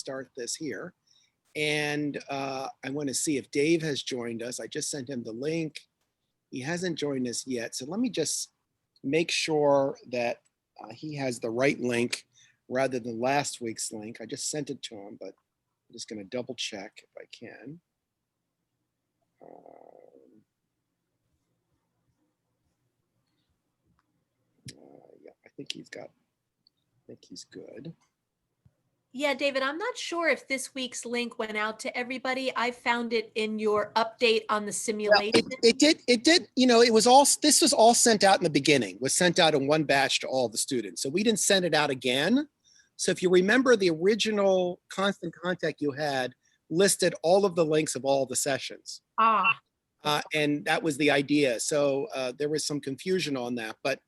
start this here. And I want to see if Dave has joined us. I just sent him the link. He hasn't joined us yet. So let me just make sure that he has the right link rather than last week's link. I just sent it to him, but I'm just going to double check if I can. Yeah, I think he's good. Yeah, David, I'm not sure if this week's link went out to everybody. I found it in your update on the simulation. Yeah, it did. You know, this was all sent out in the beginning, was sent out in one batch to all the students. So we didn't send it out again. So if you remember, the original Constant Contact you had listed all of the links of all the sessions. And that was the idea. So there was some confusion on that. But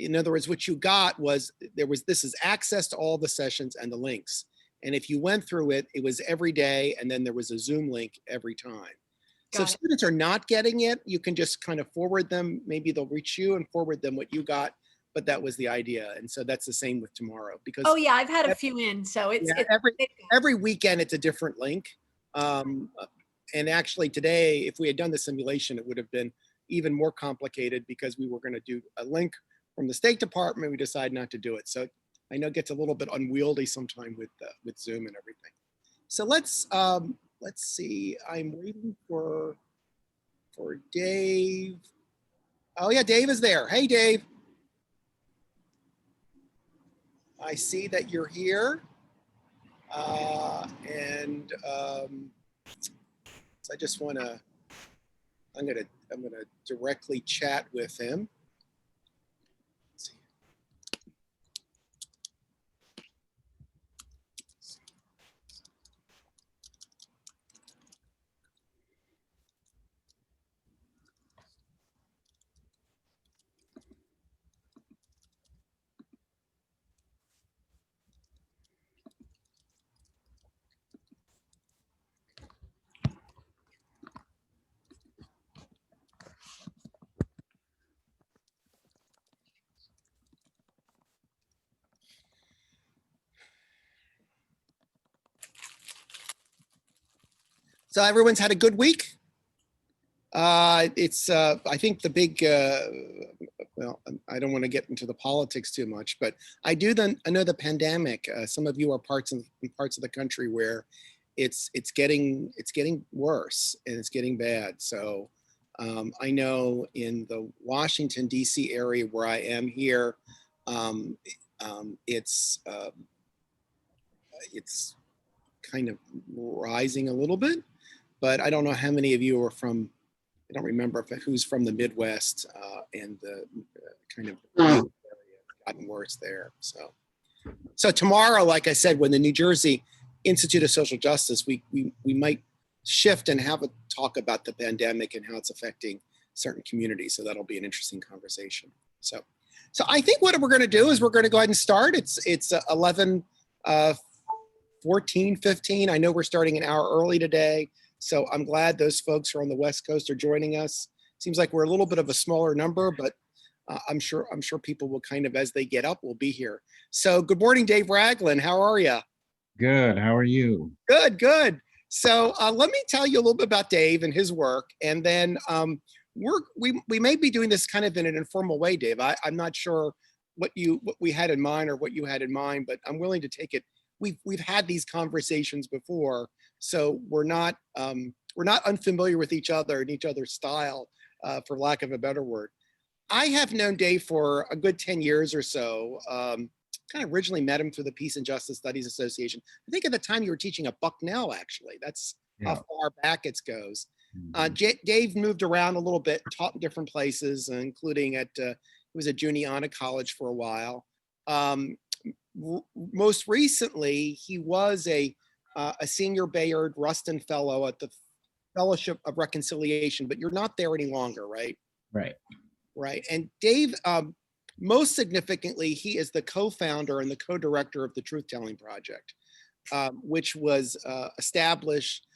in other words, what you got was this is access to all the sessions and the links. And if you went through it, it was every day. And then there was a Zoom link every time. So if students are not getting it, you can just kind of forward them. Maybe they'll reach you and forward them what you got. But that was the idea. And so that's the same with tomorrow. Because oh yeah, I've had a few in. So it's, every weekend, it's a different link. And actually today, if we had done the simulation, it would have been even more complicated because we were going to do a link from the State Department. We decided not to do it. So I know it gets a little bit unwieldy sometime with Zoom and everything. So let's see. I'm waiting for Dave. Oh yeah, Dave is there. Hey, Dave. I see that you're here. So I just want to, I'm gonna directly chat with him. Let's see. So everyone's had a good week. I think the big, well, I don't want to get into the politics too much, but I know the pandemic. Some of you are parts of the country where it's getting worse and it's getting bad. So I know in the Washington D.C. area where I am here, it's kind of rising a little bit. But I don't know how many of you are from, I don't remember who's from the Midwest and the kind of area gotten worse there. So tomorrow, like I said, when the New Jersey Institute of Social Justice, we might shift and have a talk about the pandemic and how it's affecting certain communities. So that'll be an interesting conversation. So I think what we're going to do is we're going to go ahead and start. It's 11:14, 15. I know we're starting an hour early today. So I'm glad those folks who are on the West Coast are joining us. Seems like we're a little bit of a smaller number, but I'm sure people will kind of, as they get up, will be here. So good morning, Dave Ragland. How are you? Good. How are you? Good. So let me tell you a little bit about Dave and his work, and then we may be doing this kind of in an informal way, Dave. I'm not sure what we had in mind or what you had in mind, but I'm willing to take it. We've had these conversations before. So we're not unfamiliar with each other and each other's style, for lack of a better word. I have known Dave for a good 10 years or so. Kind of originally met him through the Peace and Justice Studies Association. I think at the time you were teaching at Bucknell, actually. That's how far back it goes. Dave moved around a little bit, taught in different places, including he was at Juniata College for a while. Most recently, he was a senior Bayard Rustin Fellow at the Fellowship of Reconciliation, but you're not there any longer, right? Right. And Dave, most significantly, he is the co-founder and the co-director of the Truth Telling Project, which was established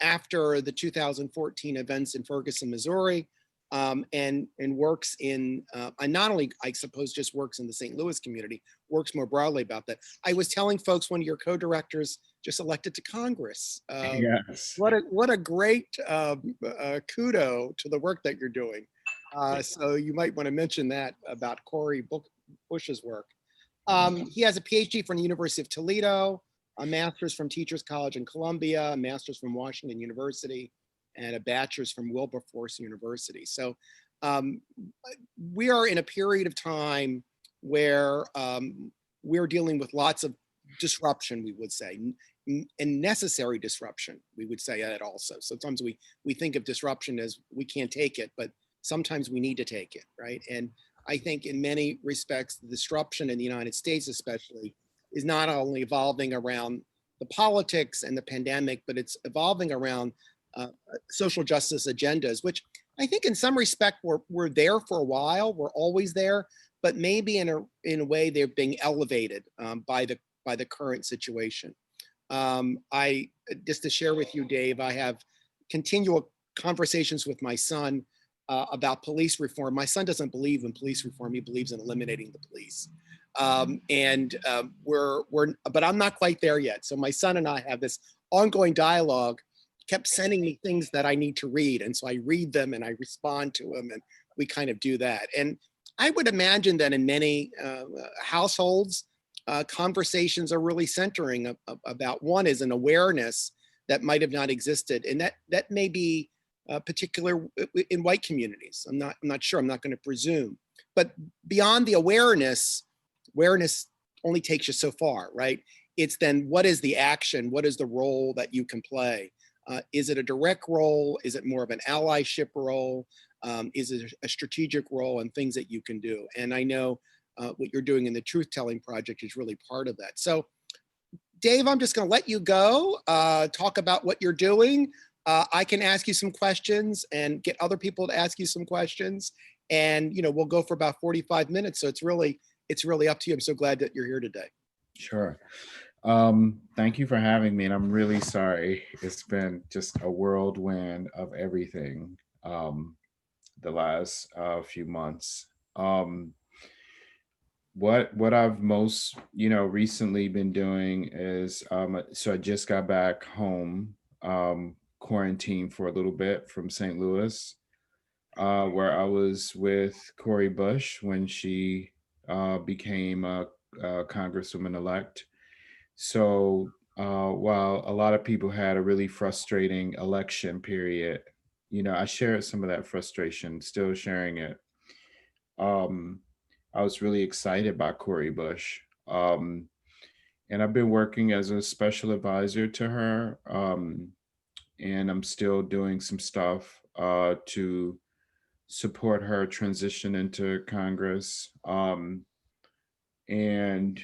after the 2014 events in Ferguson, Missouri, and works in, and not only, I suppose, just works in the St. Louis community, works more broadly about that. I was telling folks one of your co-directors just elected to Congress. Yes. What a great kudo to the work that you're doing. So you might want to mention that about Cory Bush's work. He has a PhD from the University of Toledo, a master's from Teachers College in Columbia, a master's from Washington University, and a bachelor's from Wilberforce University. So we are in a period of time where we're dealing with lots of disruption, we would say, and necessary disruption, we would say that also. Sometimes we think of disruption as we can't take it, but sometimes we need to take it, right? And I think in many respects, the disruption in the United States especially is not only evolving around the politics and the pandemic, but it's evolving around social justice agendas, which I think in some respect we're there for a while, we're always there, but maybe in a way they're being elevated by the current situation. Just to share with you, Dave, I have continual conversations with my son about police reform. My son doesn't believe in police reform; he believes in eliminating the police. But I'm not quite there yet. So my son and I have this ongoing dialogue. Kept sending me things that I need to read, and so I read them and I respond to them, and we kind of do that. And I would imagine that in many households, conversations are really centering about, one is an awareness that might have not existed, and that may be particular in white communities. I'm not sure. I'm not going to presume. But beyond the awareness only takes you so far, right? It's then what is the action? What is the role that you can play? Is it a direct role? Is it more of an allyship role? Is it a strategic role, and things that you can do? And I know what you're doing in the Truth Telling Project is really part of that. So Dave, I'm just going to let you go, talk about what you're doing. I can ask you some questions and get other people to ask you some questions. And, we'll go for about 45 minutes. So it's really up to you. I'm so glad that you're here today. Sure. Thank you for having me. And I'm really sorry. It's been just a whirlwind of everything the last few months. What I've most, recently been doing is, so I just got back home, quarantined for a little bit from St. Louis, where I was with Cory Bush when she became a Congresswoman-elect. So while a lot of people had a really frustrating election period, I shared some of that frustration, still sharing it. I was really excited by Cory Bush. And I've been working as a special advisor to her. And I'm still doing some stuff to support her transition into Congress. And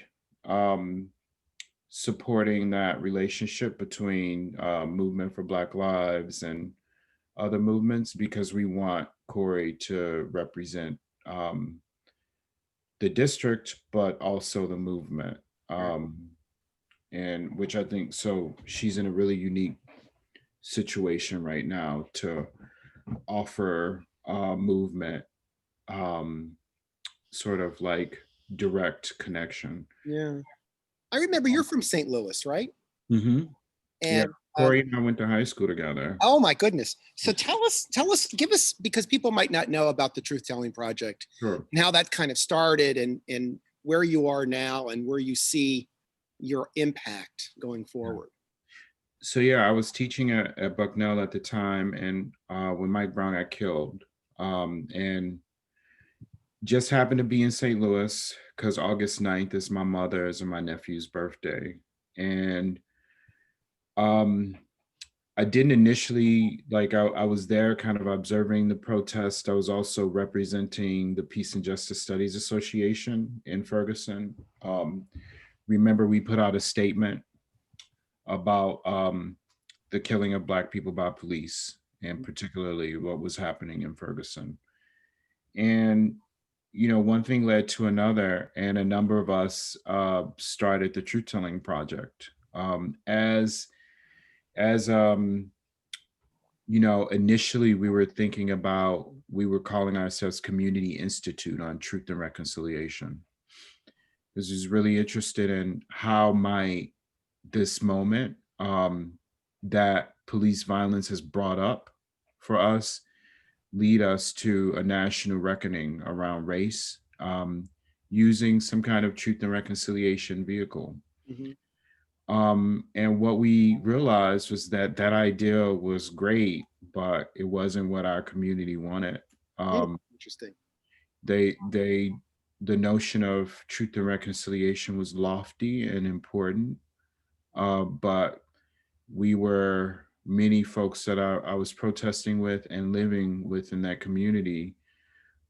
supporting that relationship between Movement for Black Lives and other movements, because we want Cory to represent the district, but also the movement. And which I think, so she's in a really unique situation right now to offer movement sort of like direct connection. Yeah. I remember you're from St. Louis, right? Mm-hmm. And Cory and I went to high school together. Oh my goodness. So tell us, give us, because people might not know about the Truth Telling Project. Sure. And how that kind of started, and where you are now and where you see your impact going forward. So I was teaching at Bucknell at the time, and when Mike Brown got killed, and just happened to be in St. Louis because August 9th is my mother's and my nephew's birthday. And I didn't initially, I was there kind of observing the protest. I was also representing the Peace and Justice Studies Association in Ferguson. Remember, we put out a statement about the killing of Black people by police, and particularly what was happening in Ferguson. And, one thing led to another, and a number of us started the Truth Telling Project. As initially we were thinking about, we were calling ourselves Community Institute on Truth and Reconciliation. This is really interested in how might this moment that police violence has brought up for us lead us to a national reckoning around race, using some kind of truth and reconciliation vehicle. Mhm. And what we realized was that that idea was great, but it wasn't what our community wanted. Interesting. They the notion of truth and reconciliation was lofty and important, but we were many folks that I was protesting with and living with in that community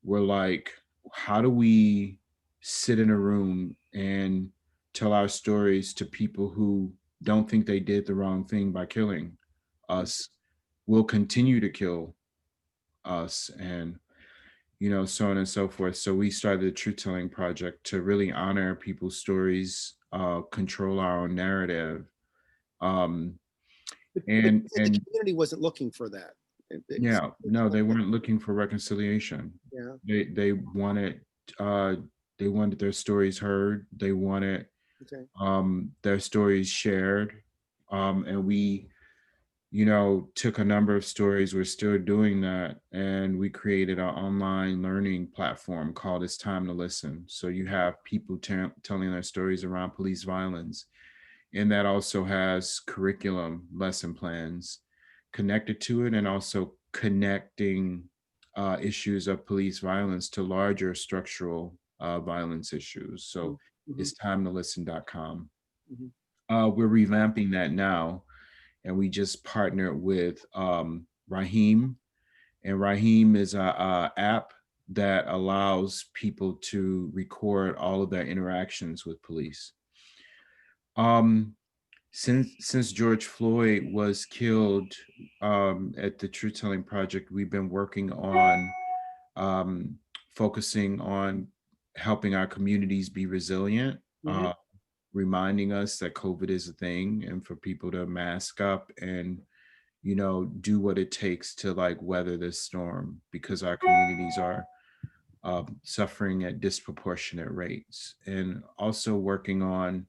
were like, how do we sit in a room and tell our stories to people who don't think they did the wrong thing by killing us, will continue to kill us, and so on and so forth. So we started the Truth Telling Project to really honor people's stories, control our own narrative, um, But and you said the community wasn't looking for that. yeah, no, they weren't looking for reconciliation. Yeah. They wanted uh they wanted their stories heard. They wanted Okay. their stories shared. And we, took a number of stories. We're still doing that. And we created an online learning platform called It's Time to Listen. So you have people telling their stories around police violence. And that also has curriculum, lesson plans connected to it, and also connecting issues of police violence to larger structural violence issues. So Mhm. it's timetolisten.com. Mhm. We're revamping that now, and we just partnered with Raheem. And Raheem is a app that allows people to record all of their interactions with police. Um, since George Floyd was killed, at the Truth Telling Project, we've been working on um, focusing on helping our communities be resilient, Mhm. reminding us that COVID is a thing, and for people to mask up and do what it takes to like weather this storm, because our communities are suffering at disproportionate rates. And also working on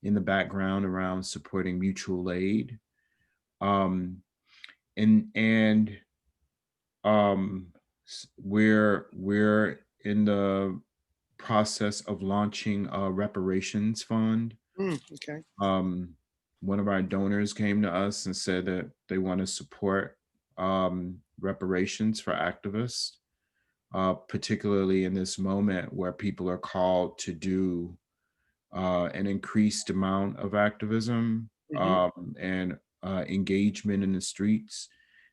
in the background around supporting mutual aid, um, and we're in the process of launching a reparations fund. Okay. um, One of our donors came to us and said that they want to support reparations for activists, particularly in this moment where people are called to do an increased amount of activism, Mhm. and engagement in the streets.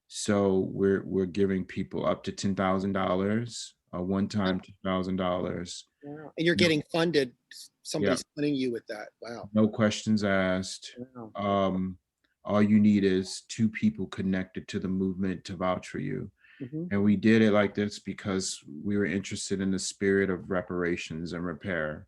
So we're giving people up to $10,000, a one-time $10,000. Wow. And you're No, getting funded. yeah, Somebody's funding you with that. Wow. no questions asked. Wow. Um, all you need is two people connected to the movement to vouch for you. Mhm. And we did it like this because we were interested in the spirit of reparations and repair,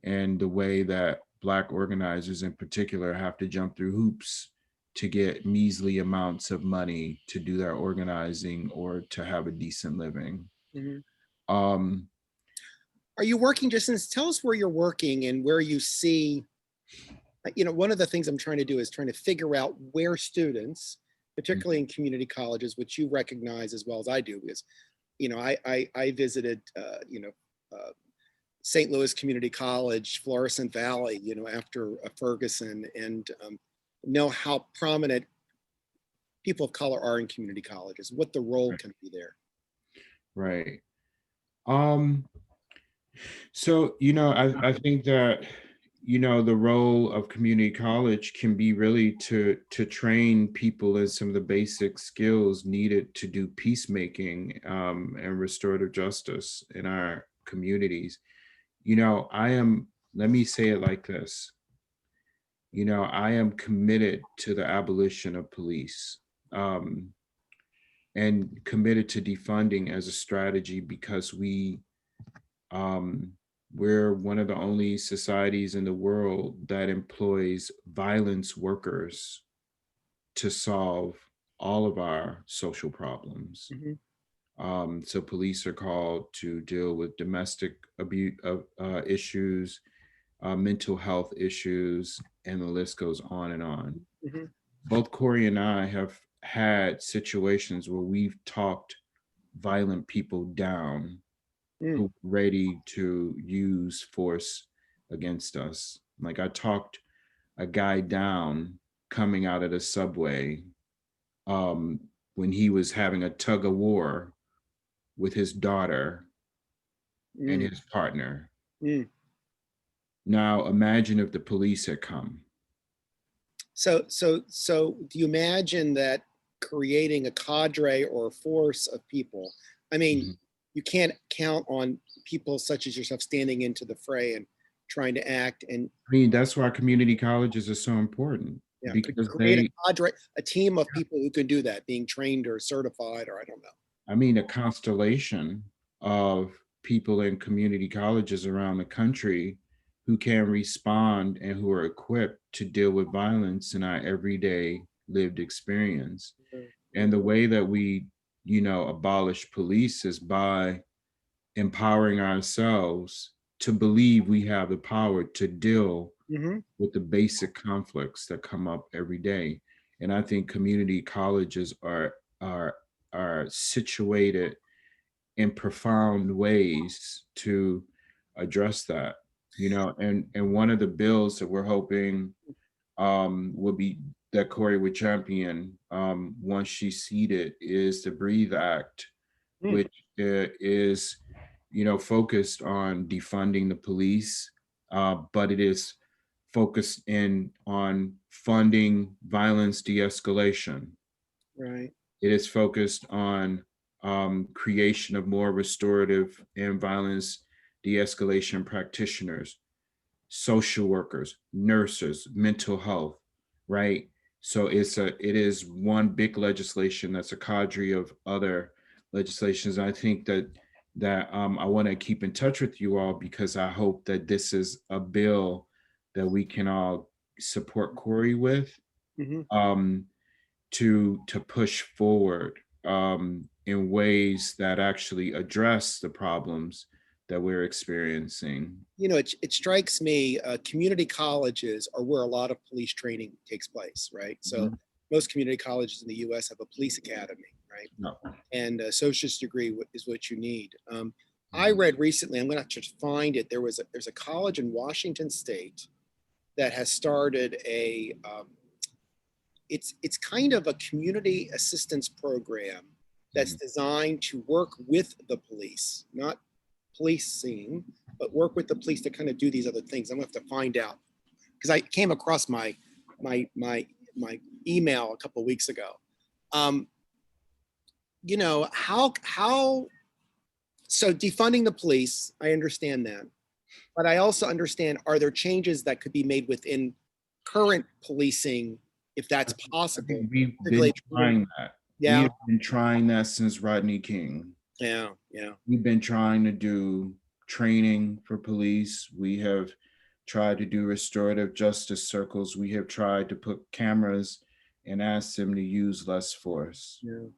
and the way that Black organizers in particular have to jump through hoops to get measly amounts of money to do their organizing or to have a decent living. Mhm. Um, Are you working just since, tell us where you're working and where you see, one of the things I'm trying to do is trying to figure out where students, particularly in community colleges, which you recognize as well as I do, because, I visited, uh, St. Louis Community College, Florissant Valley, after Ferguson, and know how prominent people of color are in community colleges, what the role can be there. right. Um, so, I think that, the role of community college can be really to train people in some of the basic skills needed to do peacemaking, and restorative justice in our communities. Let me say it like this. I am committed to the abolition of police, um, and committed to defunding as a strategy, because um, we're one of the only societies in the world that employs violence workers to solve all of our social problems. Mhm. So police are called to deal with domestic abuse issues, mental health issues, and the list goes on and on. Mhm. Both Corey and I have had situations where we've talked violent people down Mm. who were ready to use force against us. Like I talked a guy down coming out of the subway um, when he was having a tug of war with his daughter and Mm. his partner. Mm. Now imagine if the police had come. So do you imagine that creating a cadre or a force of people? I mean, Mhm. you can't count on people such as yourself standing into the fray and trying to act and I mean, that's why community colleges are so important yeah, could because create a they, cadre, a team of people who can do that, being trained or certified, or I don't know. I mean, a constellation of people in community colleges around the country who can respond and who are equipped to deal with violence in our everyday lived experience. Yeah. And the way that we, abolish police is by empowering ourselves to believe we have the power to deal Mm-hmm. with the basic conflicts that come up every day. And I think community colleges are are situated in profound ways to address that. And one of the bills that we're hoping would be that Corey would champion once she's seated is the Breathe Act, Mm. which is focused on defunding the police, but it is focused in on funding violence de-escalation. Right. It is focused on creation of more restorative and violence de-escalation practitioners, social workers, nurses, mental health, right? So it is one big legislation that's a cadre of other legislations. I think that I want to keep in touch with you all because I hope that this is a bill that we can all support Corey with Mm-hmm. um, to push forward in ways that actually address the problems that we're experiencing. It strikes me, community colleges are where a lot of police training takes place, right? So Mhm. most community colleges in the US have a police academy, right? No. And a associate's degree is what you need. I Mhm. read recently, I'm going to have to find it. There's a college in Washington State that has started it's kind of a community assistance program that's Mhm. designed to work with the police, not policing, but work with the police to kind of do these other things. I'm gonna have to find out because I came across my email a couple of weeks ago. Um, how so defunding the police, I understand that, but I also understand, are there changes that could be made within current policing if that's I possible, think we've been particularly? trying that. We Yeah, have been trying that since Rodney King. yeah, yeah. We've been trying to do training for police. We have tried to do restorative justice circles. We have tried to put cameras and ask them to use less force. Yeah.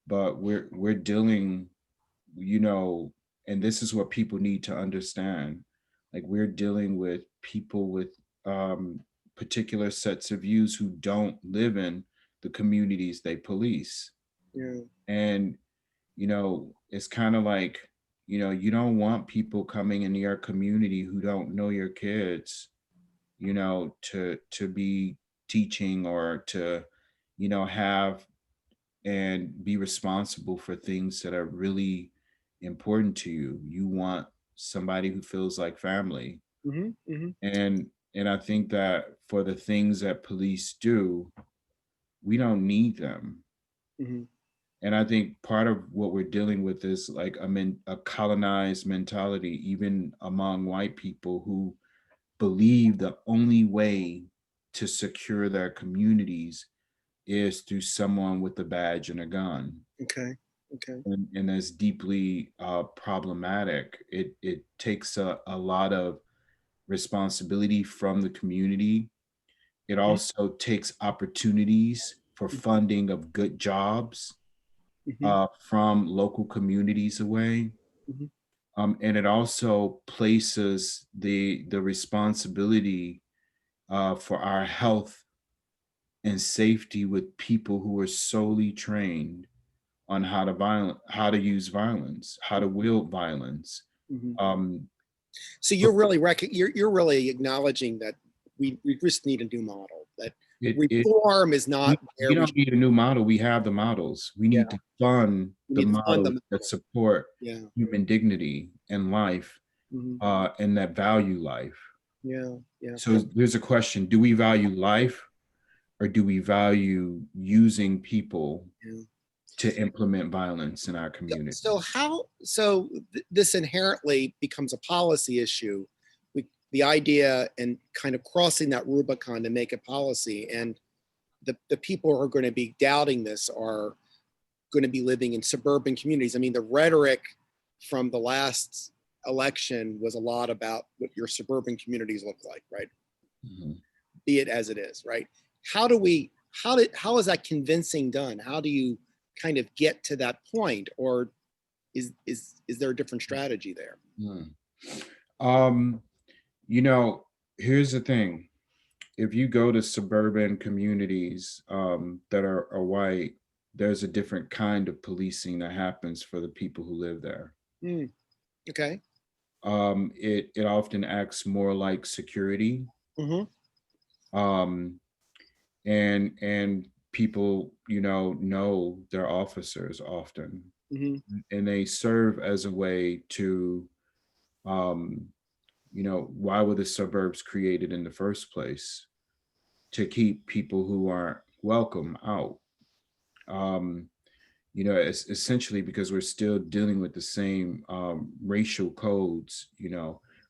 But we're dealing, you know, and this is what people need to understand. Like we're dealing with people with um, particular sets of views who don't live in the communities they police. Yeah. And it's kind of like, you don't want people coming into your community who don't know your kids, to be teaching or to, have and be responsible for things that are really important to you. You want somebody who feels like family. Hmm. Hmm. And I think that for the things that police do, we don't need them. Hmm. And I think part of what we're dealing with is like a colonized mentality, even among white people who believe the only way to secure their communities is through someone with a badge and a gun. Okay. Okay. And that's deeply problematic. It takes a lot of responsibility from the community. It Mhm. also takes opportunities for funding of good jobs Mhm. from local communities away. Mhm. And it also places the responsibility for our health and safety with people who are solely trained on how to use violence, how to wield violence. Mhm. Um, So you're really you're really acknowledging that we just need a new model, that it reform is not we where we don't should. need a new model. We have the models. We Yeah, need to fund we the need to fund models the that model. support Yeah. human dignity and life, Mhm. and that value life. Yeah. Yeah. So there's a question: do we value life, or do we value using people Yeah. to implement violence in our community? This inherently becomes a policy issue. The idea and kind of crossing that Rubicon to make it policy, and the people who are going to be doubting this are going to be living in suburban communities. I mean, the rhetoric from the last election was a lot about what your suburban communities look like, right? Mm-hmm. Be it as it is, right? How is that convincing done? How do you kind of get to that point, or is there a different strategy there? Mm. Um, you know, here's the thing. If you go to suburban communities that are white, there's a different kind of policing that happens for the people who live there. Mm, okay. It often acts more like security, Mm-hmm. um, and people know their officers often, Mm-hmm. and they serve as a way to um, why were the suburbs created in the first place? To keep people who aren't welcome out. It's essentially because we're still dealing with the same racial codes,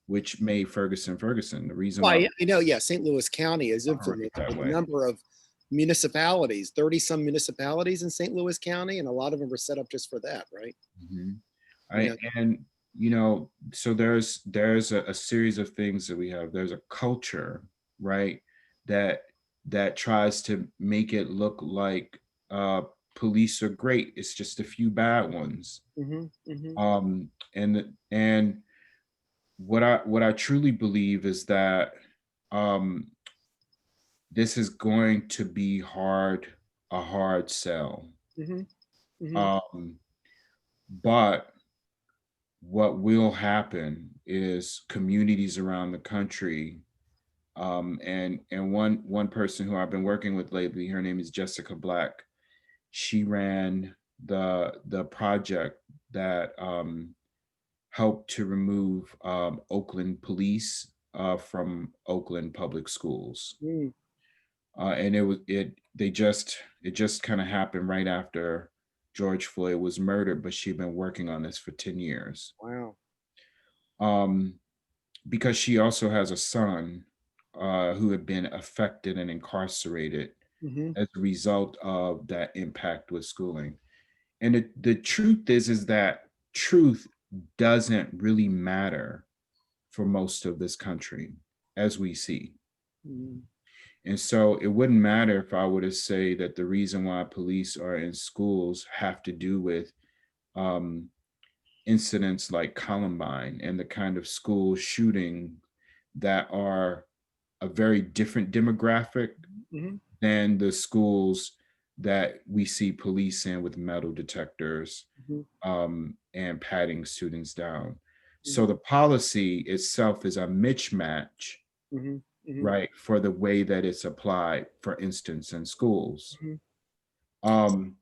which made Ferguson Ferguson. The reason Well, why yeah, St. Louis County is we operate infamous that for the way. number of municipalities, 30 some municipalities in St. Louis County, and a lot of them were set up just for that, right? Mm-hmm. You know, And so there's a series of things that we have. There's a culture, right, that tries to make it look like police are great. It's just a few bad ones. mm-hmm, mm-hmm, And what I truly believe is that um, this is going to be a hard sell. mm-hmm, mm-hmm, Um, but what will happen is communities around the country, and one person who I've been working with lately, her name is Jessica Black. She ran the project that helped to remove Oakland police from Oakland public schools. mm, And it just kind of happened right after George Floyd was murdered, but she'd been working on this for 10 years. wow. Um, because she also has a son who had been affected and incarcerated Mm-hmm, as a result of that impact with schooling. And the truth is that truth doesn't really matter for most of this country, as we see. mm-hmm, And so it wouldn't matter if I were to say that the reason why police are in schools have to do with um, incidents like Columbine and the kind of school shooting that are a very different demographic mm-hmm, than the schools that we see police in with metal detectors mm-hmm, and patting students down. So mm-hmm, the policy itself is a mismatch, mm-hmm, mm-hmm, right, for the way that it's applied, for instance, in schools. mm-hmm. Um,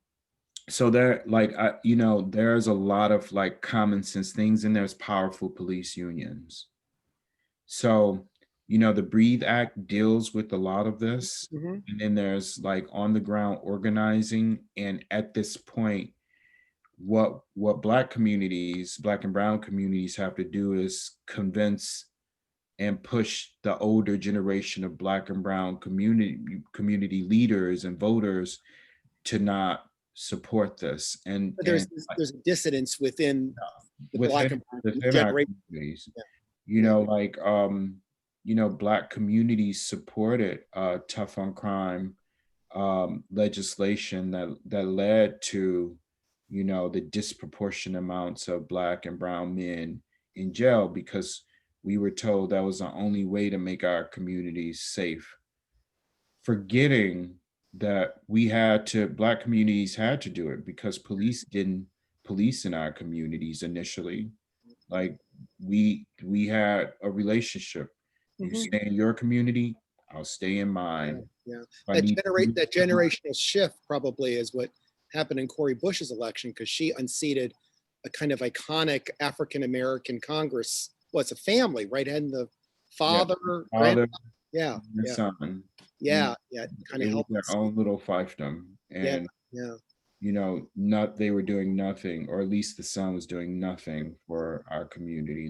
so there, there's a lot of like common sense things, and there's powerful police unions. So, the Breathe Act deals with a lot of this. Mm-hmm. And then there's like on the ground organizing. And at this point, what Black and brown communities have to do is convince and push the older generation of Black and brown community leaders and voters to not support this. But And there's a dissonance within the Black within and Brown within our generation. communities, Yeah, you yeah. know like Black communities supported tough on crime legislation that led to, the disproportionate amounts of Black and brown men in jail, because we were told that was the only way to make our communities safe, forgetting that Black communities had to do it because police didn't police in our communities initially. Like we had a relationship. You stay in your community, I'll stay in mine. Yeah, I need that generational shift probably is what happened in Cori Bush's election, because she unseated a kind of iconic African-American Congress. Well, it's a family, right? And the father, yeah, son. yeah, kind of It was helped. their own little fiefdom, and they were doing nothing, or at least the son was doing nothing for our community.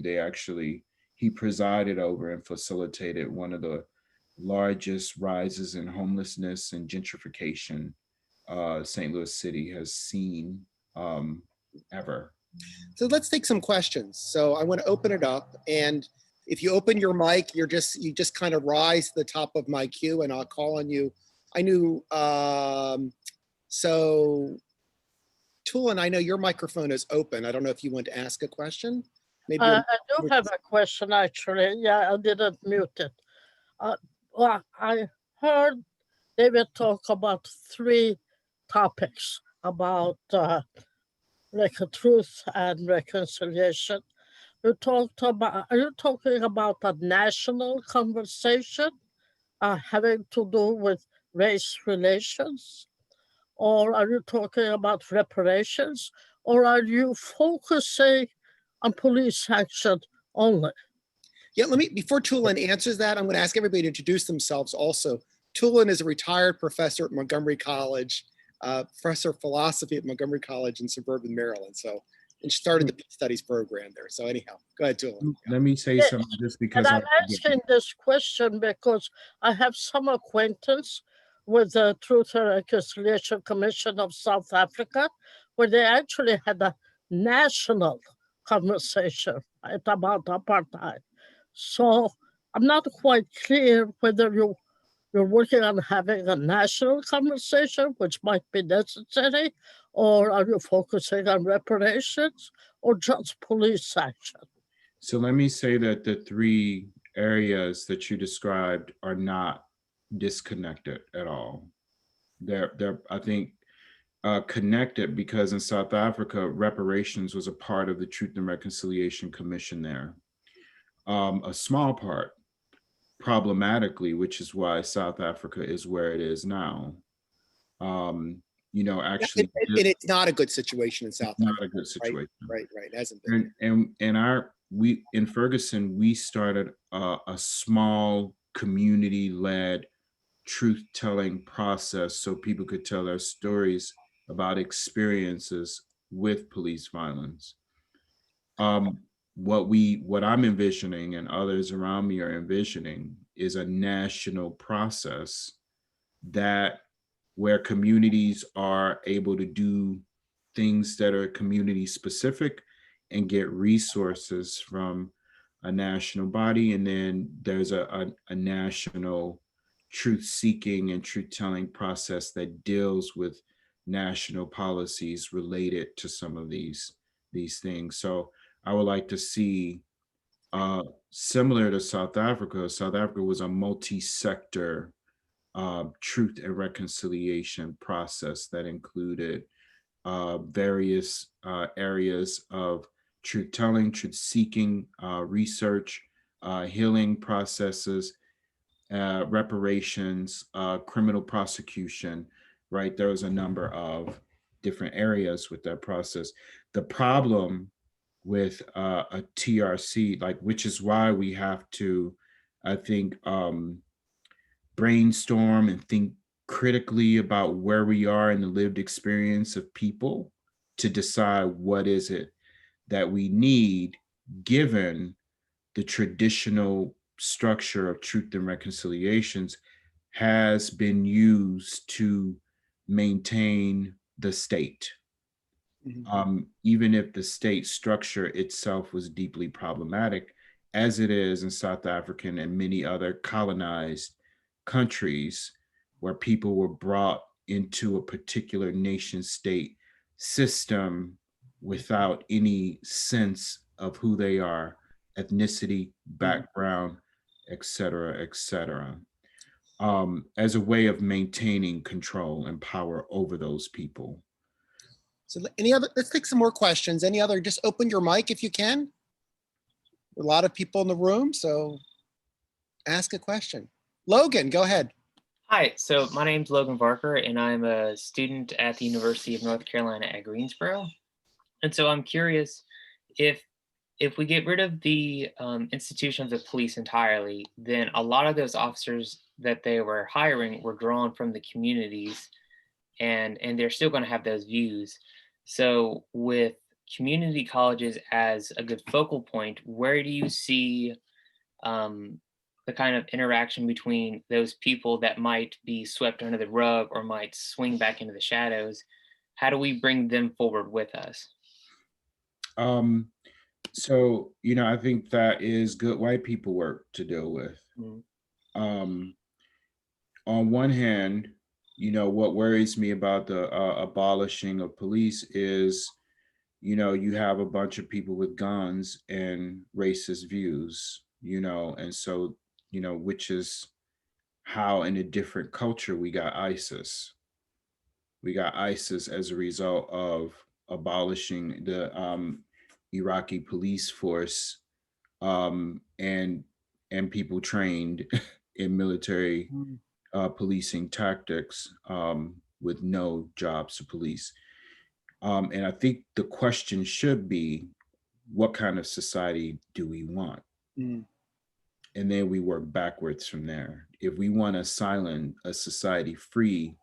He presided over and facilitated one of the largest rises in homelessness and gentrification St. Louis City has seen ever. So let's take some questions. So I want to open it up, and if you open your mic, you just kind of rise to the top of my queue, and I'll call on you. I knew so Tulin, I know your microphone is open. I don't know if you want to ask a question. Maybe I do have a question, actually. Yeah, I didn't mute it. Well, I heard David talk about 3 topics about truth and reconciliation. Are you talking about a national conversation having to do with race relations? Or are you talking about reparations? Or are you focusing on police action only? Yeah, before Tulin answers that, I'm going to ask everybody to introduce themselves also. Tulin is a retired professor at Montgomery College, professor of philosophy at Montgomery College in suburban Maryland. So, and started the Peace Studies program there. So anyhow, go ahead, Tulin. Let me say something just because I'm asking this question because I have some acquaintance with the Truth and Reconciliation Commission of South Africa, where they actually had a national conversation about apartheid. So I'm not quite clear whether you're working on having a national conversation, which might be necessary, or are you focusing on reparations or just police action? So let me say that the 3 areas that you described are not disconnected at all. They're I think, connected, because in South Africa, reparations was a part of the Truth and Reconciliation Commission there. A small part, problematically, which is why South Africa is where it is now. Actually, it's not a good situation in South Africa. Not a good situation. Right. It hasn't been. And we in Ferguson, we started a small community-led truth-telling process so people could tell their stories about experiences with police violence. What I'm envisioning and others around me are envisioning is a national process where communities are able to do things that are community specific and get resources from a national body. And then there's a national truth seeking and truth telling process that deals with national policies related to some of these things. So I would like to see, similar to South Africa was a multi-sector truth and reconciliation process that included various areas of truth telling, truth seeking, research, healing processes, reparations, criminal prosecution, right? There was a number of different areas with that process. The problem with a TRC, which is why we have to, I think, brainstorm and think critically about where we are in the lived experience of people to decide what is it that we need, given the traditional structure of truth and reconciliations has been used to maintain the state. Even if the state structure itself was deeply problematic, as it is in South African and many other colonized countries, where people were brought into a particular nation state system without any sense of who they are, ethnicity, background, et cetera, as a way of maintaining control and power over those people. So let's take some more questions. Any other, just open your mic if you can. A lot of people in the room, so ask a question. Logan, go ahead. Hi, so my name's Logan Barker, and I'm a student at the University of North Carolina at Greensboro. And so I'm curious if we get rid of the institutions of police entirely, then a lot of those officers that they were hiring were drawn from the communities, and they're still going to have those views. So with community colleges as a good focal point, where do you see the kind of interaction between those people that might be swept under the rug or might swing back into the shadows? How do we bring them forward with us? So, I think that is good white people work to deal with. On one hand, what worries me about the abolishing of police is, you have a bunch of people with guns and racist views, and so, which is how in a different culture we got ISIS. We got ISIS as a result of abolishing the Iraqi police force, and people trained in military policing tactics, with no jobs to police. And I think the question should be, what kind of society do we want? And then we work backwards from there. If we want to silence a society free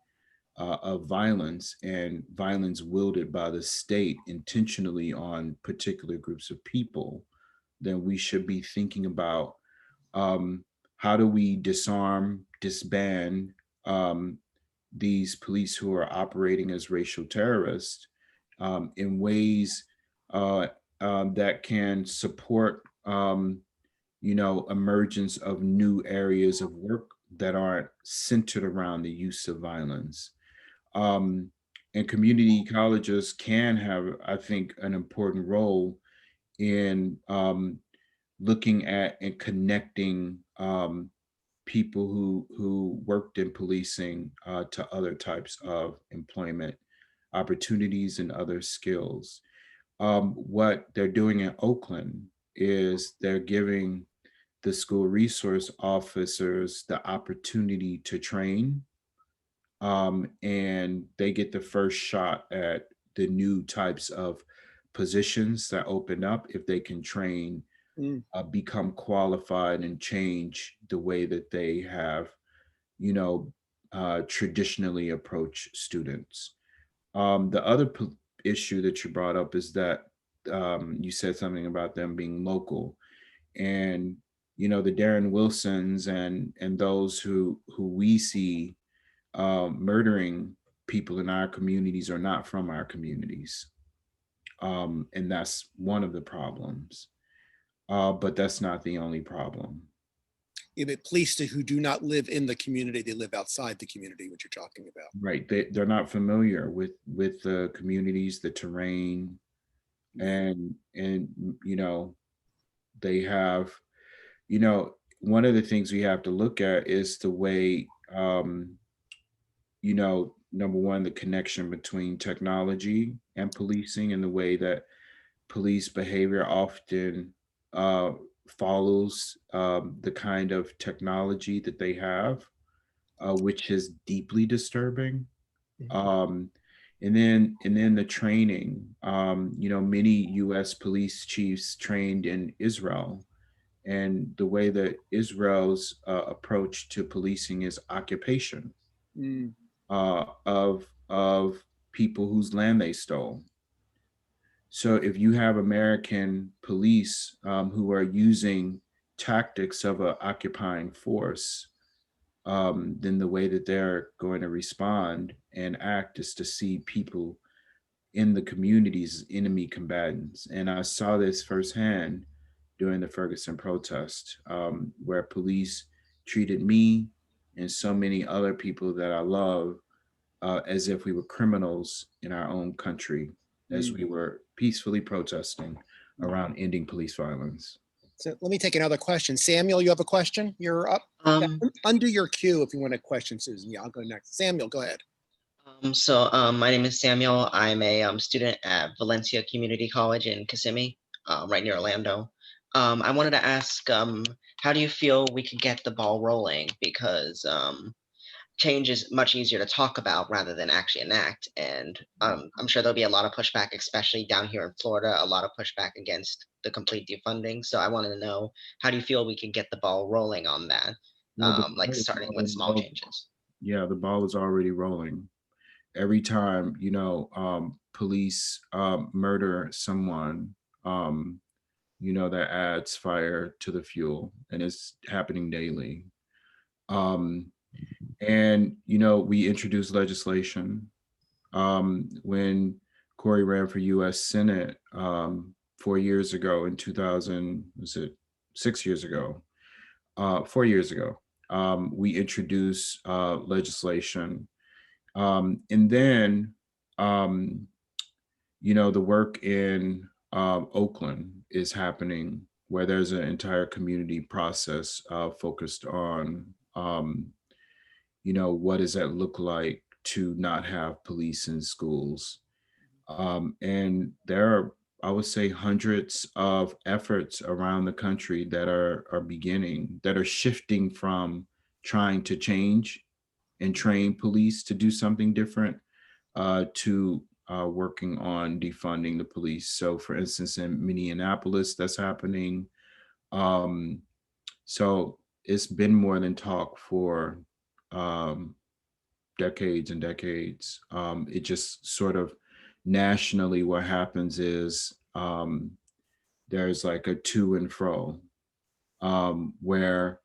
of violence, and violence wielded by the state intentionally on particular groups of people, then we should be thinking about how do we disarm, disband these police who are operating as racial terrorists in ways that can support emergence of new areas of work that aren't centered around the use of violence. And community colleges can have, I think, an important role in looking at and connecting people who worked in policing to other types of employment opportunities and other skills. What they're doing in Oakland is they're giving the school resource officers the opportunity to train, and they get the first shot at the new types of positions that open up if they can train, become qualified, and change the way that they have, traditionally approach students. The other issue that you brought up is that you said something about them being local, and the Darren Wilsons and those who we see murdering people in our communities are not from our communities, and that's one of the problems. But that's not the only problem. Yeah, but police who do not live in the community, they live outside the community, what you're talking about. Right. They're not familiar with the communities, the terrain, and they have, one of the things we have to look at is the way, number one, the connection between technology and policing, and the way that police behavior often follows the kind of technology that they have, which is deeply disturbing. And then the training. Many U.S. police chiefs trained in Israel, and the way that Israel's approach to policing is occupation of people whose land they stole. So if you have American police who are using tactics of an occupying force, then the way that they're going to respond and act is to see people in the communities as enemy combatants. And I saw this firsthand during the Ferguson protest, where police treated me and so many other people that I love as if we were criminals in our own country as we were peacefully protesting around ending police violence. So let me take another question. Samuel, you have a question? You're up. Under your cue if you want a question, Susan. Yeah, I'll go next. Samuel, go ahead. My name is Samuel. I'm a student at Valencia Community College in Kissimmee, right near Orlando. I wanted to ask, how do you feel we could get the ball rolling? Because change is much easier to talk about rather than actually enact. And I'm sure there'll be a lot of pushback, especially down here in Florida, a lot of pushback against the complete defunding. So I wanted to know, how do you feel we can get the ball rolling on that? Like starting with small changes. Yeah, the ball is already rolling. Every time, police murder someone, that adds fire to the fuel, and it's happening daily. And we introduced legislation when Corey ran for U.S. Senate 4 years ago in 2000. Was it 6 years ago? 4 years ago, we introduced legislation, and then the work in Oakland is happening, where there's an entire community process focused on what does that look like to not have police in schools. And there are, I would say, hundreds of efforts around the country that are beginning, that are shifting from trying to change and train police to do something different to working on defunding the police. So for instance, in Minneapolis, that's happening. So it's been more than talk for decades and decades. It just sort of nationally, what happens is there's like a to and fro where,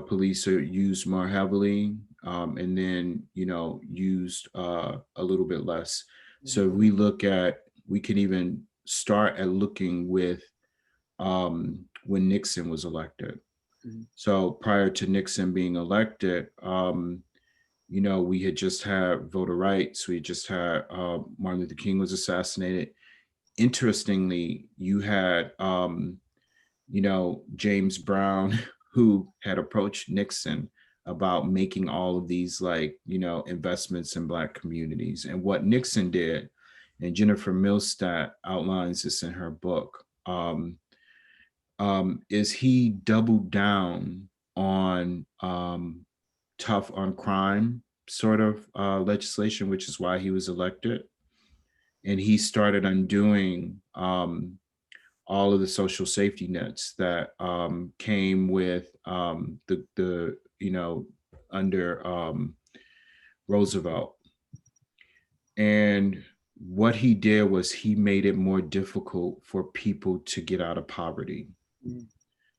police are used more heavily and then, used a little bit less. So if we can even start at looking with when Nixon was elected. So prior to Nixon being elected, we had just had voter rights. We just had Martin Luther King was assassinated. Interestingly, you had, James Brown, who had approached Nixon about making all of these investments in Black communities. And what Nixon did, and Jennifer Milstead outlines this in her book, is he doubled down on tough on crime sort of legislation, which is why he was elected. And he started undoing all of the social safety nets that came with under Roosevelt. And what he did was he made it more difficult for people to get out of poverty.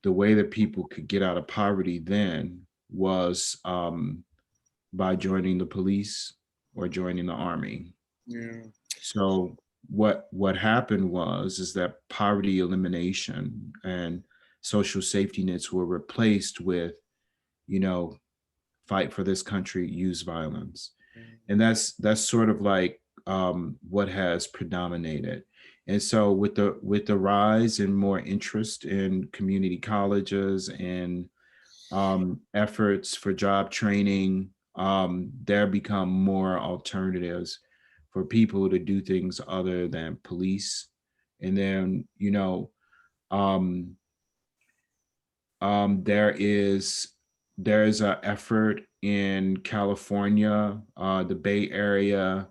The way that people could get out of poverty then was by joining the police or joining the army. Yeah. So what happened is that poverty elimination and social safety nets were replaced with, fight for this country, use violence. And that's sort of like what has predominated. And so with the rise and more interest in community colleges and efforts for job training, there become more alternatives for people to do things other than police. And then, there is an effort in California, the Bay Area,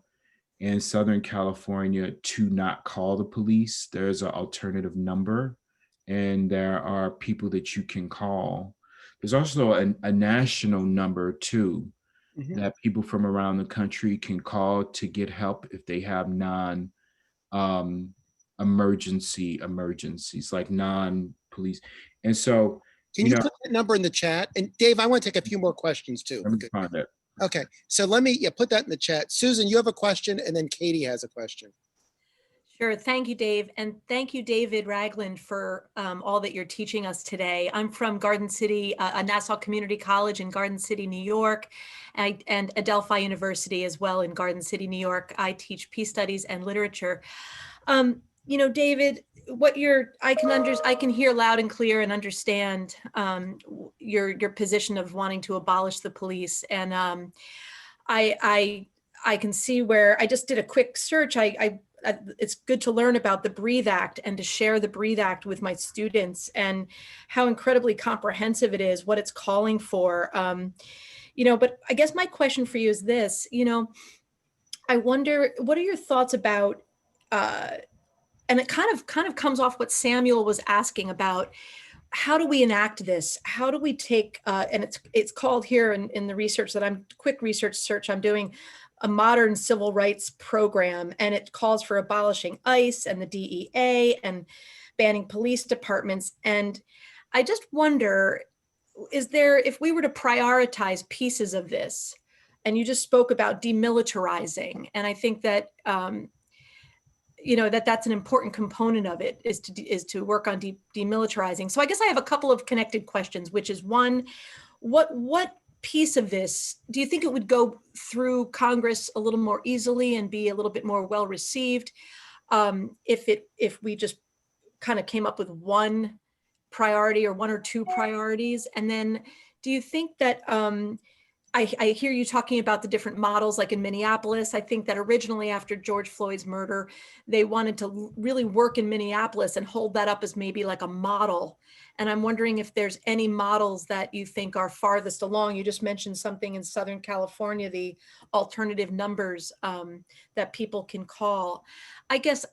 and Southern California to not call the police. There's an alternative number, and there are people that you can call. There's also a national number too, that people from around the country can call to get help if they have emergencies, like non-police. And so, can you put that number in the chat? And Dave, I want to take a few more questions too. Let me find it. Okay, so let me put that in the chat. Susan, you have a question, and then Katie has a question. Sure. Thank you, Dave. And thank you, David Ragland, for all that you're teaching us today. I'm from Garden City, Nassau Community College in Garden City, New York, and Adelphi University as well in Garden City, New York. I teach peace studies and literature. You know, David, what I can hear loud and clear and understand your position of wanting to abolish the police. And I can see where I just did a quick search. It's good to learn about the Breathe Act and to share the Breathe Act with my students and how incredibly comprehensive it is, what it's calling for. You know, but I guess my question for you is this, you know, I wonder, what are your thoughts about, and it kind of comes off what Samuel was asking about, how do we enact this? How do we take, and it's called here in the research that quick research search I'm doing, a modern civil rights program, and it calls for abolishing ICE and the DEA and banning police departments. And I just wonder, if we were to prioritize pieces of this, and you just spoke about demilitarizing, and I think that, you know, that's an important component of it, is to work on demilitarizing. So I guess I have a couple of connected questions, which is one, what piece of this do you think it would go through Congress a little more easily and be a little bit more well received if we just kind of came up with one priority or one or two priorities? And then do you think that I hear you talking about the different models, like in Minneapolis. I think that originally after George Floyd's murder, they wanted to really work in Minneapolis and hold that up as maybe like a model. And I'm wondering if there's any models that you think are farthest along. You just mentioned something in Southern California, the alternative numbers that people can call. I guess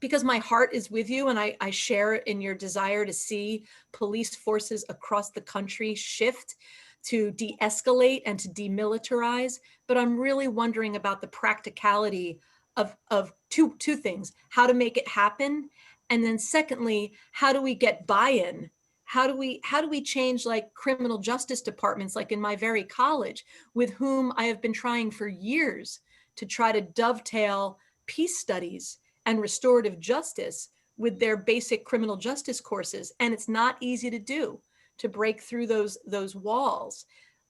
because my heart is with you and I share in your desire to see police forces across the country shift to de-escalate and to demilitarize, but I'm really wondering about the practicality of two things: how to make it happen, and then secondly, how do we get buy-in? How do we change, like, criminal justice departments, like in my very college, with whom I have been trying for years to try to dovetail peace studies and restorative justice with their basic criminal justice courses, and it's not easy to do, to break through those walls.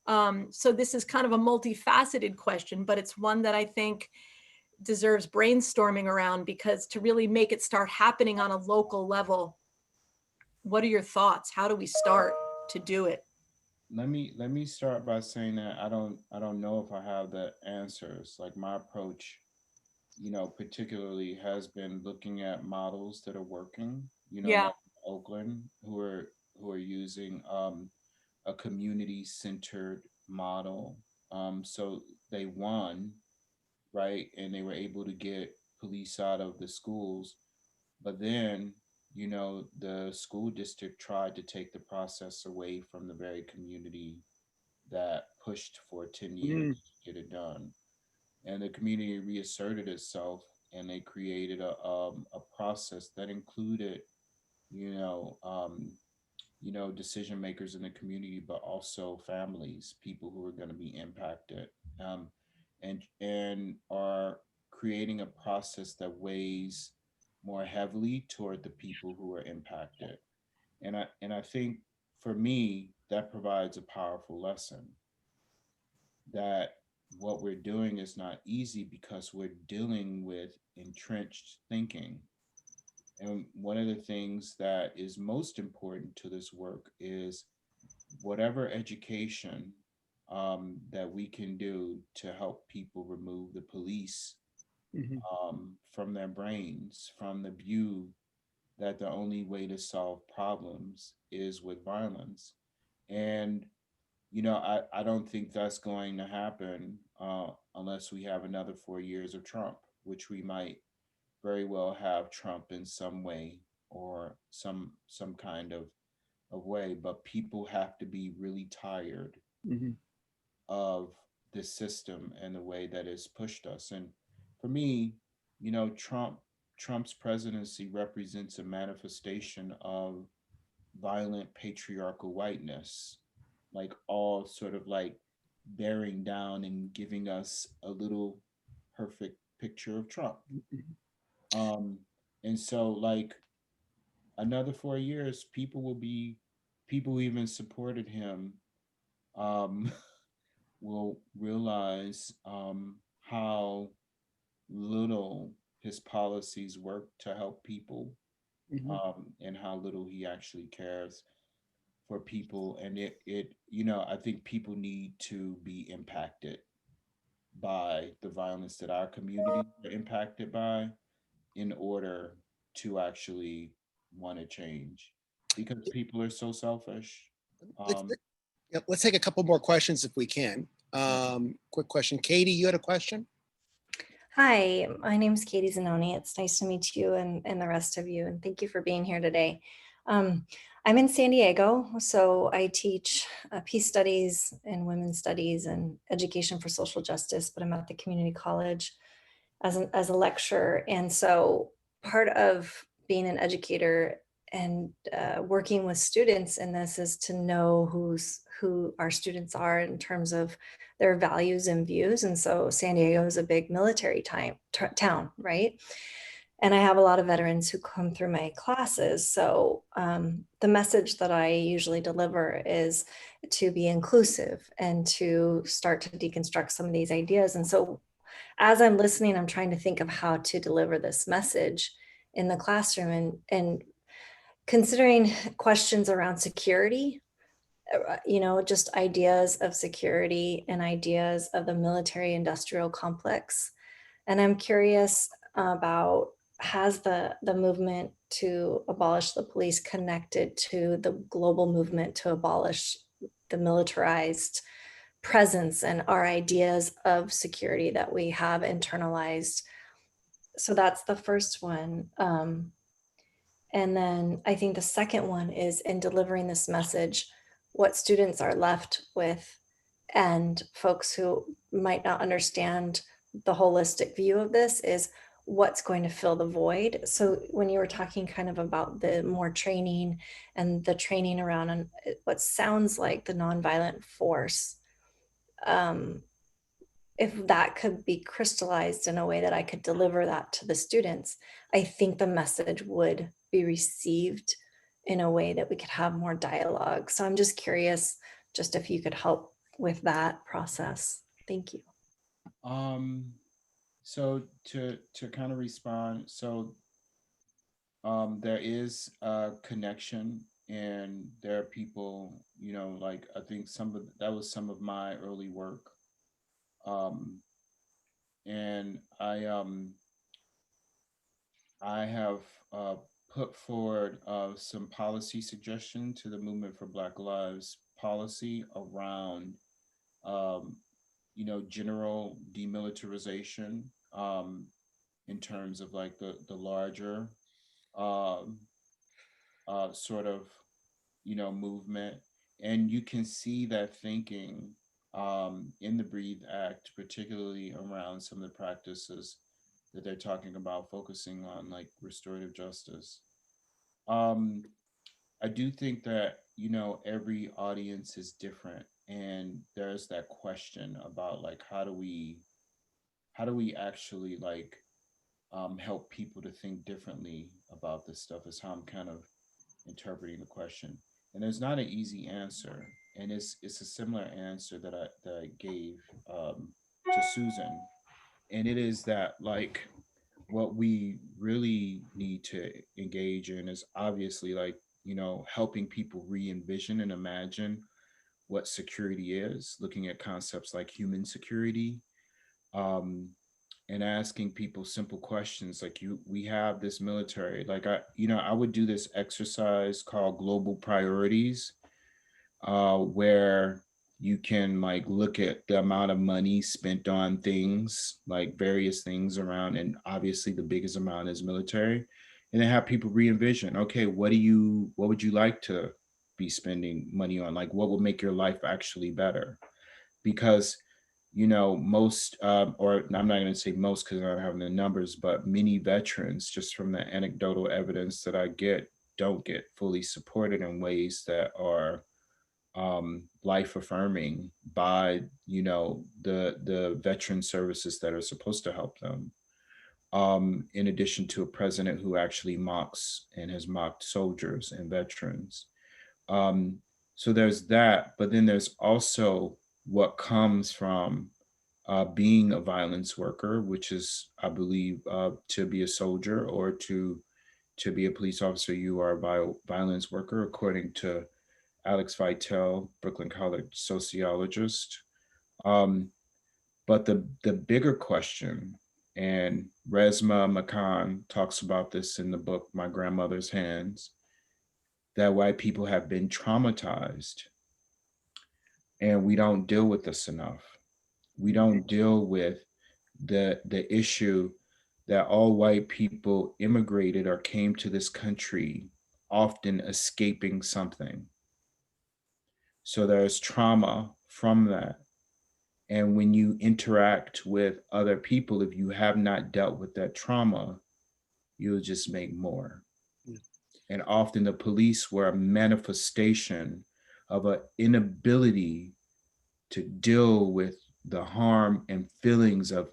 So this is kind of a multifaceted question, but it's one that I think deserves brainstorming around, because to really make it start happening on a local level, what are your thoughts? How do we start to do it? Let me start by saying that I don't know if I have the answers. Like, my approach, you know, particularly has been looking at models that are working, you know, Yeah. like Oakland, who are using a community centered model. So they won, right? And they were able to get police out of the schools. But then, you know, the school district tried to take the process away from the very community that pushed for 10 years to get it done. And the community reasserted itself, and they created a process that included, you know, decision makers in the community, but also families, people who are going to be impacted, um, and are creating a process that weighs more heavily toward the people who are impacted. And I think, for me, that provides a powerful lesson that what we're doing is not easy, because we're dealing with entrenched thinking. And one of the things that is most important to this work is whatever education that we can do to help people remove the police from their brains, from the view that the only way to solve problems is with violence. And, you know, I don't think that's going to happen unless we have another 4 years of Trump, which we might very well have Trump in some way, or some kind of way. But people have to be really tired of the system and the way that it's pushed us. And for me, you know, Trump's presidency represents a manifestation of violent patriarchal whiteness, like all sort of like bearing down and giving us a little perfect picture of Trump. And so like another 4 years, people who even supported him um, will realize how little his policies work to help people, Mhm. and how little he actually cares for people. And I think people need to be impacted by the violence that our communities are impacted by in order to actually want to change, because people are so selfish. Let's, Um, yeah, let's take a couple more questions if we can. Quick question. Katie, you had a question? Hi, my name is Katie Zanoni. It's nice to meet you and the rest of you, and thank you for being here today. I'm in San Diego, so I teach peace studies and women's studies and education for social justice, but I'm at the community college as a lecturer. And so part of being an educator and working with students in this is to know who our students are in terms of their values and views. And so San Diego is a big military town, right? And I have a lot of veterans who come through my classes. So the message that I usually deliver is to be inclusive and to start to deconstruct some of these ideas. And so as I'm listening, I'm trying to think of how to deliver this message in the classroom, and considering questions around security, just ideas of security and ideas of the military industrial complex. And I'm curious about, has the movement to abolish the police connected to the global movement to abolish the militarized presence and our ideas of security that we have internalized? So that's the first one. And then I think the second one is, in delivering this message, what students are left with and folks who might not understand the holistic view of this is what's going to fill the void. So when you were talking kind of about the more training and the training around what sounds like the nonviolent force, if that could be crystallized in a way that I could deliver that to the students, I think the message would be received in a way that we could have more dialogue. So I'm just curious, just if you could help with that process. Thank you. so to kind of respond, so there is a connection, and there are people, like I think that was some of my early work. Um, and I have put forward some policy suggestion to the Movement for Black Lives policy around, um, general demilitarization, in terms of like the larger um, sort of, movement. And you can see that thinking in the Breathe Act, particularly around some of the practices that they're talking about, focusing on like restorative justice. Um, I do think that, every audience is different. And there's that question about like, how do we actually like help people to think differently about this stuff, is how I'm kind of interpreting the question. And there's not an easy answer. And it's a similar answer that I gave to Susan. And it is that like what we really need to engage in is obviously like, helping people re-envision and imagine what security is, looking at concepts like human security, um, and asking people simple questions like, we have this military, like I would do this exercise called global priorities, where you can like look at the amount of money spent on things, like various things around, and obviously the biggest amount is military, and then have people re-envision, okay, what would you like to be spending money on, like what would make your life actually better? Because most, or I'm not going to say most because I don't have the numbers, but many veterans, just from the anecdotal evidence that I get, don't get fully supported in ways that are life affirming by the veteran services that are supposed to help them. in addition to a president who actually mocks and has mocked soldiers and veterans. So there's that, but then there's also what comes from being a violence worker, which is, I believe, to be a soldier or to be a police officer, you are a violence worker, according to Alex Vitale, Brooklyn College sociologist. But the bigger question, and Resmaa Menakem talks about this in the book, My Grandmother's Hands, that white people have been traumatized and we don't deal with this enough. We don't deal with the issue that all white people immigrated or came to this country often escaping something. So there's trauma from that. And when you interact with other people, if you have not dealt with that trauma, you'll just make more. Yeah. And often the police were a manifestation of an inability to deal with the harm and feelings of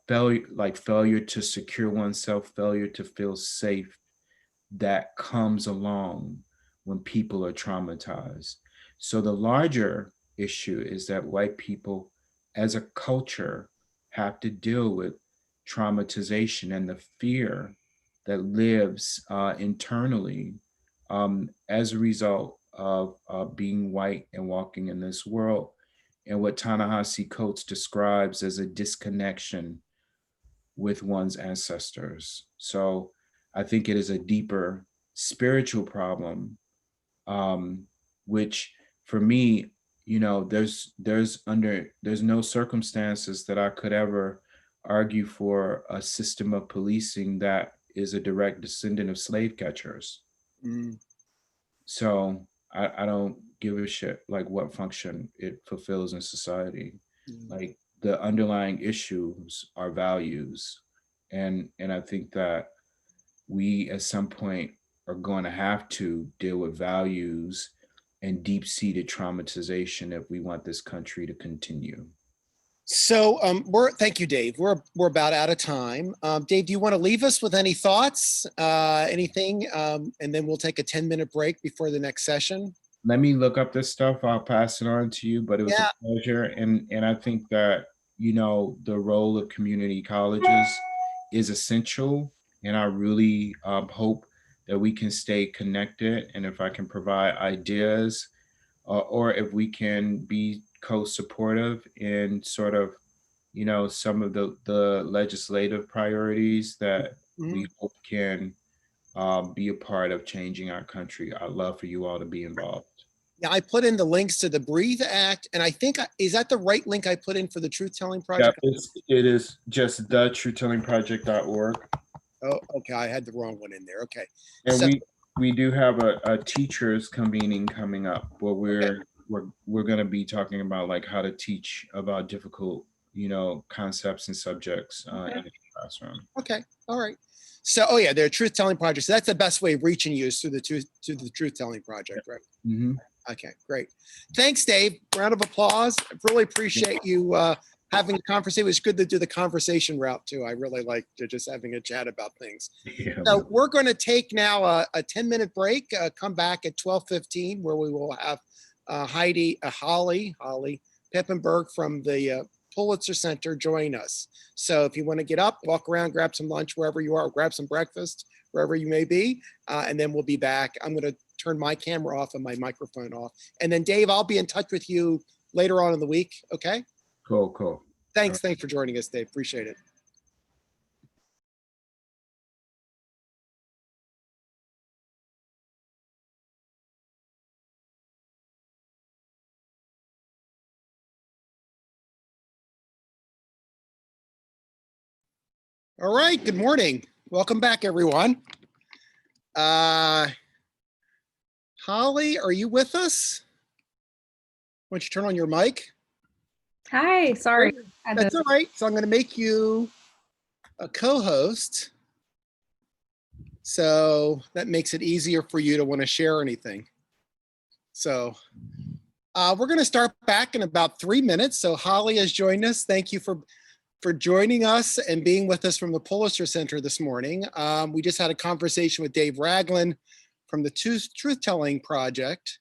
failure, like failure to secure oneself, failure to feel safe, that comes along when people are traumatized. So the larger issue is that white people as a culture have to deal with traumatization and the fear that lives internally as a result of being white and walking in this world, and what Ta-Nehisi Coates describes as a disconnection with one's ancestors. So I think it is a deeper spiritual problem, which for me, you know, there's no circumstances that I could ever argue for a system of policing that is a direct descendant of slave catchers. Mm. So I don't give a shit like what function it fulfills in society. Mm. Like the underlying issues are values. And I think that we at some point are going to have to deal with values and deep-seated traumatization if we want this country to continue. So thank you, Dave. We're about out of time. Dave, do you want to leave us with any thoughts, anything? And then we'll take a 10-minute break before the next session. Let me look up this stuff. I'll pass it on to you, but it was a pleasure. And I think that, you know, the role of community colleges is essential. And I really hope that we can stay connected. And if I can provide ideas or if we can be co-supportive in sort of, you know, some of the legislative priorities that we hope can be a part of changing our country. I'd love for you all to be involved. Yeah, I put in the links to the Breathe Act, and I think, is that the right link I put in for the Truth Telling Project? Yeah, it is just thetruttellingproject.org. Oh, okay, I had the wrong one in there. Okay. And so, we do have a teachers convening coming up where we're going to be talking about like how to teach about difficult, you know, concepts and subjects in the classroom. Okay, all right. So, oh yeah, they're Truth Telling Project. So that's the best way of reaching you is through the Truth Telling Project, right? Mm-hmm. Okay, great. Thanks, Dave. Round of applause. I really appreciate you having a conversation. It was good to do the conversation route too. I really liked just having a chat about things. Yeah. So we're going to take now a 10-minute break, come back at 12:15 where we will have Holly Piepenburg from the Pulitzer Center join us. So if you want to get up, walk around, grab some lunch wherever you are, or grab some breakfast wherever you may be, and then we'll be back. I'm going to turn my camera off and my microphone off. And then Dave, I'll be in touch with you later on in the week. Okay? Cool. Thanks for joining us, Dave. Appreciate it. All right, good morning. Welcome back, everyone. Holly, are you with us? Why don't you turn on your mic? Hi, sorry. That's all right. So I'm going to make you a co-host. So that makes it easier for you to want to share anything. So we're going to start back in about 3 minutes. So Holly has joined us. Thank you for for joining us and being with us from the Pulitzer Center this morning. We just had a conversation with Dave Ragland from the Truth-Telling Project.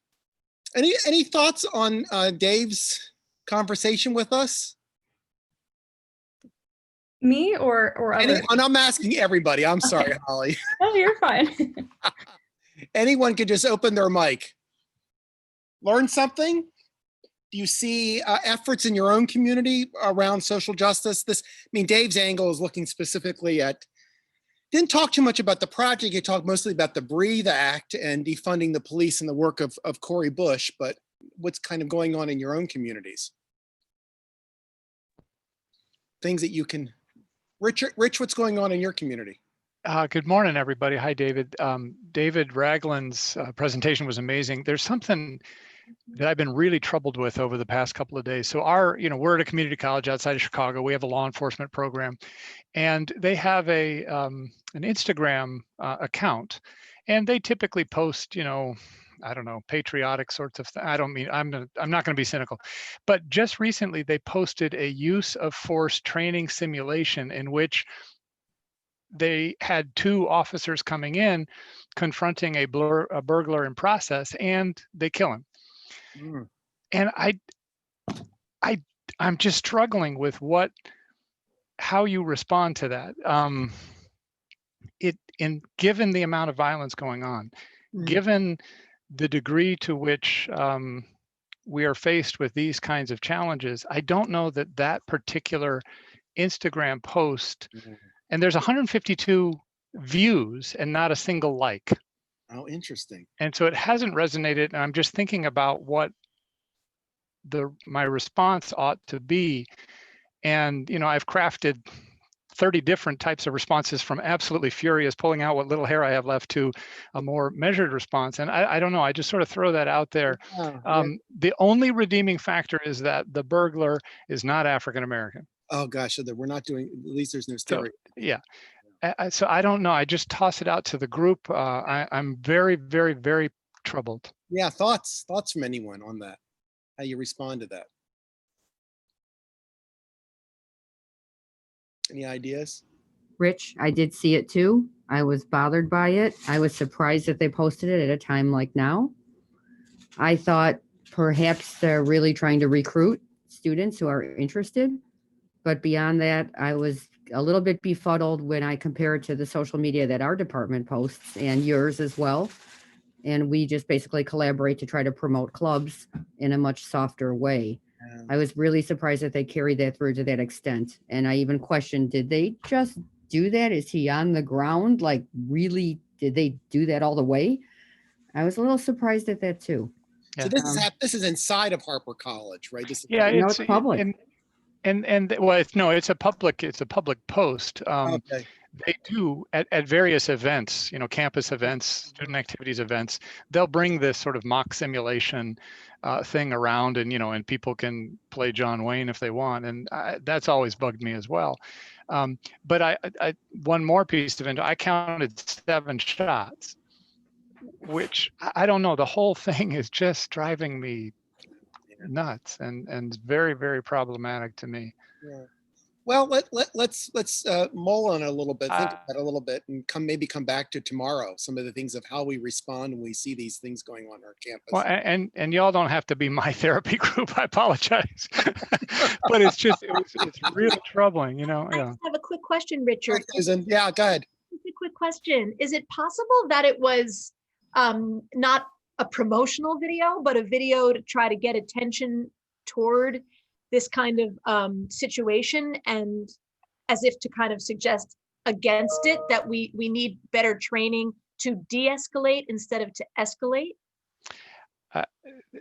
Any thoughts on Dave's conversation with us? Me or others? And I'm asking everybody. I'm sorry, Holly. Oh, you're fine. Anyone could just open their mic. Learn something? Do you see efforts in your own community around social justice? Dave's angle is looking specifically at, didn't talk too much about the project. He talked mostly about the Breathe Act and defunding the police and the work of Cori Bush, but what's kind of going on in your own communities? Things that you can, Rich, what's going on in your community? Good morning, everybody. Hi, David. David Ragland's presentation was amazing. There's something that I've been really troubled with over the past couple of days. So we're at a community college outside of Chicago. We have a law enforcement program, and they have an Instagram account, and they typically post, I don't know, patriotic sorts of things. I'm not going to be cynical, but just recently they posted a use of force training simulation in which they had two officers coming in confronting a burglar in process, and they kill him. Mm. And I'm just struggling with how you respond to that. Given the amount of violence going on, given the degree to which we are faced with these kinds of challenges, I don't know that particular Instagram post, and there's 152 views and not a single like. Oh, interesting. And so it hasn't resonated. And I'm just thinking about what my response ought to be. And, I've crafted 30 different types of responses, from absolutely furious, pulling out what little hair I have left, to a more measured response. And I don't know, I just sort of throw that out there. The only redeeming factor is that the burglar is not African-American. Oh gosh, so that we're not doing, at least there's no stereotype. So, yeah. So I don't know. I just toss it out to the group. I'm very, very, very troubled. Yeah, thoughts from anyone on that? How you respond to that? Any ideas? Rich, I did see it too. I was bothered by it. I was surprised that they posted it at a time like now. I thought perhaps they're really trying to recruit students who are interested. But beyond that, I was a little bit befuddled when I compare it to the social media that our department posts, and yours as well. And we just basically collaborate to try to promote clubs in a much softer way. I was really surprised that they carried that through to that extent. And I even questioned, did they just do that? Is he on the ground? Like, really, did they do that all the way? I was a little surprised at that too. So this is inside of Harper College, right? It's public. It's a public post. Okay. They do at various events, campus events, student activities events, they'll bring this sort of mock simulation thing around, and people can play John Wayne if they want. And that's always bugged me as well. But I one more piece of info, I counted 7 shots, which I don't know. The whole thing is just driving me nuts and very, very problematic to me. Yeah. Well, let's mull on it a little bit, think about it a little bit, and maybe come back to tomorrow some of the things of how we respond when we see these things going on our campus. Well, and y'all don't have to be my therapy group. I apologize, but it's really troubling, Yeah. I just have a quick question, Richard. Susan, yeah, go ahead. A quick question: is it possible that it was not a promotional video, but a video to try to get attention toward this kind of situation, and as if to kind of suggest against it, that we need better training to de-escalate instead of to escalate?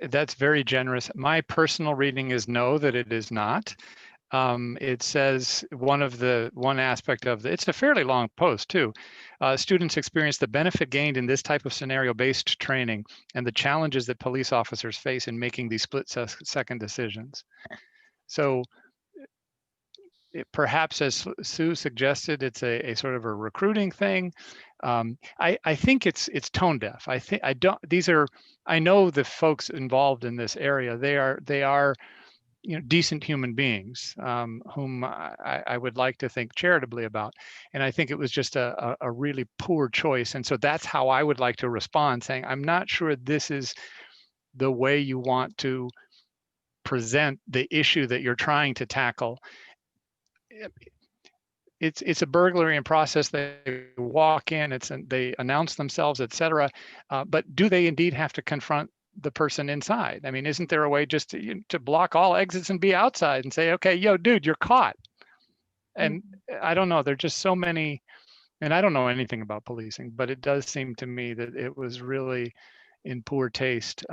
That's very generous. My personal reading is no, that it is not. It says one aspect of it's a fairly long post too. Students experience the benefit gained in this type of scenario-based training and the challenges that police officers face in making these split-second decisions. So perhaps, as Sue suggested, it's a sort of a recruiting thing. I think it's tone deaf. I know the folks involved in this area. They are decent human beings whom I would like to think charitably about. And I think it was just a really poor choice. And so that's how I would like to respond, saying, I'm not sure this is the way you want to present the issue that you're trying to tackle. It's a burglary in process. They walk in, they announce themselves, etc. But do they indeed have to confront the person inside? I mean, isn't there a way just to block all exits and be outside and say, okay, yo, dude, you're caught? And I don't know, there're just so many, and I don't know anything about policing, but it does seem to me that it was really in poor taste.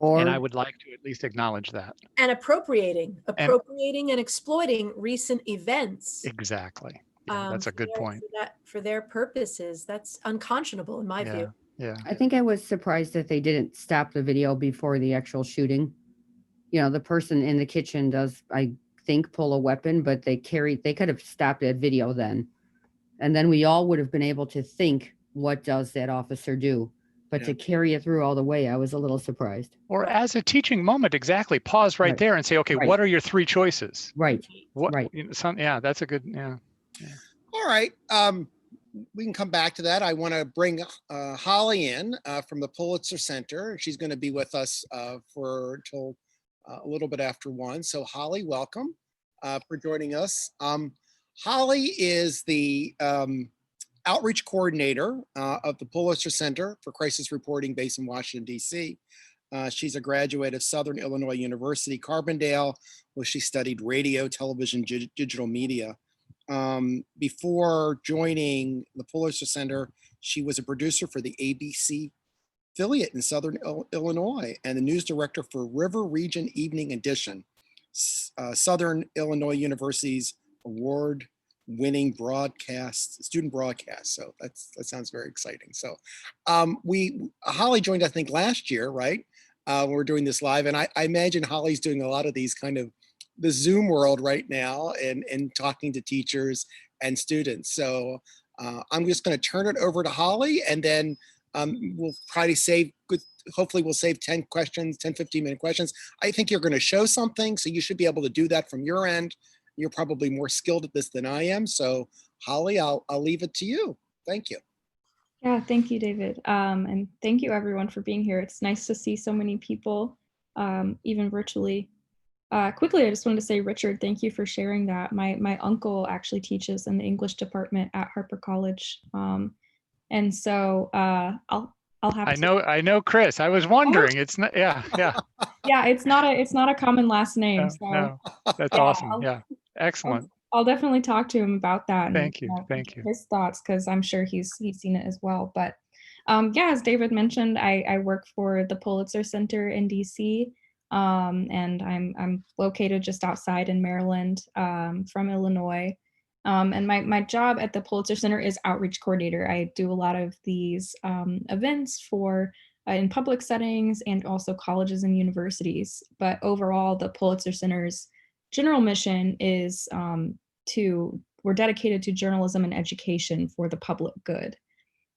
And I would like to at least acknowledge that. And appropriating and exploiting recent events. Exactly. Yeah, that's a good point. For their purposes, that's unconscionable in my view. Yeah. I think I was surprised that they didn't stop the video before the actual shooting. The person in the kitchen does, I think, pull a weapon, but they could have stopped that video then. And then we all would have been able to think, what does that officer do? But to carry it through all the way, I was a little surprised. Or as a teaching moment, exactly. Pause right there and say, okay, what are your three choices? Right. Right. That's a good, All right. We can come back to that. I want to bring Holly in from the Pulitzer Center. She's going to be with us till a little bit after 1. So Holly, welcome for joining us. Holly is the outreach coordinator of the Pulitzer Center for Crisis Reporting based in Washington, D.C. She's a graduate of Southern Illinois University, Carbondale, where she studied radio, television, digital media. Before joining the Pulitzer Center, she was a producer for the ABC affiliate in Southern Illinois and the news director for River Region Evening Edition, Southern Illinois University's award-winning student broadcast. So that sounds very exciting. So Holly joined, I think, last year, right? When we're doing this live, and I imagine Holly's doing a lot of these kind of the Zoom world right now and talking to teachers and students. So I'm just going to turn it over to Holly, and then we'll probably hopefully we'll save 10 questions, 10, 15-minute questions. I think you're going to show something, so you should be able to do that from your end. You're probably more skilled at this than I am. So Holly, I'll leave it to you. Thank you. Yeah, thank you, David. And thank you everyone for being here. It's nice to see so many people, even virtually. Quickly, I just wanted to say, Richard, thank you for sharing that. My uncle actually teaches in the English department at Harper College. And so I'll have to. I know Chris. I was wondering. It's not, yeah. Yeah, it's not a common last name. No, that's awesome. Yeah, excellent. I'll definitely talk to him about that. Thank you. His thoughts, because I'm sure he's seen it as well. But as David mentioned, I work for the Pulitzer Center in DC. And I'm located just outside in Maryland, from Illinois. And my job at the Pulitzer Center is outreach coordinator. I do a lot of these events for in public settings and also colleges and universities. But overall, the Pulitzer Center's general mission is we're dedicated to journalism and education for the public good.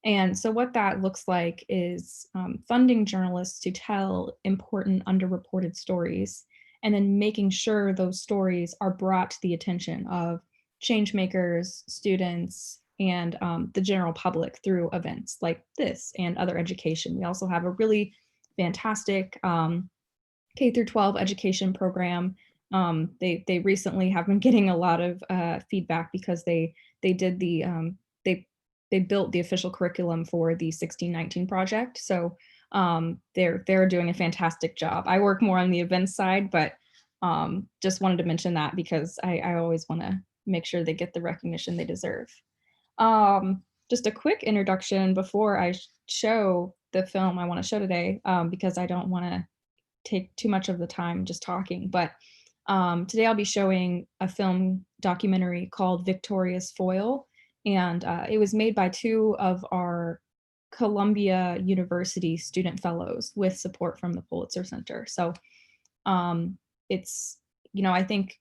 And so what that looks like is funding journalists to tell important underreported stories, and then making sure those stories are brought to the attention of change makers, students, and the general public through events like this and other education. We also have a really fantastic K through 12 education program. They recently have been getting a lot of feedback because they did they built the official curriculum for the 1619 project. So they're doing a fantastic job. I work more on the events side, but just wanted to mention that because I always want to make sure they get the recognition they deserve. Just a quick introduction before I show the film I want to show today, because I don't want to take too much of the time just talking. But today I'll be showing a film documentary called Victoria's Foil. And it was made by 2 of our Columbia University student fellows with support from the Pulitzer Center. So it's, I think,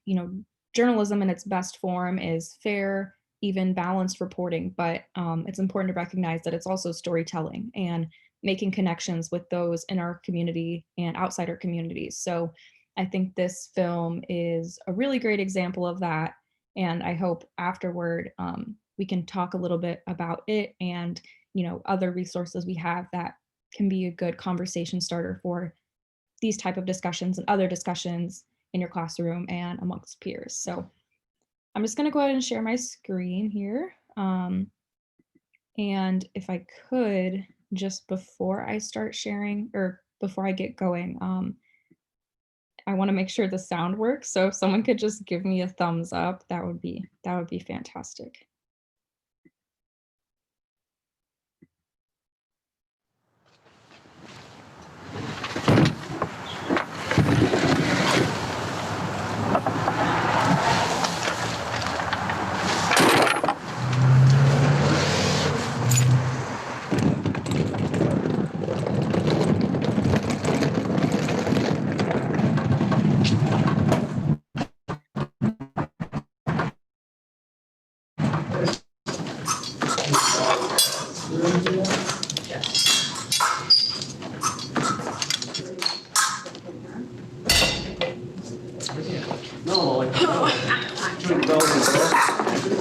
journalism in its best form is fair, even balanced reporting, but it's important to recognize that it's also storytelling and making connections with those in our community and outside our communities. So I think this film is a really great example of that. And I hope afterward we can talk a little bit about it and, other resources we have that can be a good conversation starter for these type of discussions and other discussions in your classroom and amongst peers. So I'm just going to go ahead and share my screen here. And if I could, just before I start sharing or before I get going, I want to make sure the sound works. So if someone could just give me a thumbs up, that would be fantastic.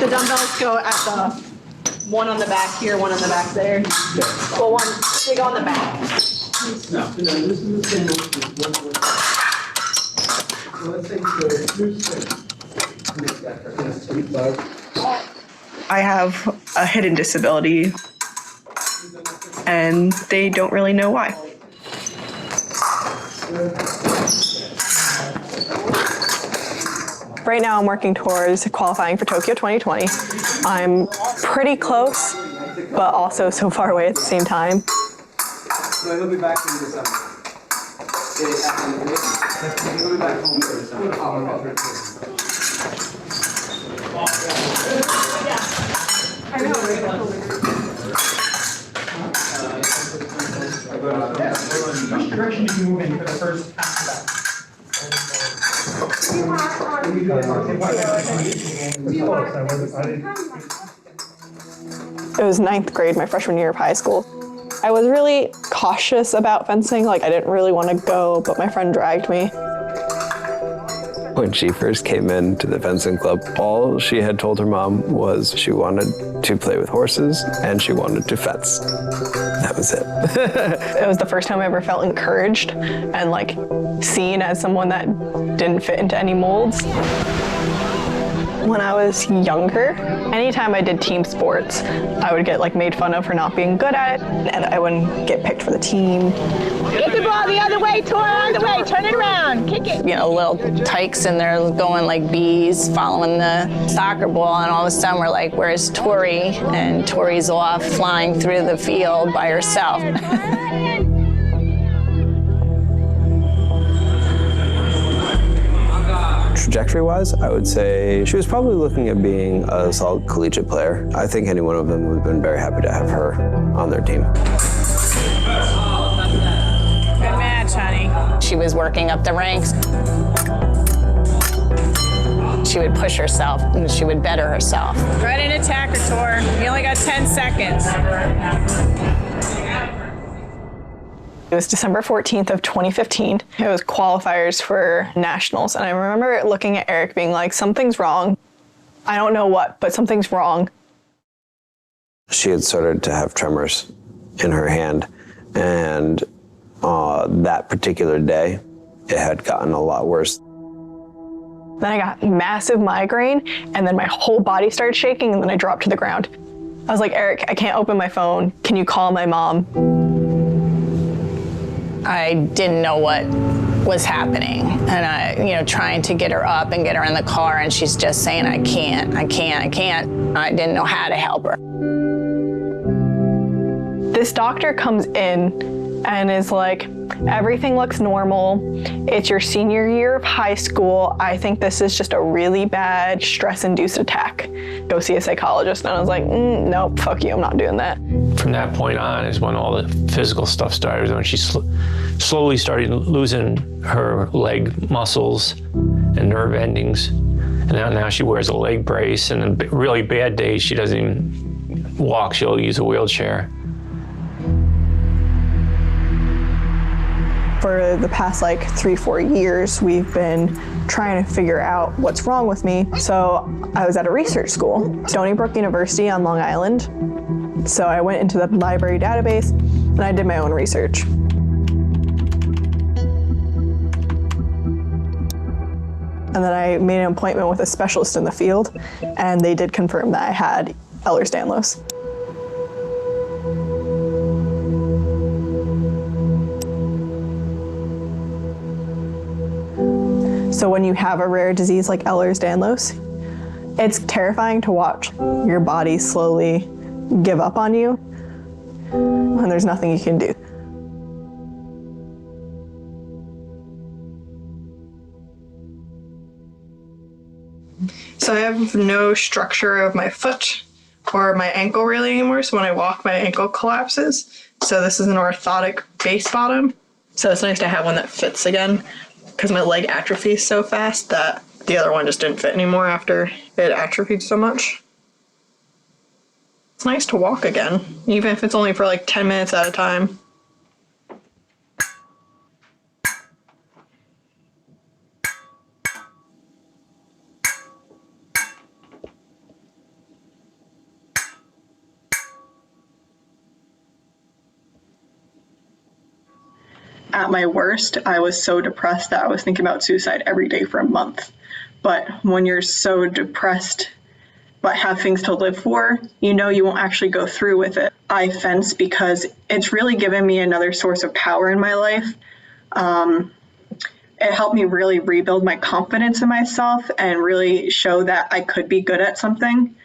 The dumbbells go at the one on the back here, one on the back there. Well, one big on the back. No, this is the same. So let's say I have a hidden disability, and they don't really know why. Right now I'm working towards qualifying for Tokyo 2020. I'm pretty close, but also so far away at the same time. No, he'll be back in December. He'll be back home for December. I know. Which direction did you move in for the first half of that? It was 9th grade, my freshman year of high school. I was really cautious about fencing, I didn't really want to go, but my friend dragged me. When she first came into the fencing club, all she had told her mom was she wanted to play with horses and she wanted to fence. That was it. It was the first time I ever felt encouraged and seen as someone that didn't fit into any molds. When I was younger, anytime I did team sports, I would get made fun of for not being good at it, and I wouldn't get picked for the team. Get the ball the other way, Tor, the other way, turn it around, kick it. Little tykes and they're going like bees, following the soccer ball, and all of a sudden we're like, where's Tori? And Tori's off flying through the field by herself. Trajectory-wise, I would say she was probably looking at being a solid collegiate player. I think any one of them would have been very happy to have her on their team. Good match, honey. She was working up the ranks. She would push herself and she would better herself. Right in attacker, Tor. You only got 10 seconds. It was December 14th of 2015. It was qualifiers for nationals. And I remember looking at Eric being like, something's wrong. I don't know what, but something's wrong. She had started to have tremors in her hand. And that particular day, it had gotten a lot worse. Then I got massive migraine, and then my whole body started shaking, and then I dropped to the ground. I was like, Eric, I can't open my phone. Can you call my mom? I didn't know what was happening, and I, trying to get her up and get her in the car, and she's just saying, I can't. I didn't know how to help her. This doctor comes in and is like, everything looks normal. It's your senior year of high school. I think this is just a really bad stress-induced attack. Go see a psychologist. And I was like, nope, fuck you, I'm not doing that. From that point on is when all the physical stuff started, when she slowly started losing her leg muscles and nerve endings. And now she wears a leg brace, and on really bad days, she doesn't even walk, she'll use a wheelchair. For the past like 3-4 years, we've been trying to figure out what's wrong with me. So I was at a research school, Stony Brook University on Long Island. So I went into the library database and I did my own research. And then I made an appointment with a specialist in the field, and they did confirm that I had Ehlers-Danlos. So when you have a rare disease like Ehlers-Danlos, it's terrifying to watch your body slowly give up on you, and there's nothing you can do. So I have no structure of my foot or my ankle really anymore. So when I walk, my ankle collapses. So this is an orthotic base bottom. So it's nice to have one that fits again, because my leg atrophies so fast that the other one just didn't fit anymore after it atrophied so much. It's nice to walk again, even if it's only for like 10 minutes at a time. At my worst, I was so depressed that I was thinking about suicide every day for a month. But when you're so depressed but have things to live for, you know you won't actually go through with it. I fence because it's really given me another source of power in my life. It helped me really rebuild my confidence in myself and really show that I could be good at something.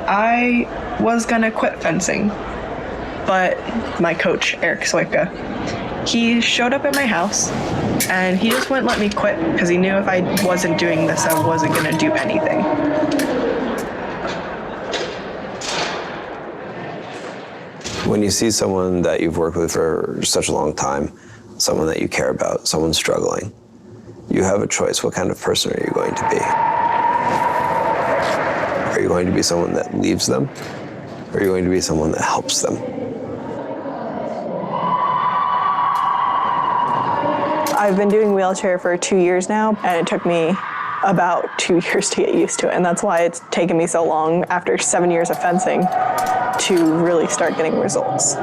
I was gonna quit fencing, but my coach, Eric Soika, he showed up at my house and he just wouldn't let me quit because he knew if I wasn't doing this, I wasn't gonna do anything. When you see someone that you've worked with for such a long time, someone that you care about, someone struggling, you have a choice. What kind of person are you going to be? Are you going to be someone that leaves them? Or are you going to be someone that helps them? I've been doing wheelchair for 2 years now, and it took me about 2 years to get used to it. And that's why it's taken me so long after 7 years of fencing to really start getting results.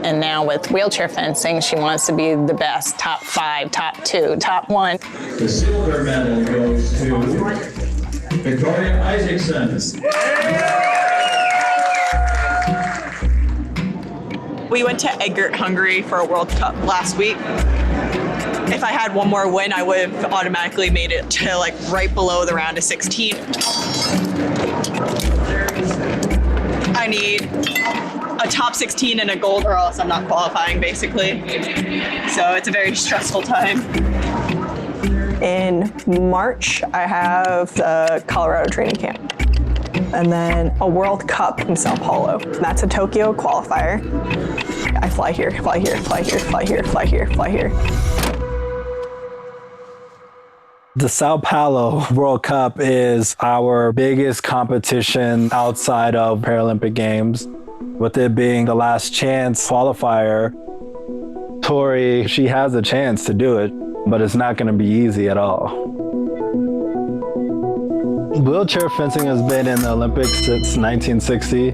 And now with wheelchair fencing, she wants to be the best, top 5, top 2, top 1. The silver medal goes to Victoria Isaacson. We went to Eggert, Hungary for a World Cup last week. If I had one more win, I would have automatically made it to like right below the round of 16. I need a top 16 and a gold or else I'm not qualifying basically. So it's a very stressful time. In March, I have the Colorado training camp. And then a World Cup in Sao Paulo. That's a Tokyo qualifier. I fly here, fly here, fly here, fly here, fly here, fly here. The Sao Paulo World Cup is our biggest competition outside of Paralympic Games. With it being the last chance qualifier, Tori, she has a chance to do it, but it's not going to be easy at all. Wheelchair fencing has been in the Olympics since 1960.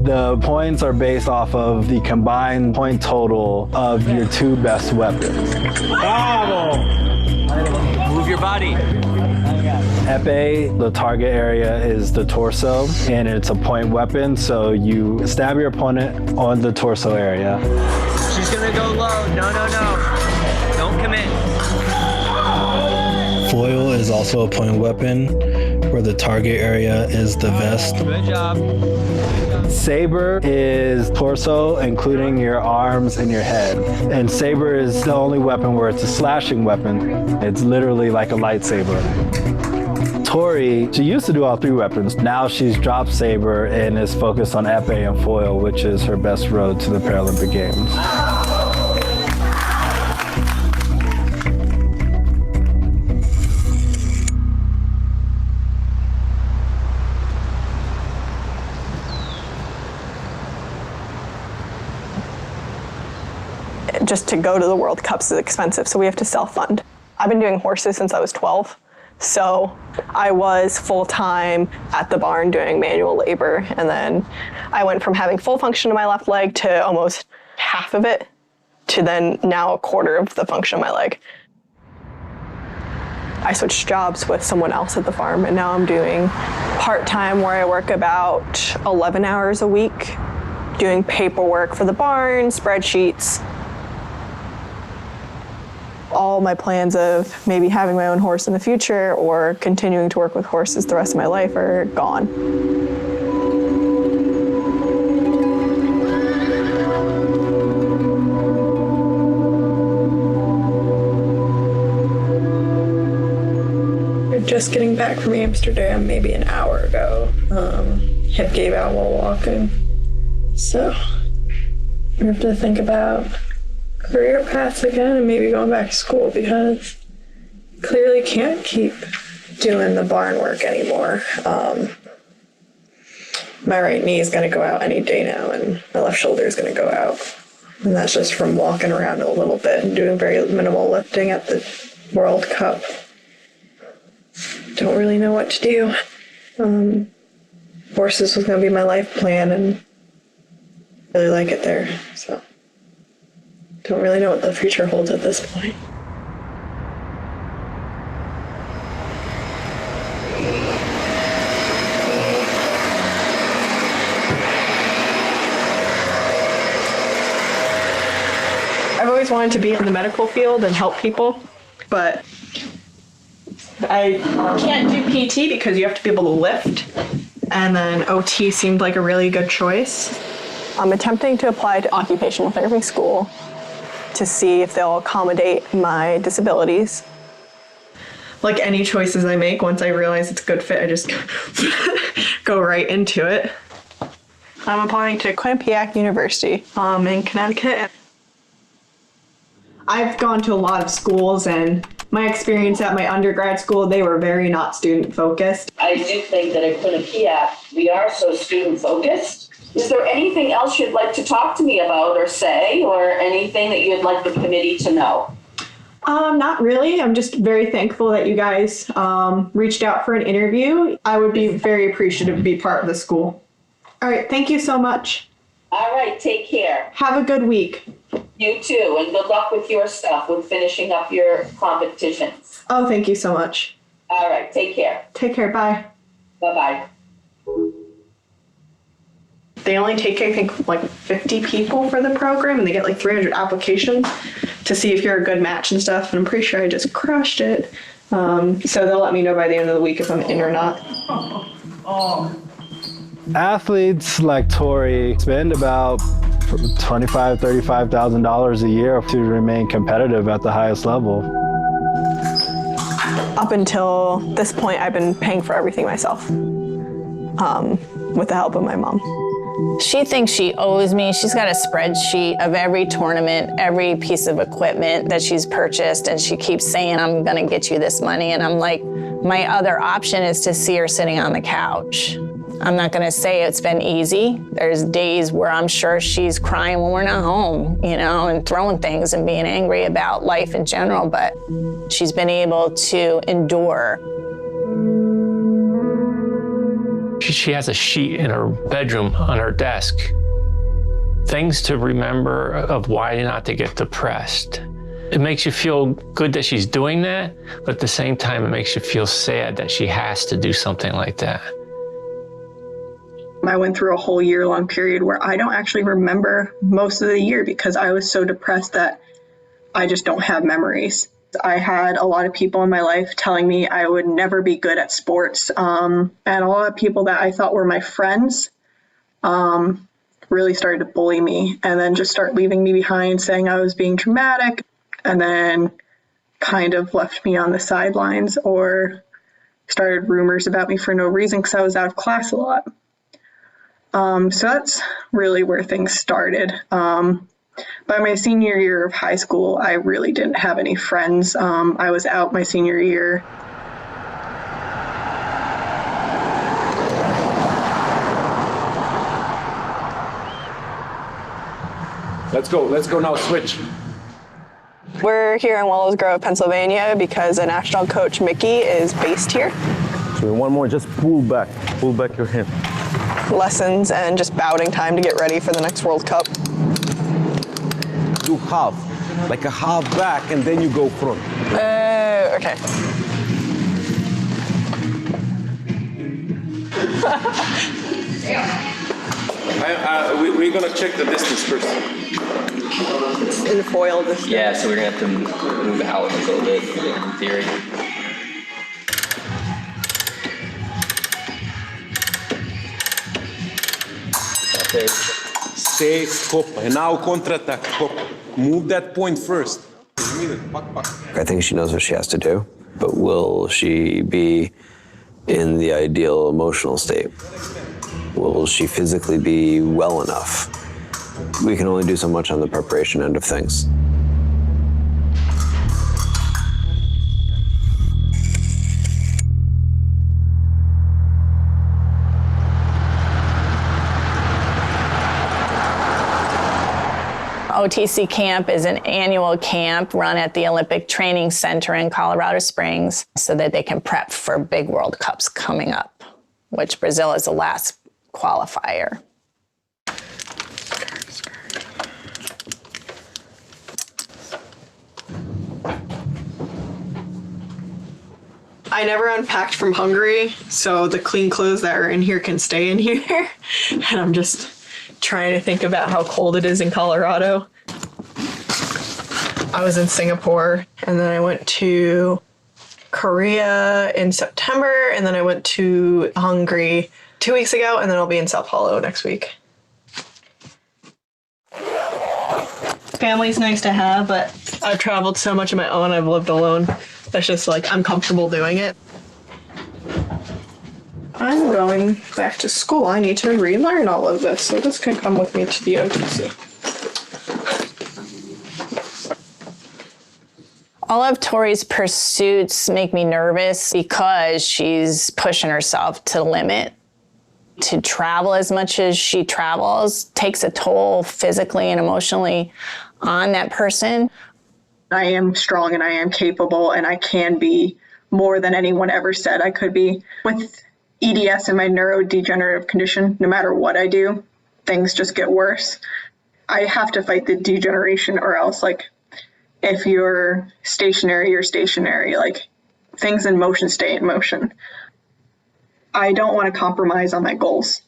The points are based off of the combined point total of your 2 best weapons. Bravo! Move your body. Epee, the target area is the torso, and it's a point weapon, so you stab your opponent on the torso area. She's gonna go low. No, no, no. Don't commit. Foil is also a point weapon, where the target area is the vest. Good job. Saber is torso, including your arms and your head. And saber is the only weapon where it's a slashing weapon. It's literally like a lightsaber. Tori, she used to do all 3 weapons. Now she's dropped saber and is focused on epee and foil, which is her best road to the Paralympic Games. just to go to the World Cups is expensive, so we have to self-fund. I've been doing horses since I was 12, so I was full-time at the barn doing manual labor, and then I went from having full function of my left leg to almost half of it, to then now a quarter of the function of my leg. I switched jobs with someone else at the farm, and now I'm doing part-time where I work about 11 hours a week, doing paperwork for the barn, spreadsheets. All my plans of maybe having my own horse in the future or continuing to work with horses the rest of my life are gone. Just getting back from Amsterdam maybe an hour ago. Hip gave out while walking. So I have to think about career paths again and maybe going back to school because clearly can't keep doing the barn work anymore. My right knee is going to go out any day now and my left shoulder is going to go out. And that's just from walking around a little bit and doing very minimal lifting at the World Cup. Don't really know what to do. Horses was going to be my life plan and really like it there. So don't really know what the future holds at this point. I've always wanted to be in the medical field and help people, but I can't do PT because you have to be able to lift, and then OT seemed like a really good choice. I'm attempting to apply to occupational therapy school to see if they'll accommodate my disabilities. Like any choices I make, once I realize it's a good fit, I just go right into it. I'm applying to Quinnipiac University in Connecticut. I've gone to a lot of schools, and my experience at my undergrad school, they were very not student focused. I do think that at Quinnipiac, we are so student focused. Is there anything else you'd like to talk to me about or say, or anything that you'd like the committee to know? Not really. I'm just very thankful that you guys reached out for an interview. I would be very appreciative to be part of the school. All right, thank you so much. All right, take care. Have a good week. You too, and good luck with your stuff, with finishing up your competitions. Oh, thank you so much. All right, take care. Take care, bye. Bye-bye. They only take, I think, like 50 people for the program, and they get like 300 applications to see if you're a good match and stuff, and I'm pretty sure I just crushed it. So they'll let me know by the end of the week if I'm in or not. Athletes like Tori spend about $25,000, $35,000 a year to remain competitive at the highest level. Up until this point, I've been paying for everything myself, with the help of my mom. She thinks she owes me. She's got a spreadsheet of every tournament, every piece of equipment that she's purchased, and she keeps saying, I'm gonna get you this money. And I'm like, my other option is to see her sitting on the couch. I'm not gonna say it's been easy. There's days where I'm sure she's crying when we're not home, you know, and throwing things and being angry about life in general, but she's been able to endure. She has a sheet in her bedroom on her desk. Things to remember of why not to get depressed. It makes you feel good that she's doing that, but at the same time, it makes you feel sad that she has to do something like that. I went through a whole year-long period where I don't actually remember most of the year because I was so depressed that I just don't have memories. I had a lot of people in my life telling me I would never be good at sports, and a lot of people that I thought were my friends really started to bully me and then just start leaving me behind, saying I was being dramatic, and then kind of left me on the sidelines or started rumors about me for no reason because I was out of class a lot. So that's really where things started. By my senior year of high school, I really didn't have any friends. I was out my senior year. Let's go now, switch. We're here in Willows Grove, Pennsylvania because a national coach, Mickey, is based here. So one more, just pull back your hip. Lessons and just bouting time to get ready for the next World Cup. Do half, like a half back, and then you go front. Okay. We're gonna check the distance first. It's in foil distance. Yeah, so we're gonna have to move out a little bit in theory. Okay. Stay, hop, and now counter-attack, hop. Move that point first. I think she knows what she has to do, but will she be in the ideal emotional state? Will she physically be well enough? We can only do so much on the preparation end of things. OTC camp is an annual camp run at the Olympic Training Center in Colorado Springs so that they can prep for big World Cups coming up, which Brazil is the last qualifier. I never unpacked from Hungary, so the clean clothes that are in here can stay in here. And I'm just trying to think about how cold it is in Colorado. I was in Singapore, and then I went to Korea in September, and then I went to Hungary 2 weeks ago, and then I'll be in Sao Paulo next week. Family's nice to have, but I've traveled so much on my own, I've lived alone. That's just like, I'm comfortable doing it. I'm going back to school. I need to relearn all of this, so this can come with me to the OTC. All of Tori's pursuits make me nervous because she's pushing herself to the limit. To travel as much as she travels takes a toll physically and emotionally on that person. I am strong and I am capable and I can be more than anyone ever said I could be. With EDS and my neurodegenerative condition, no matter what I do, things just get worse. I have to fight the degeneration, or else, like, if you're stationary, you're stationary. Like, things in motion stay in motion. I don't want to compromise on my goals,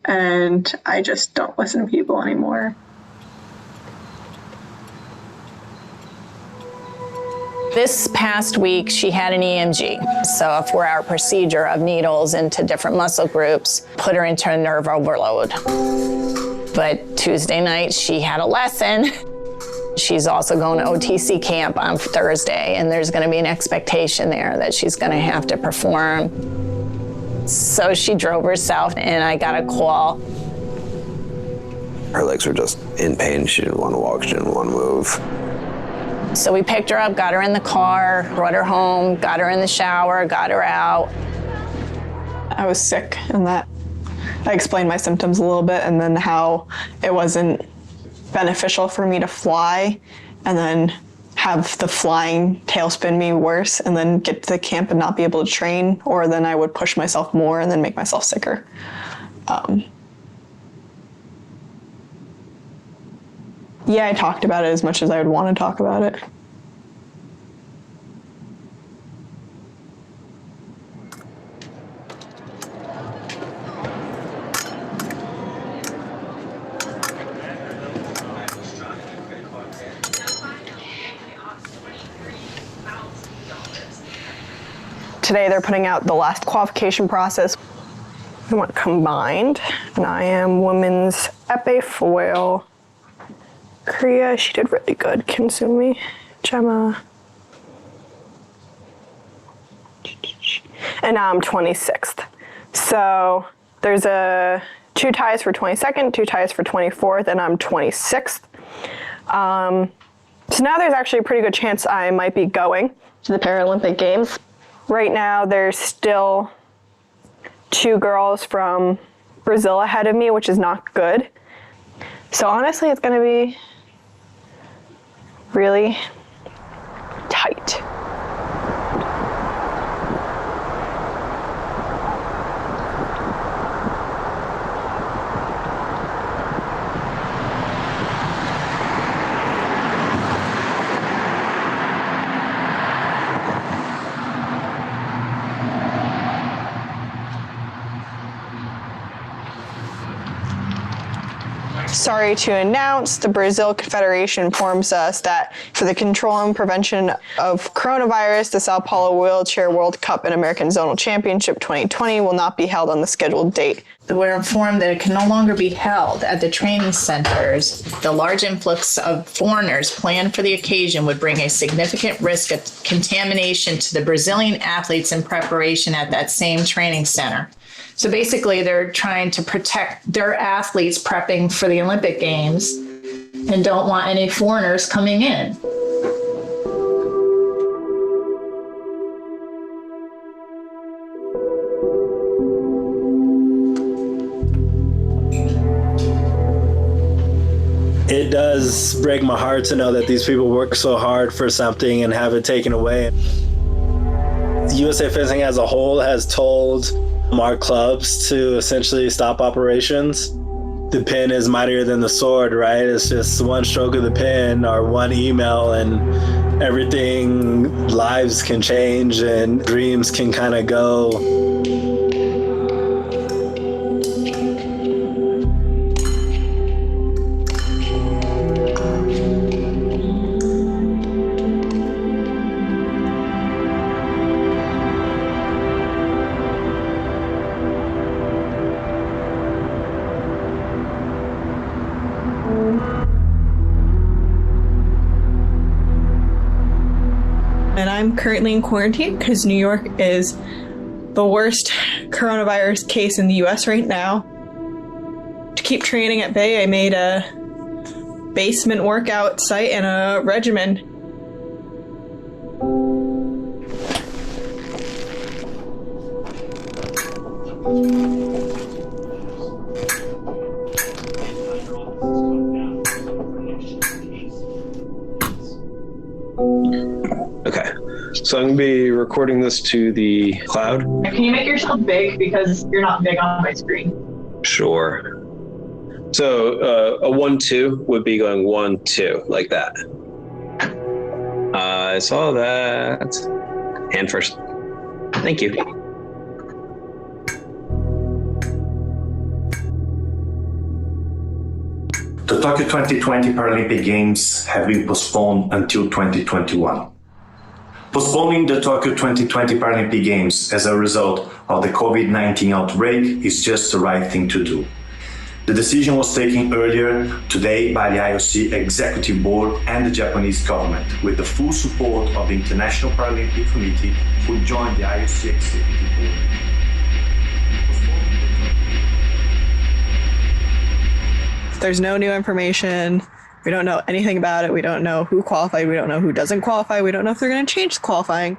and I just don't listen to people anymore. This past week, she had an EMG, so a 4-hour procedure of needles into different muscle groups, put her into a nerve overload. But Tuesday night, she had a lesson. She's also going to OTC camp on Thursday, and there's going to be an expectation there that she's going to have to perform. So she drove herself, and I got a call. Her legs were just in pain. She didn't want to walk. She didn't want to move. So we picked her up, got her in the car, brought her home, got her in the shower, got her out. I was sick, and that I explained my symptoms a little bit, and then how it wasn't beneficial for me to fly and then have the flying tailspin me worse and then get to the camp and not be able to train, or then I would push myself more and then make myself sicker. Yeah, I talked about it as much as I would want to talk about it. Today they're putting out the last qualification process. We want combined, and I am women's epee foil. Korea, she did really good. Kinsumi, Gemma. And now I'm 26th. So there's 2 ties for 22nd, 2 ties for 24th, and I'm 26th. So now there's actually a pretty good chance I might be going to the Paralympic Games. Right now there's still 2 girls from Brazil ahead of me, which is not good. So honestly, it's gonna be really right. Sorry to announce, the Brazil Confederation informs us that for the control and prevention of coronavirus, the Sao Paulo Wheelchair World Cup and American Zonal Championship 2020 will not be held on the scheduled date. We're informed that it can no longer be held at the training centers. The large influx of foreigners planned for the occasion would bring a significant risk of contamination to the Brazilian athletes in preparation at that same training center. So basically, they're trying to protect their athletes prepping for the Olympic Games and don't want any foreigners coming in. It does break my heart to know that these people work so hard for something and have it taken away. USA Fencing as a whole has told our clubs to essentially stop operations. The pen is mightier than the sword, right? It's just one stroke of the pen or one email and everything, lives can change and dreams can kind of go. And I'm currently in quarantine because New York is the worst coronavirus case in the US right now. To keep training at bay, I made a basement workout site and a regimen. Okay, so I'm going to be recording this to the cloud. Can you make yourself big because you're not big on my screen? Sure. So a 1-2 would be going 1-2 like that. I saw that. Hand first. Thank you. The Tokyo 2020 Paralympic Games have been postponed until 2021. Postponing the Tokyo 2020 Paralympic Games as a result of the COVID-19 outbreak is just the right thing to do. The decision was taken earlier today by the IOC Executive Board and the Japanese government, with the full support of the International Paralympic Committee, who joined the IOC Executive Board. There's no new information. We don't know anything about it. We don't know who qualified. We don't know who doesn't qualify. We don't know if they're going to change the qualifying.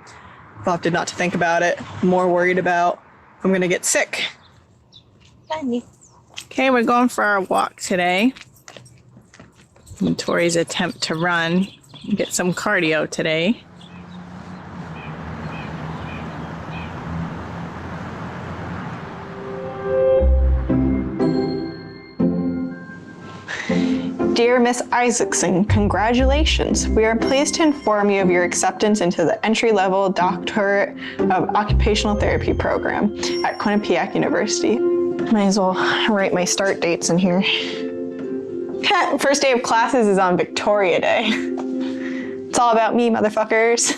I've opted not to think about it. I'm more worried about if I'm going to get sick. Okay, we're going for our walk today. And Tori's attempt to run and get some cardio today. Dear Miss Isaacson, congratulations. We are pleased to inform you of your acceptance into the entry-level Doctorate of Occupational Therapy program at Quinnipiac University. Might as well write my start dates in here. First day of classes is on Victoria Day. It's all about me, motherfuckers.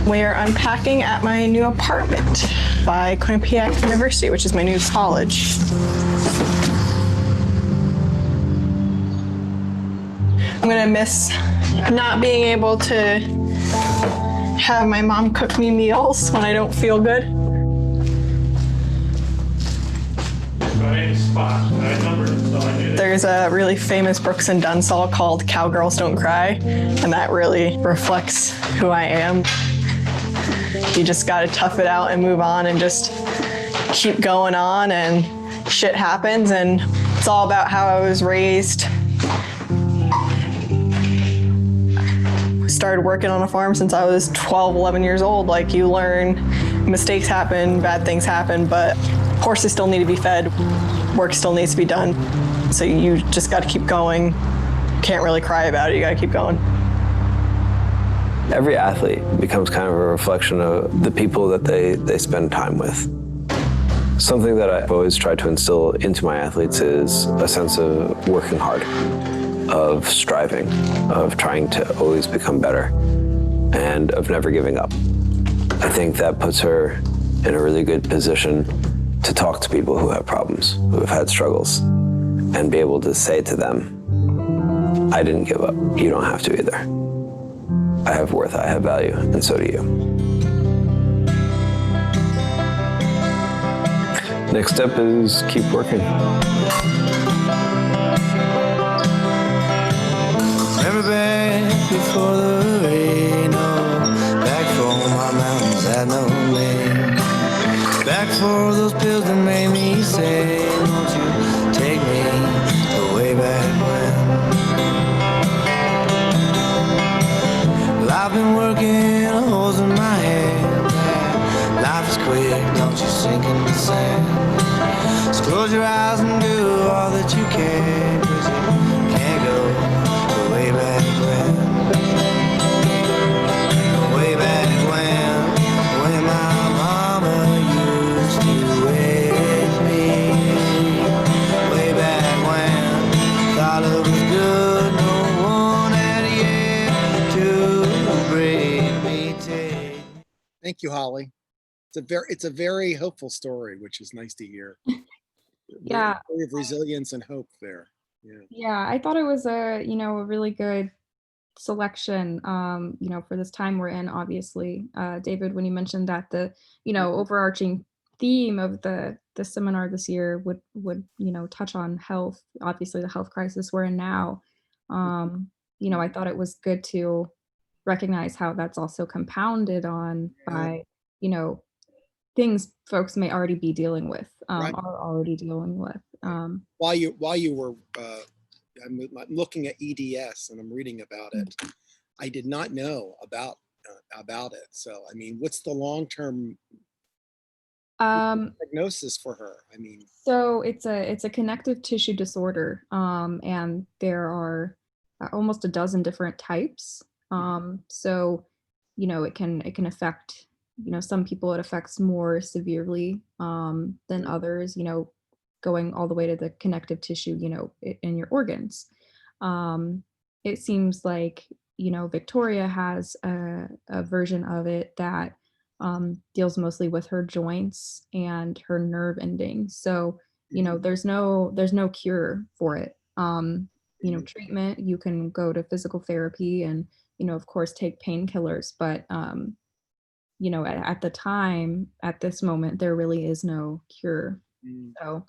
We are unpacking at my new apartment by Quinnipiac University, which is my new college. I'm gonna miss not being able to have my mom cook me meals when I don't feel good. There's a really famous Brooks and Dunn song called Cowgirls Don't Cry, and that really reflects who I am. You just gotta tough it out and move on and just keep going on, and shit happens, and it's all about how I was raised. Started working on a farm since I was 12, 11 years old. Like, you learn, mistakes happen, bad things happen, but horses still need to be fed, work still needs to be done. So you just got to keep going. Can't really cry about it, you got to keep going. Every athlete becomes kind of a reflection of the people that they spend time with. Something that I've always tried to instill into my athletes is a sense of working hard, of striving, of trying to always become better, and of never giving up. I think that puts her in a really good position to talk to people who have problems, who have had struggles, and be able to say to them, I didn't give up, you don't have to either. I have worth, I have value, and so do you. Next step is keep working. Remember back before the rain, oh, back for my mountains had no name. Back for those pills that made me say, won't you take me to way back when? Well, I've been working holes in my head. Life is quick, don't you sink in the sand. Just close your eyes and do all that you can, 'cause you can't go way back when. Way back when my mama used to wake me. Way back when thought it was good, no one had yet to break me. Take. Thank you, Holly. It's a very hopeful story, which is nice to hear. Yeah. Story of resilience and hope there. Yeah. Yeah, I thought it was a really good selection, for this time we're in, obviously. David, when you mentioned that the, overarching theme of the seminar this year would, touch on health, obviously the health crisis we're in now. I thought it was good to recognize how that's also compounded on by, things folks may already be dealing with, Right. are already dealing with. While you were, I'm looking at EDS and I'm reading about it. I did not know about it. So, I mean, what's the long-term prognosis for her? I mean, So it's a connective tissue disorder, and there are almost a dozen different types. So, it can affect, some people it affects more severely than others. Going all the way to the connective tissue, in your organs. It seems like, Victoria has a version of it that deals mostly with her joints and her nerve endings. So, there's no cure for it. Treatment, you can go to physical therapy and, of course, take painkillers, but, at the time, at this moment, there really is no cure. So,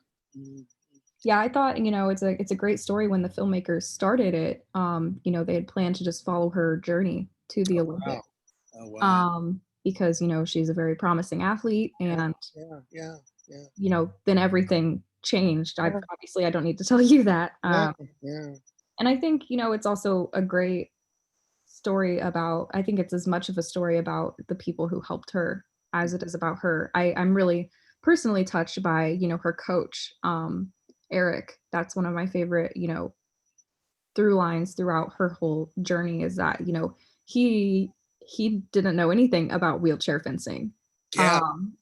yeah, I thought, it's a great story. When the filmmakers started it, they had planned to just follow her journey to the Olympics. Oh, wow. Because, she's a very promising athlete, and, Yeah. then everything changed. Obviously, I don't need to tell you that. Yeah. And I think, it's also a great story about, I think it's as much of a story about the people who helped her as it is about her. I'm really personally touched by, her coach, Eric. That's one of my favorite, through lines throughout her whole journey, is that, he didn't know anything about wheelchair fencing. Yeah.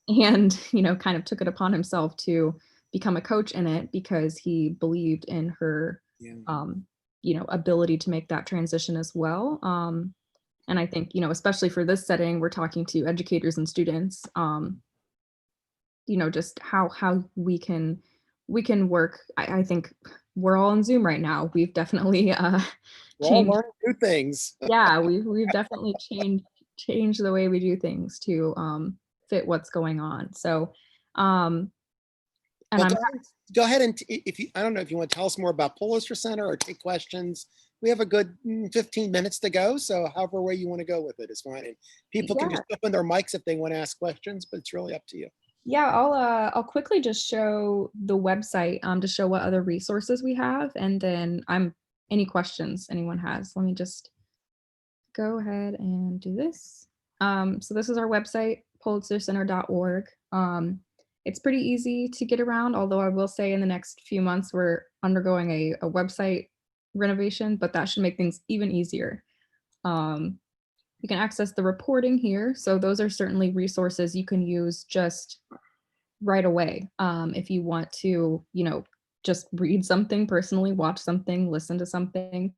And, kind of took it upon himself to become a coach in it because he believed in her, ability to make that transition as well. And I think, especially for this setting, we're talking to educators and students, just how we can work. I think we're all on Zoom right now. We've definitely We're all learning new things. Yeah, we've definitely changed change the way we do things to fit what's going on. So, and well, go ahead and if you, I don't know if you want to tell us more about Pulitzer Center or take questions. We have a good 15 minutes to go, so however way you want to go with it is fine. And people can just open their mics if they want to ask questions, but it's really up to you. Yeah, I'll quickly just show the website to show what other resources we have, and then any questions anyone has. Let me just go ahead and do this. So this is our website, pulitzercenter.org. It's pretty easy to get around, although I will say in the next few months we're undergoing a website renovation, but that should make things even easier. You can access the reporting here. So those are certainly resources you can use just right away. If you want to, just read something personally, watch something, listen to something,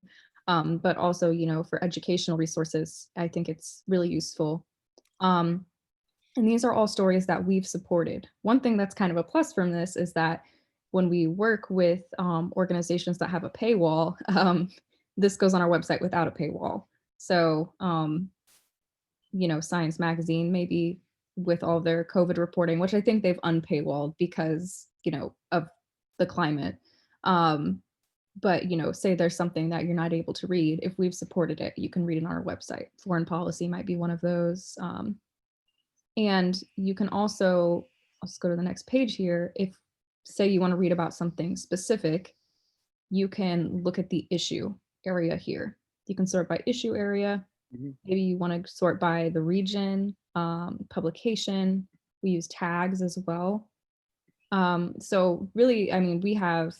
but also, for educational resources, I think it's really useful. And these are all stories that we've supported. One thing that's kind of a plus from this is that when we work with organizations that have a paywall, this goes on our website without a paywall. So, Science Magazine, maybe with all their COVID reporting, which I think they've unpaywalled because, of the climate. But, say there's something that you're not able to read. If we've supported it, you can read it on our website. Foreign policy might be one of those. And you can also, let's go to the next page here. If, say you want to read about something specific, you can look at the issue area here. You can sort by issue area. Maybe you want to sort by the region, publication. We use tags as well. So really, I mean, we have,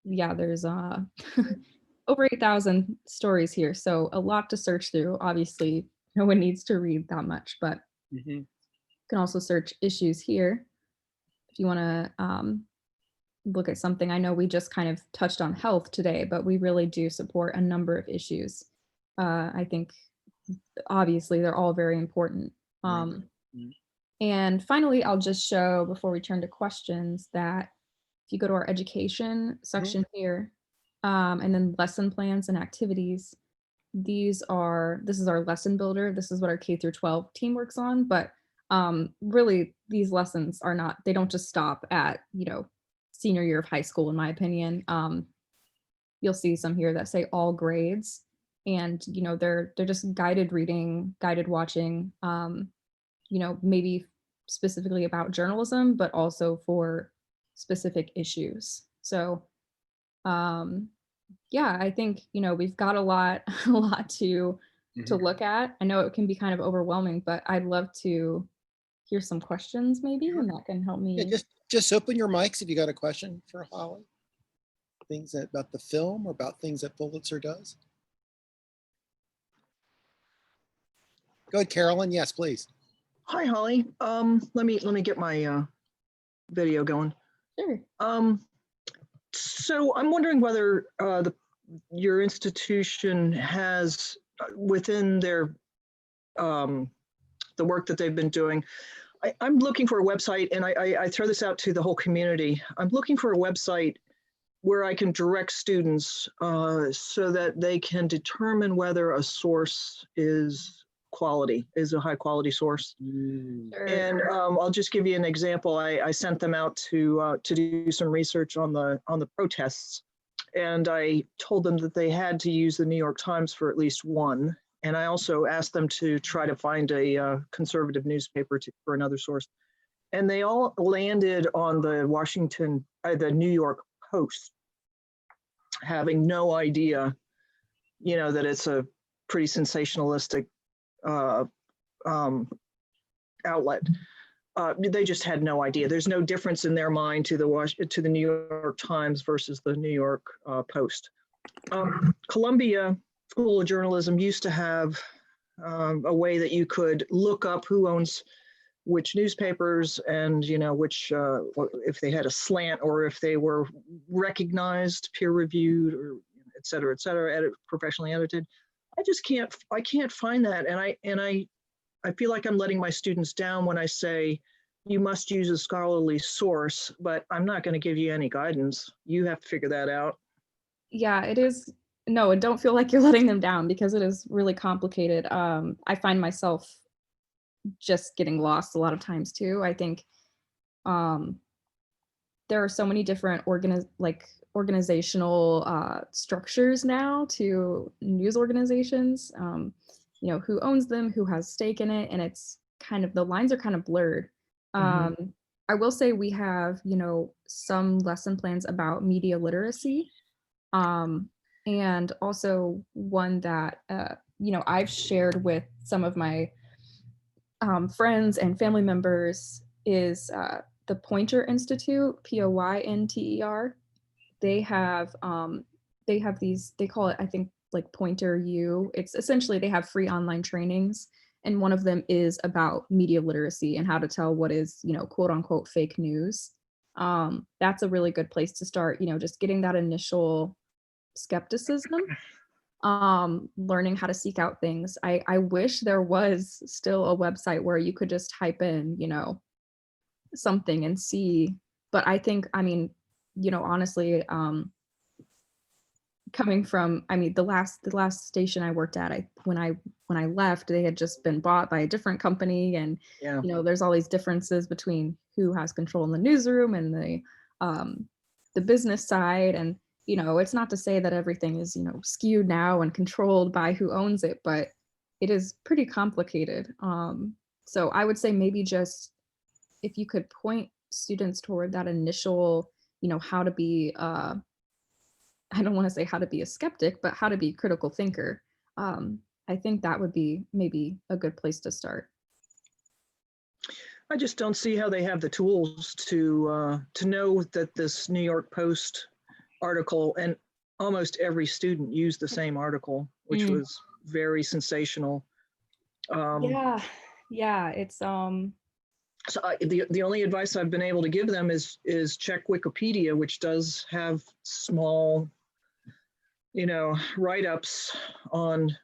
there's over 8,000 stories here. So a lot to search through. Obviously, no one needs to read that much, but you can also search issues here. If you want to look at something, I know we just kind of touched on health today, but we really do support a number of issues. I think obviously they're all very important. And finally, I'll just show before we turn to questions that if you go to our education section here, and then lesson plans and activities, this is our lesson builder. This is what our K through 12 team works on, but really these lessons they don't just stop at, senior year of high school, in my opinion. You'll see some here that say all grades, and they're just guided reading, guided watching, maybe specifically about journalism, but also for specific issues. So I think we've got a lot to look at. I know it can be kind of overwhelming, but I'd love to hear some questions maybe, and that can help me. Yeah, just open your mics if you got a question for Holly. Things about the film or about things that Pulitzer does. Go ahead, Carolyn. Yes, please. Hi, Holly. Let me get my video going. Sure. So I'm wondering whether your institution has within their the work that they've been doing. I'm looking for a website, and I throw this out to the whole community. I'm looking for a website where I can direct students so that they can determine whether a source is a high quality source. Sure. And I'll just give you an example. I sent them out to do some research on the protests, and I told them that they had to use the New York Times for at least one. And I also asked them to try to find a conservative newspaper for another source. And they all landed on the New York Post, having no idea, that it's a pretty sensationalistic outlet. They just had no idea. There's no difference in their mind to the New York Times versus the New York Post. Columbia School of Journalism used to have a way that you could look up who owns which newspapers, and which if they had a slant or if they were recognized, peer-reviewed, or et cetera, professionally edited. I can't find that, and I feel like I'm letting my students down when I say you must use a scholarly source, but I'm not going to give you any guidance. You have to figure that out. Yeah, it is No, and don't feel like you're letting them down because it is really complicated. I find myself just getting lost a lot of times too. I think there are so many different organizational structures now to news organizations. Who owns them, who has stake in it, and it's kind of, the lines are kind of blurred. I will say we have, some lesson plans about media literacy. And also one that, I've shared with some of my friends and family members is the Poynter Institute, Poynter. They have these, they call it, I think, like Poynter U. It's essentially, they have free online trainings. And one of them is about media literacy and how to tell what is, quote unquote, fake news. That's a really good place to start, just getting that initial skepticism, learning how to seek out things. I wish there was still a website where you could just type in, something and see, but I think, honestly, coming from, the last station I worked at, when I left, they had just been bought by a different company, and there's all these differences between who has control in the newsroom and the business side, and it's not to say that everything is skewed now and controlled by who owns it, but it is pretty complicated. So I would say maybe just if you could point students toward that initial, how to be I don't want to say how to be a skeptic, but how to be a critical thinker. I think that would be maybe a good place to start. I just don't see how they have the tools to know that this New York Post article, and almost every student used the same article, which was very sensational. It's So the only advice I've been able to give them is check Wikipedia, which does have small, write-ups on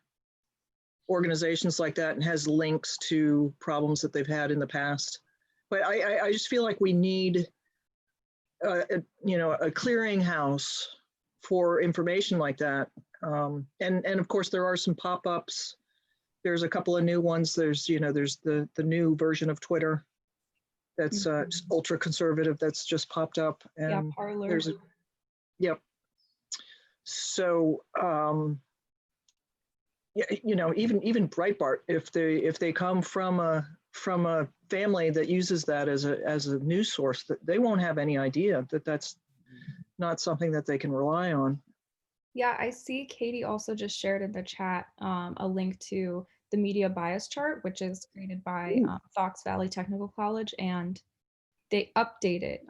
organizations like that and has links to problems that they've had in the past. But I just feel like we need a clearinghouse for information like that. And of course there are some pop-ups. There's a couple of new ones. There's the new version of Twitter that's ultra conservative that's just popped up, and Parler. there's so even Breitbart, if they come from a family that uses that as a news source, that they won't have any idea that that's not something that they can rely on. Yeah, I see Katie also just shared in the chat a link to the media bias chart, which is created by Fox Valley Technical College, and they update it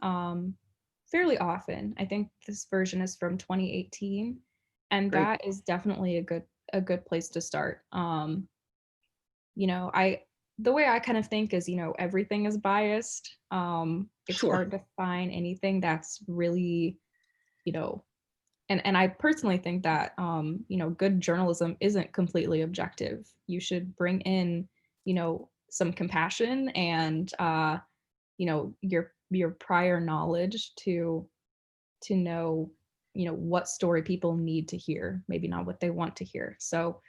fairly often. I think this version is from 2018, and Great. That is definitely a good place to start. The way I kind of think is, everything is biased. It's hard to find anything that's really, and I personally think that, good journalism isn't completely objective. You should bring in, some compassion and, your prior knowledge to know, what story people need to hear, maybe not what they want to hear. So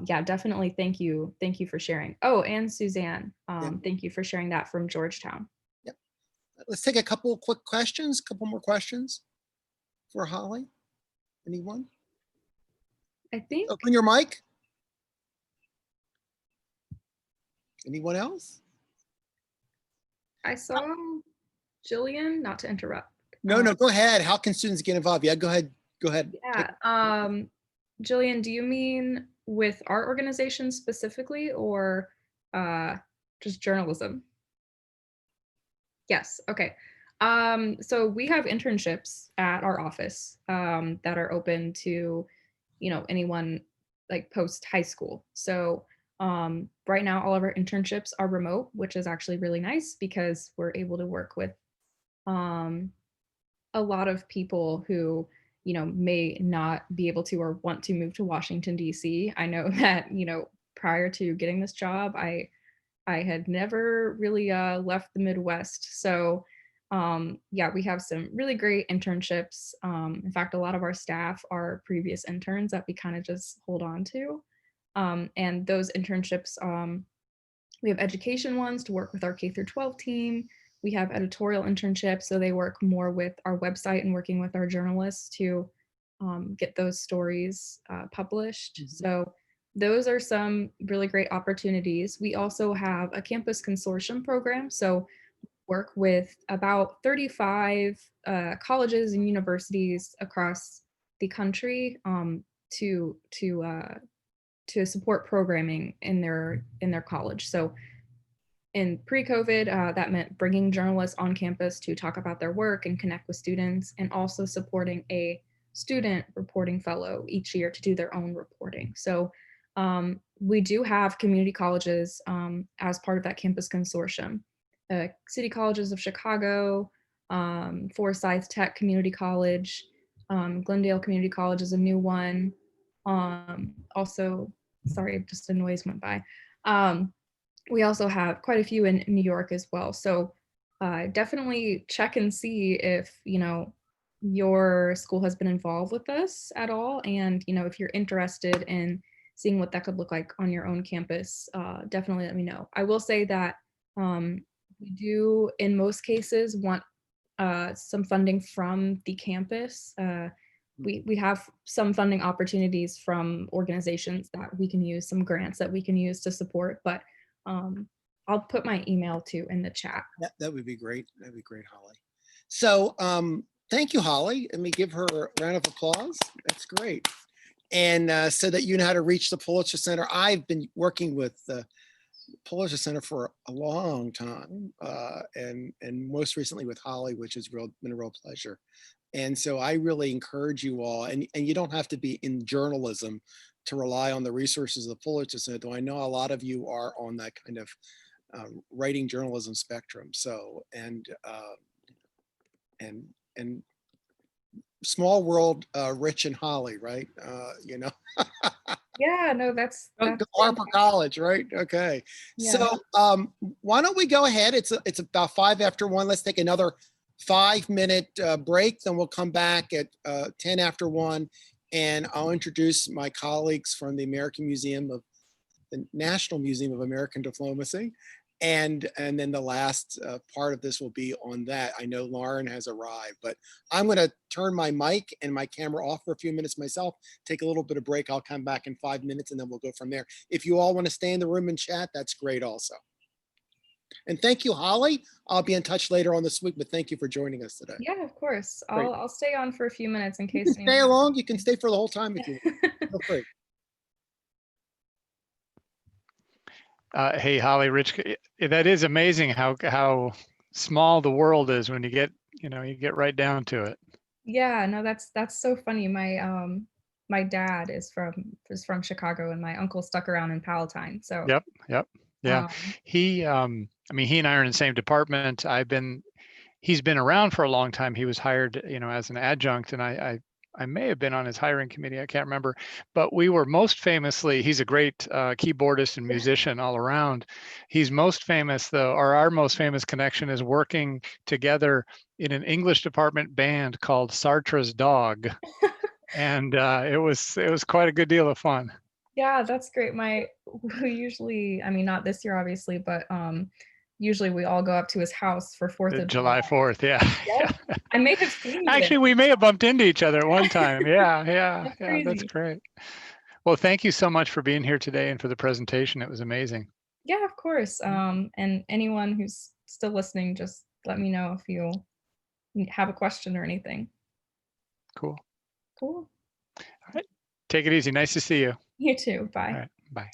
definitely thank you for sharing. Oh, and Suzanne, thank you for sharing that from Georgetown. Yep. Let's take a couple more questions for Holly. Anyone? I think. Open your mic. Anyone else? I saw Jillian, not to interrupt. No, go ahead. How can students get involved? Yeah, go ahead. Yeah. Jillian, do you mean with our organization specifically, or just journalism? Yes. Okay. So we have internships at our office that are open to, anyone like post high school. So right now, all of our internships are remote, which is actually really nice because we're able to work with a lot of people who, may not be able to or want to move to Washington, D.C. I know that, prior to getting this job, I had never really left the Midwest. So Yeah, we have some really great internships. In fact, a lot of our staff are previous interns that we kind of just hold on to. And those internships, we have education ones to work with our K through 12 team. We have editorial internships, so they work more with our website and working with our journalists to get those stories published. So those are some really great opportunities. We also have a campus consortium program. So work with about 35 colleges and universities across the country to support programming in their college. So in pre-COVID, that meant bringing journalists on campus to talk about their work and connect with students, and also supporting a student reporting fellow each year to do their own reporting. So we do have community colleges as part of that campus consortium. City Colleges of Chicago, Forsyth Tech Community College, Glendale Community College is a new one. Also, sorry, just a noise went by. We also have quite a few in New York as well. So definitely check and see if, your school has been involved with this at all. And, if you're interested in seeing what that could look like on your own campus, definitely let me know. I will say that we do, in most cases, want some funding from the campus. We have some funding opportunities from organizations that we can use, some grants that we can use to support, but I'll put my email too in the chat. That would be great. That'd be great, Holly. So thank you, Holly. Let me give her a round of applause. That's great. And so that you know how to reach the Pulitzer Center, I've been working with the Pulitzer Center for a long time, and most recently with Holly, which has been a real pleasure. And so I really encourage you all, and you don't have to be in journalism to rely on the resources of the Pulitzer Center, though I know a lot of you are on that kind of writing journalism spectrum. So, and small world, Rich and Holly, right? Yeah, no, that's Harper College, right? Okay. Yeah. So why don't we go ahead? It's about 5 after 1. Let's take another 5-minute break. Then we'll come back at 10 after 1, and I'll introduce my colleagues from the National Museum of American Diplomacy. And then the last part of this will be on that. I know Lauren has arrived, but I'm going to turn my mic and my camera off for a few minutes myself, take a little bit of break. I'll come back in 5 minutes and then we'll go from there. If you all want to stay in the room and chat, that's great also. And thank you, Holly. I'll be in touch later on this week, but thank you for joining us today. Yeah, of course. I'll stay on for a few minutes in case. You can stay along. You can stay for the whole time if you want. Feel free. Hey, Holly, Rich, that is amazing how small the world is when you get right down to it. Yeah, no, that's so funny. My dad is from Chicago, and my uncle stuck around in Palatine. So Yep. Yeah. He and I are in the same department. He's been around for a long time. He was hired, as an adjunct, and I may have been on his hiring committee. I can't remember, but we were most famously, he's a great keyboardist and musician all around. He's most famous though, or our most famous connection is working together in an English department band called Sartre's Dog. And it was quite a good deal of fun. Yeah, that's great. We usually, not this year, obviously, but usually we all go up to his house for 4th of July 4th. Yeah. Yeah. I may have seen you. Actually, we may have bumped into each other at one time. Yeah. That's great. Well, thank you so much for being here today and for the presentation. It was amazing. Yeah, of course. And anyone who's still listening, just let me know if you have a question or anything. Cool. All right. Take it easy. Nice to see you. You too. Bye. All right. Bye.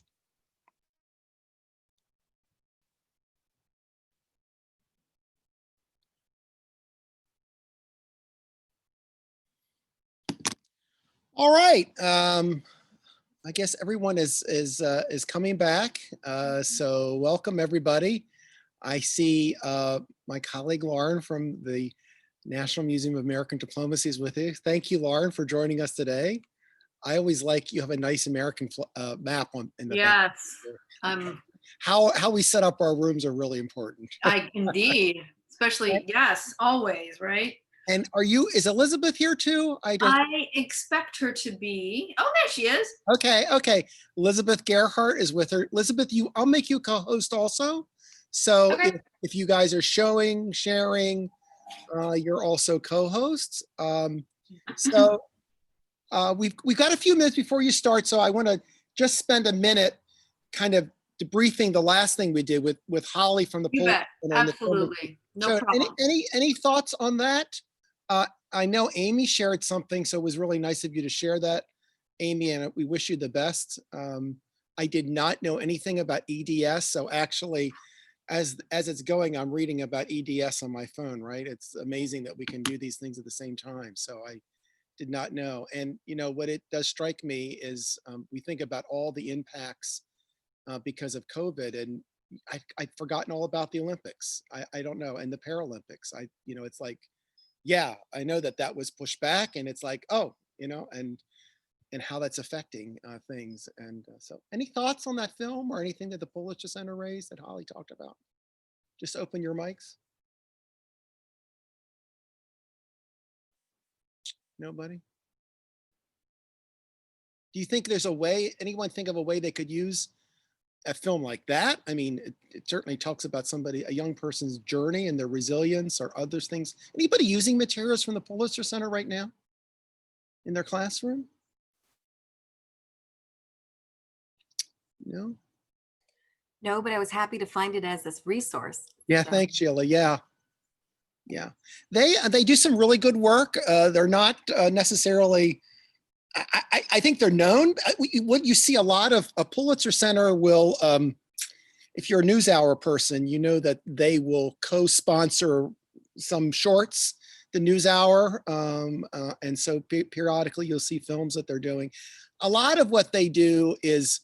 All right. I guess everyone is coming back. So welcome everybody. I see my colleague Lauren from the National Museum of American Diplomacy is with you. Thank you, Lauren, for joining us today. I always like you have a nice American map in the back. Yes. How we set up our rooms are really important. Indeed. especially, yes, always, right? And is Elizabeth here too? I expect her to be. Oh, there she is. Okay. Elizabeth Gerhardt is with her. Elizabeth, I'll make you co-host also. So Okay. if you guys are sharing, you're also co-hosts. So we've got a few minutes before you start, so I want to just spend a minute kind of debriefing the last thing we did with Holly from the You bet. Absolutely. No problem. Any thoughts on that? I know Amy shared something, so it was really nice of you to share that, Amy, and we wish you the best. I did not know anything about EDS, so actually, as it's going, I'm reading about EDS on my phone, right? It's amazing that we can do these things at the same time, so I did not know. And what it does strike me is we think about all the impacts because of COVID, and I'd forgotten all about the Olympics. I don't know, and the Paralympics. It's like, yeah, I know that was pushed back, and it's like, oh, and how that's affecting things. And so any thoughts on that film or anything that the Pulitzer Center raised that Holly talked about? Just open your mics. Nobody? Do you think there's a way, anyone think of a way they could use a film like that? I mean, it certainly talks about a young person's journey and their resilience or other things. Anybody using materials from the Pulitzer Center right now in their classroom? No? No, but I was happy to find it as this resource. Yeah, So. thanks, Sheila. Yeah. They do some really good work. They're not necessarily, I think they're known. What you see a lot of, a Pulitzer Center will, if you're a NewsHour person, you know that they will co-sponsor some shorts, the NewsHour, and so periodically you'll see films that they're doing. A lot of what they do is,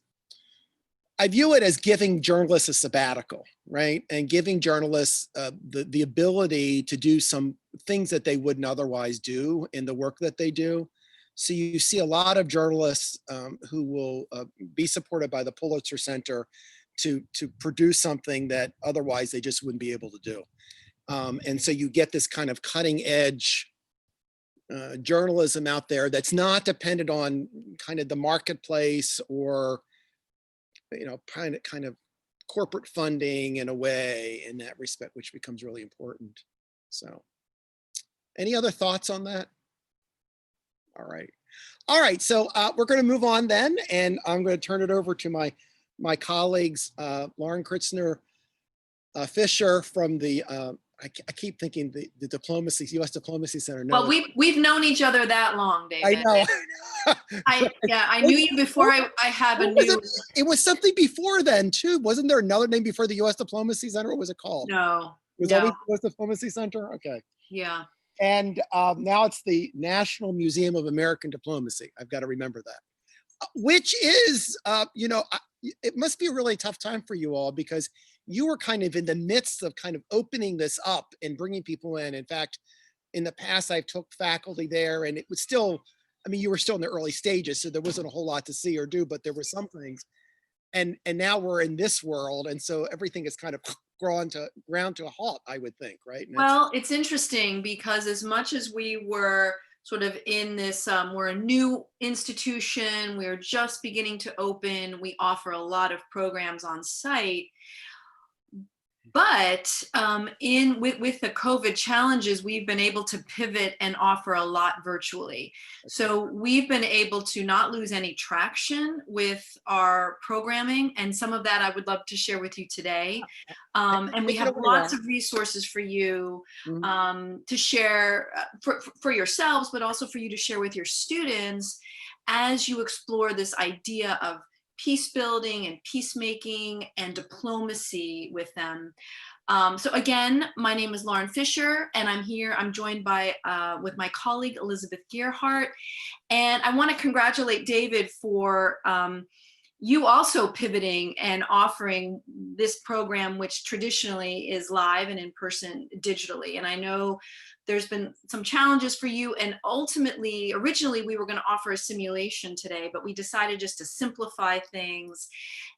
I view it as giving journalists a sabbatical, right? And giving journalists the ability to do some things that they wouldn't otherwise do in the work that they do. So you see a lot of journalists who will be supported by the Pulitzer Center to produce something that otherwise they just wouldn't be able to do. And so you get this kind of cutting edge journalism out there that's not dependent on kind of the marketplace or kind of corporate funding in a way in that respect, which becomes really important. So any other thoughts on that? All right. So we're going to move on then, and I'm going to turn it over to my colleagues, Lauren Krizner, Fischer from the, I keep thinking the U.S. Diplomacy Center. No, well, we've known each other that long, David. I know. I knew you before I had a new. It was something before then too. Wasn't there another name before the U.S. Diplomacy Center? What was it called? No. It was always U.S. Diplomacy Center. Okay. Yeah. And now it's the National Museum of American Diplomacy. I've got to remember that. Which is, it must be a really tough time for you all because you were kind of in the midst of kind of opening this up and bringing people in. In fact, in the past, I've took faculty there and it was still, you were still in the early stages, so there wasn't a whole lot to see or do, but there were some things. And now we're in this world. And so everything is kind of ground to a halt, I would think, right? Well, it's interesting because as much as we were sort of in this, we're a new institution, we're just beginning to open, we offer a lot of programs on site. But with the COVID challenges, we've been able to pivot and offer a lot virtually. So we've been able to not lose any traction with our programming. And some of that I would love to share with you today. And we have lots of resources for you to share for yourselves, but also for you to share with your students as you explore this idea of peace building and peacemaking and diplomacy with them. So again, my name is Lauren Fischer, and I'm joined by with my colleague Elizabeth Gerhardt, and I want to congratulate David for you also pivoting and offering this program, which traditionally is live and in person digitally. And I know there's been some challenges for you, and ultimately, originally we were going to offer a simulation today, but we decided just to simplify things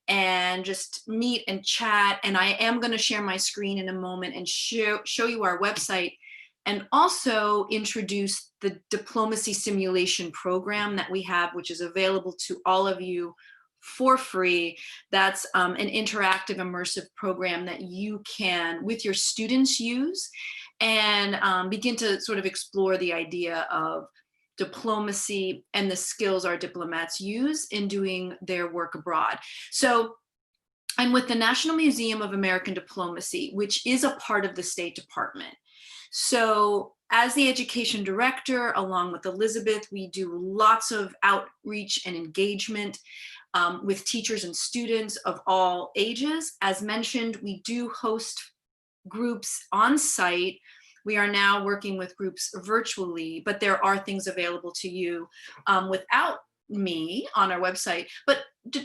and just meet and chat. And I am going to share my screen in a moment and show you our website, and also introduce the diplomacy simulation program that we have, which is available to all of you for free. That's an interactive, immersive program that you can, with your students, use and begin to sort of explore the idea of diplomacy and the skills our diplomats use in doing their work abroad. So I'm with the National Museum of American Diplomacy, which is a part of the State Department. So as the education director, along with Elizabeth, we do lots of outreach and engagement with teachers and students of all ages. As mentioned, we do host groups on site. We are now working with groups virtually, but there are things available to you without me on our website. But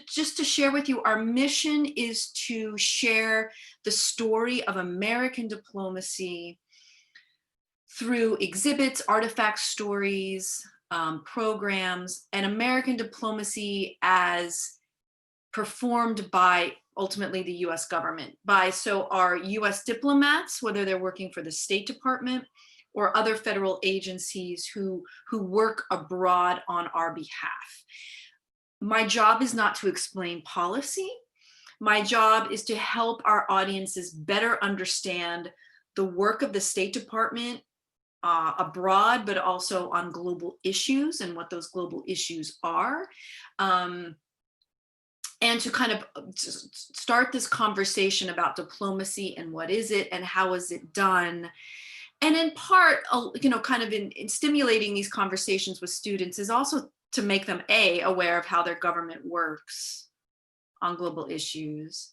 just to share with you, our mission is to share the story of American diplomacy through exhibits, artifacts, stories, programs, and American diplomacy as performed by ultimately the US government, so our US diplomats, whether they're working for the State Department or other federal agencies who work abroad on our behalf. My job is not to explain policy. My job is to help our audiences better understand the work of the State Department abroad, but also on global issues and what those global issues are. And to kind of start this conversation about diplomacy and what is it and how is it done. And in part, kind of in stimulating these conversations with students is also to make them aware of how their government works on global issues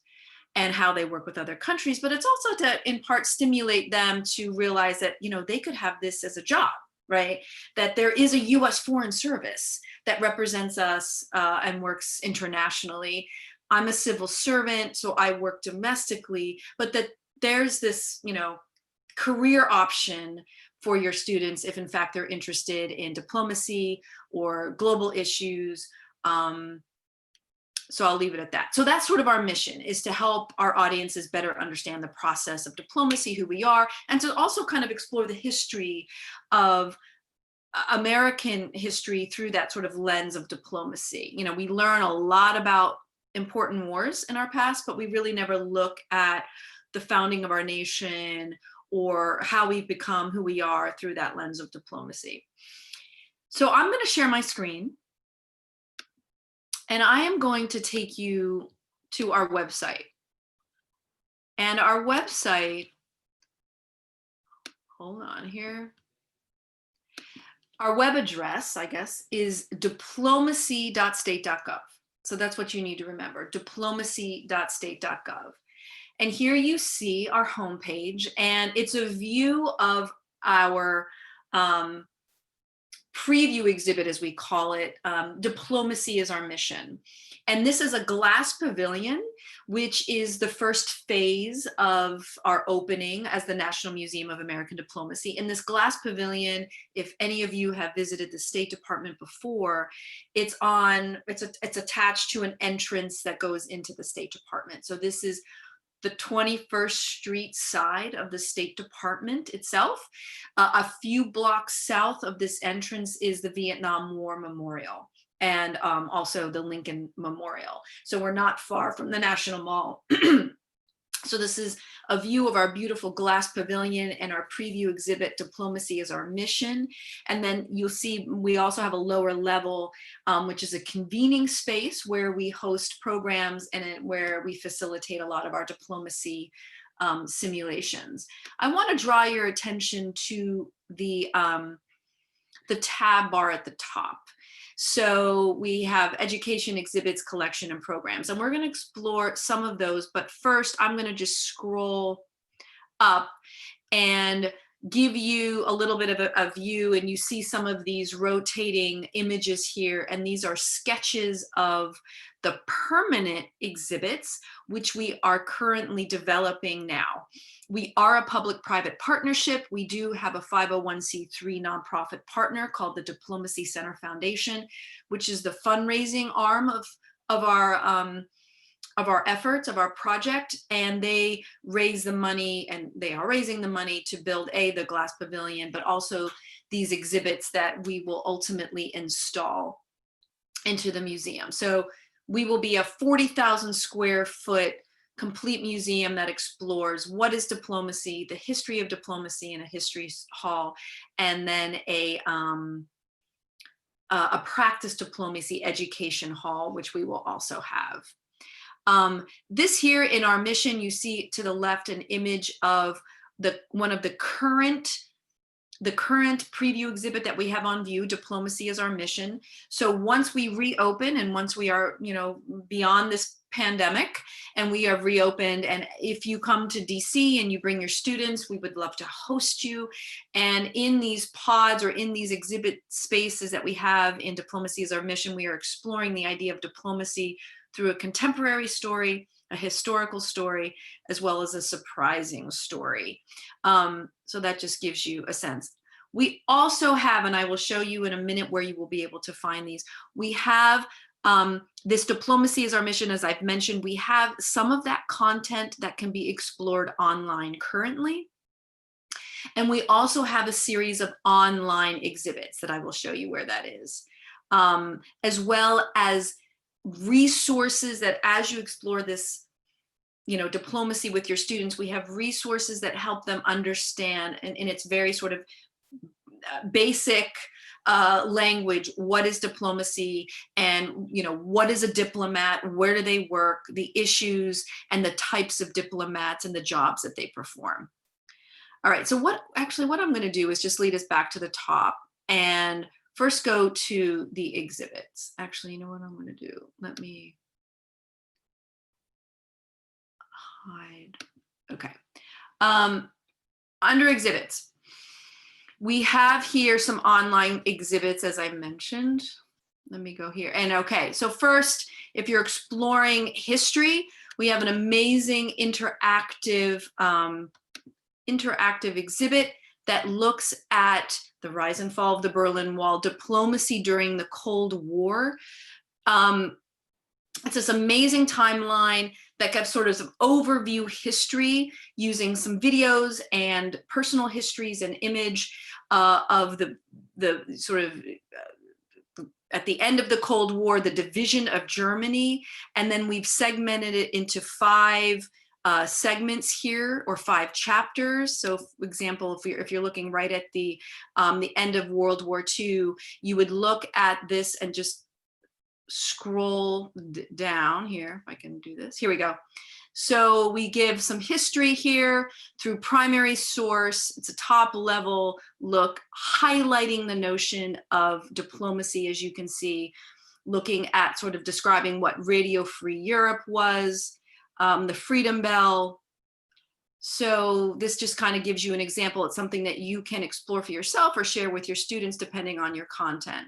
and how they work with other countries, but it's also to in part stimulate them to realize that, they could have this as a job, right? That there is a US Foreign Service that represents us and works internationally. I'm a civil servant, so I work domestically, but that there's this, career option for your students if in fact they're interested in diplomacy or global issues. So I'll leave it at that. So that's sort of our mission, is to help our audiences better understand the process of diplomacy, who we are, and to also kind of explore the history of American history through that sort of lens of diplomacy. We learn a lot about important wars in our past, but we really never look at the founding of our nation or how we've become who we are through that lens of diplomacy. So I'm going to share my screen. And I am going to take you to our website. And our website, hold on here. Our web address, I guess, is diplomacy.state.gov. So that's what you need to remember, diplomacy.state.gov. And here you see our homepage, and it's a view of our preview exhibit, as we call it. Diplomacy is our mission. And this is a glass pavilion, which is the first phase of our opening as the National Museum of American Diplomacy. In this glass pavilion, if any of you have visited the State Department before, it's attached to an entrance that goes into the State Department. So this is the 21st Street side of the State Department itself. A few blocks south of this entrance is the Vietnam War Memorial and also the Lincoln Memorial. So we're not far from the National Mall. So this is a view of our beautiful glass pavilion and our preview exhibit, Diplomacy is Our Mission. And then you'll see we also have a lower level, which is a convening space where we host programs and where we facilitate a lot of our diplomacy simulations. I want to draw your attention to the tab bar at the top. So we have education, exhibits, collection, and programs. And we're going to explore some of those. But first, I'm going to just scroll up and give you a little bit of a view, and you see some of these rotating images here, and these are sketches of the permanent exhibits, which we are currently developing now. We are a public-private partnership. We do have a 501c3 nonprofit partner called the Diplomacy Center Foundation, which is the fundraising arm of our efforts, of our project, and they raise the money, and they are raising the money to build the glass pavilion, but also these exhibits that we will ultimately install into the museum. So we will be a 40,000 square foot complete museum that explores what is diplomacy, the history of diplomacy in a history hall, and then a practice diplomacy education hall, which we will also have. This here in our mission, you see to the left an image of one of the current preview exhibit that we have on view. Diplomacy is our mission. So once we reopen, and once we are, beyond this pandemic and we are reopened, and if you come to DC and you bring your students, we would love to host you. And in these pods, or in these exhibit spaces that we have in Diplomacy is Our Mission, we are exploring the idea of diplomacy through a contemporary story, a historical story, as well as a surprising story. So that just gives you a sense. We also have, and I will show you in a minute where you will be able to find these, we have this Diplomacy is Our Mission, as I've mentioned. We have some of that content that can be explored online currently. And we also have a series of online exhibits that I will show you where that is, as well as resources that, as you explore this, diplomacy with your students, we have resources that help them understand, and in its very sort of basic language, what is diplomacy, and what is a diplomat, where do they work, the issues and the types of diplomats and the jobs that they perform. All right, so what I'm going to do is just lead us back to the top and first go to the exhibits. Actually, you know what I'm going to do? Let me hide. Okay. Under exhibits, we have here some online exhibits, as I mentioned. Let me go here. And okay, so first, if you're exploring history, we have an amazing interactive exhibit that looks at the rise and fall of the Berlin Wall, diplomacy during the Cold War. It's this amazing timeline that gives sort of overview history using some videos and personal histories and image of the sort of at the end of the Cold War, the division of Germany, and then we've segmented it into 5 segments here, or 5 chapters. So, for example, if you're looking right at the end of World War II, you would look at this and just scroll down here. If I can do this, here we go. So we give some history here through primary source. It's a top level look, highlighting the notion of diplomacy, as you can see, looking at sort of describing what Radio Free Europe was, the Freedom Bell. So this just kind of gives you an example. It's something that you can explore for yourself or share with your students depending on your content.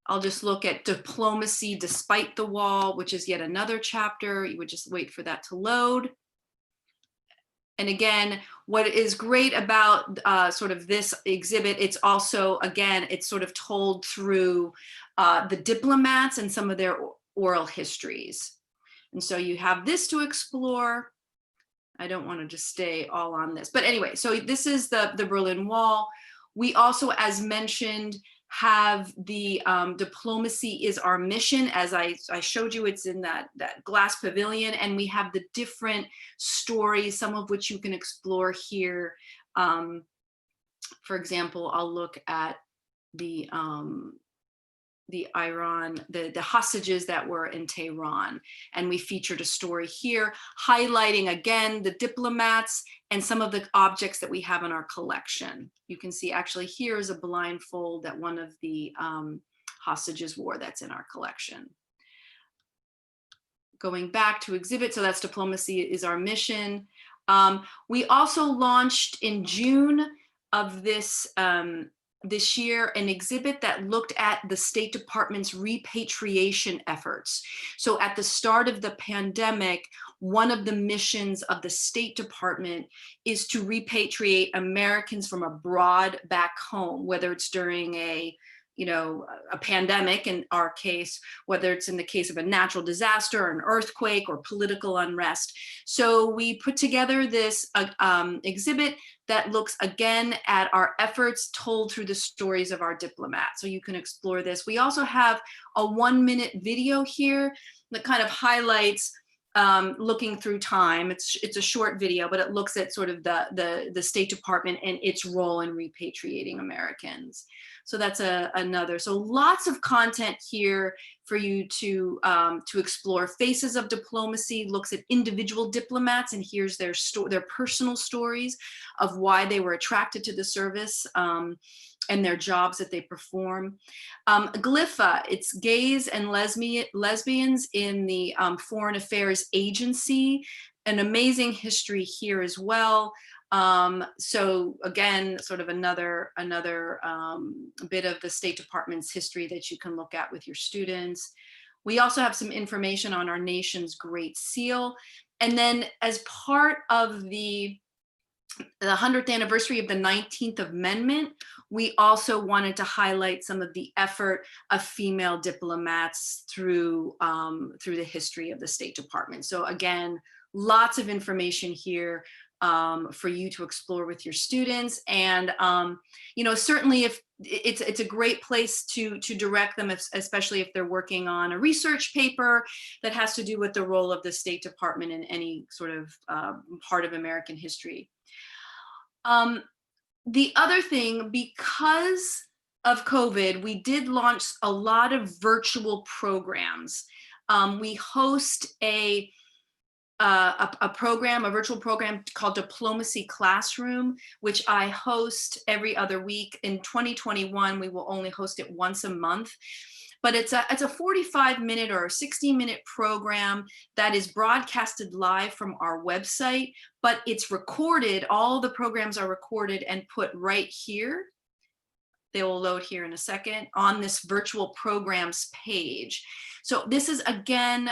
I'll just look at Diplomacy Despite the Wall, which is yet another chapter. You would just wait for that to load. And again, what is great about sort of this exhibit, it's also, again, it's sort of told through the diplomats and some of their oral histories. And so you have this to explore. I don't want to just stay all on this, but anyway, so this is the Berlin Wall. We also, as mentioned, have the Diplomacy is Our Mission. As I showed you, it's in that glass pavilion, and we have the different stories, some of which you can explore here. For example, I'll look at the hostages that were in Tehran, and we featured a story here highlighting again the diplomats and some of the objects that we have in our collection. You can see actually here is a blindfold that one of the hostages wore that's in our collection. Going back to exhibit, so that's Diplomacy is Our Mission. We also launched in June of this year an exhibit that looked at the State Department's repatriation efforts. So at the start of the pandemic, one of the missions of the State Department is to repatriate Americans from abroad back home, whether it's during a pandemic in our case, whether it's in the case of a natural disaster, an earthquake, or political unrest. So we put together this exhibit that looks again at our efforts told through the stories of our diplomats. So you can explore this. We also have a 1-minute video here that kind of highlights looking through time. It's a short video, but it looks at sort of the State Department and its role in repatriating Americans. So that's another. So lots of content here for you to explore. Faces of Diplomacy looks at individual diplomats, and here's their personal stories of why they were attracted to the service and their jobs that they perform. GLIFA, it's Gays and Lesbians in the Foreign Affairs Agency, an amazing history here as well. So again, sort of another bit of the State Department's history that you can look at with your students. We also have some information on our nation's Great Seal. And then as part of the 100th anniversary of the 19th Amendment, we also wanted to highlight some of the effort of female diplomats through the history of the State Department. So again, lots of information here for you to explore with your students. And certainly if it's a great place to direct them, especially if they're working on a research paper that has to do with the role of the State Department in any sort of part of American history. The other thing, because of COVID, we did launch a lot of virtual programs. We host a virtual program called Diplomacy Classroom, which I host every other week. In 2021, we will only host it once a month. But it's a 45-minute or a 60-minute program that is broadcasted live from our website, but it's recorded. All the programs are recorded and put right here. They will load here in a second on this virtual programs page. So this is, again,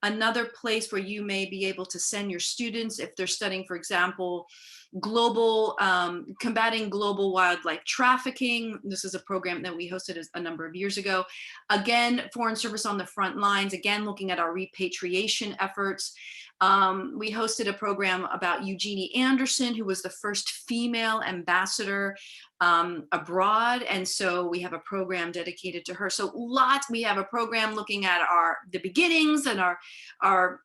another place where you may be able to send your students if they're studying, for example, combating global wildlife trafficking. This is a program that we hosted a number of years ago. Again, Foreign Service on the Front Lines, again, looking at our repatriation efforts. We hosted a program about Eugenie Anderson, who was the first female ambassador abroad. And so we have a program dedicated to her. So we have a program looking at the beginnings and our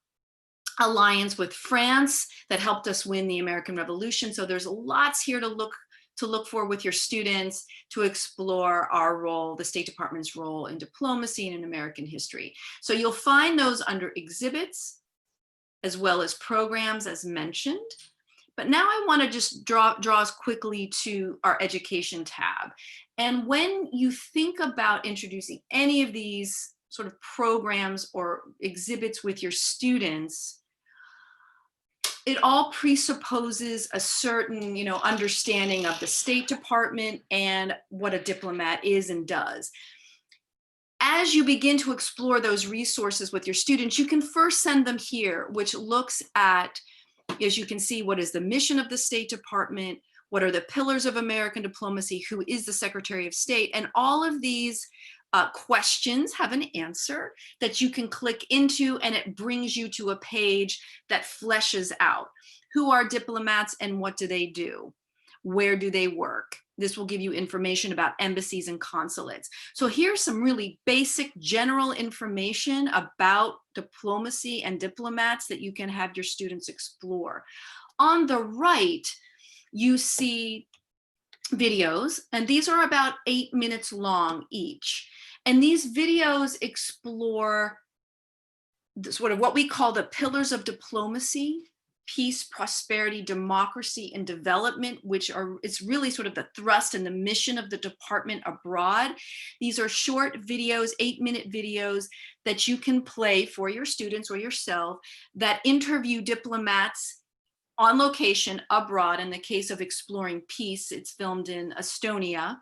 alliance with France that helped us win the American Revolution. So there's lots here to look for with your students to explore our role, the State Department's role in diplomacy and in American history. So you'll find those under exhibits as well as programs as mentioned. But now I want to just draw us quickly to our education tab. And when you think about introducing any of these sort of programs or exhibits with your students, it all presupposes a certain, understanding of the State Department and what a diplomat is and does. As you begin to explore those resources with your students, you can first send them here, which looks at, as you can see, what is the mission of the State Department, what are the pillars of American diplomacy, who is the Secretary of State, and all of these questions have an answer that you can click into, and it brings you to a page that fleshes out who are diplomats and what do they do, where do they work. This will give you information about embassies and consulates. So here's some really basic general information about diplomacy and diplomats that you can have your students explore. On the right, you see videos, and these are about 8 minutes long each. And these videos explore sort of what we call the pillars of diplomacy: peace, prosperity, democracy, and development, it's really sort of the thrust and the mission of the department abroad. These are short videos, 8-minute videos that you can play for your students or yourself that interview diplomats on location abroad. In the case of Exploring Peace, it's filmed in Estonia,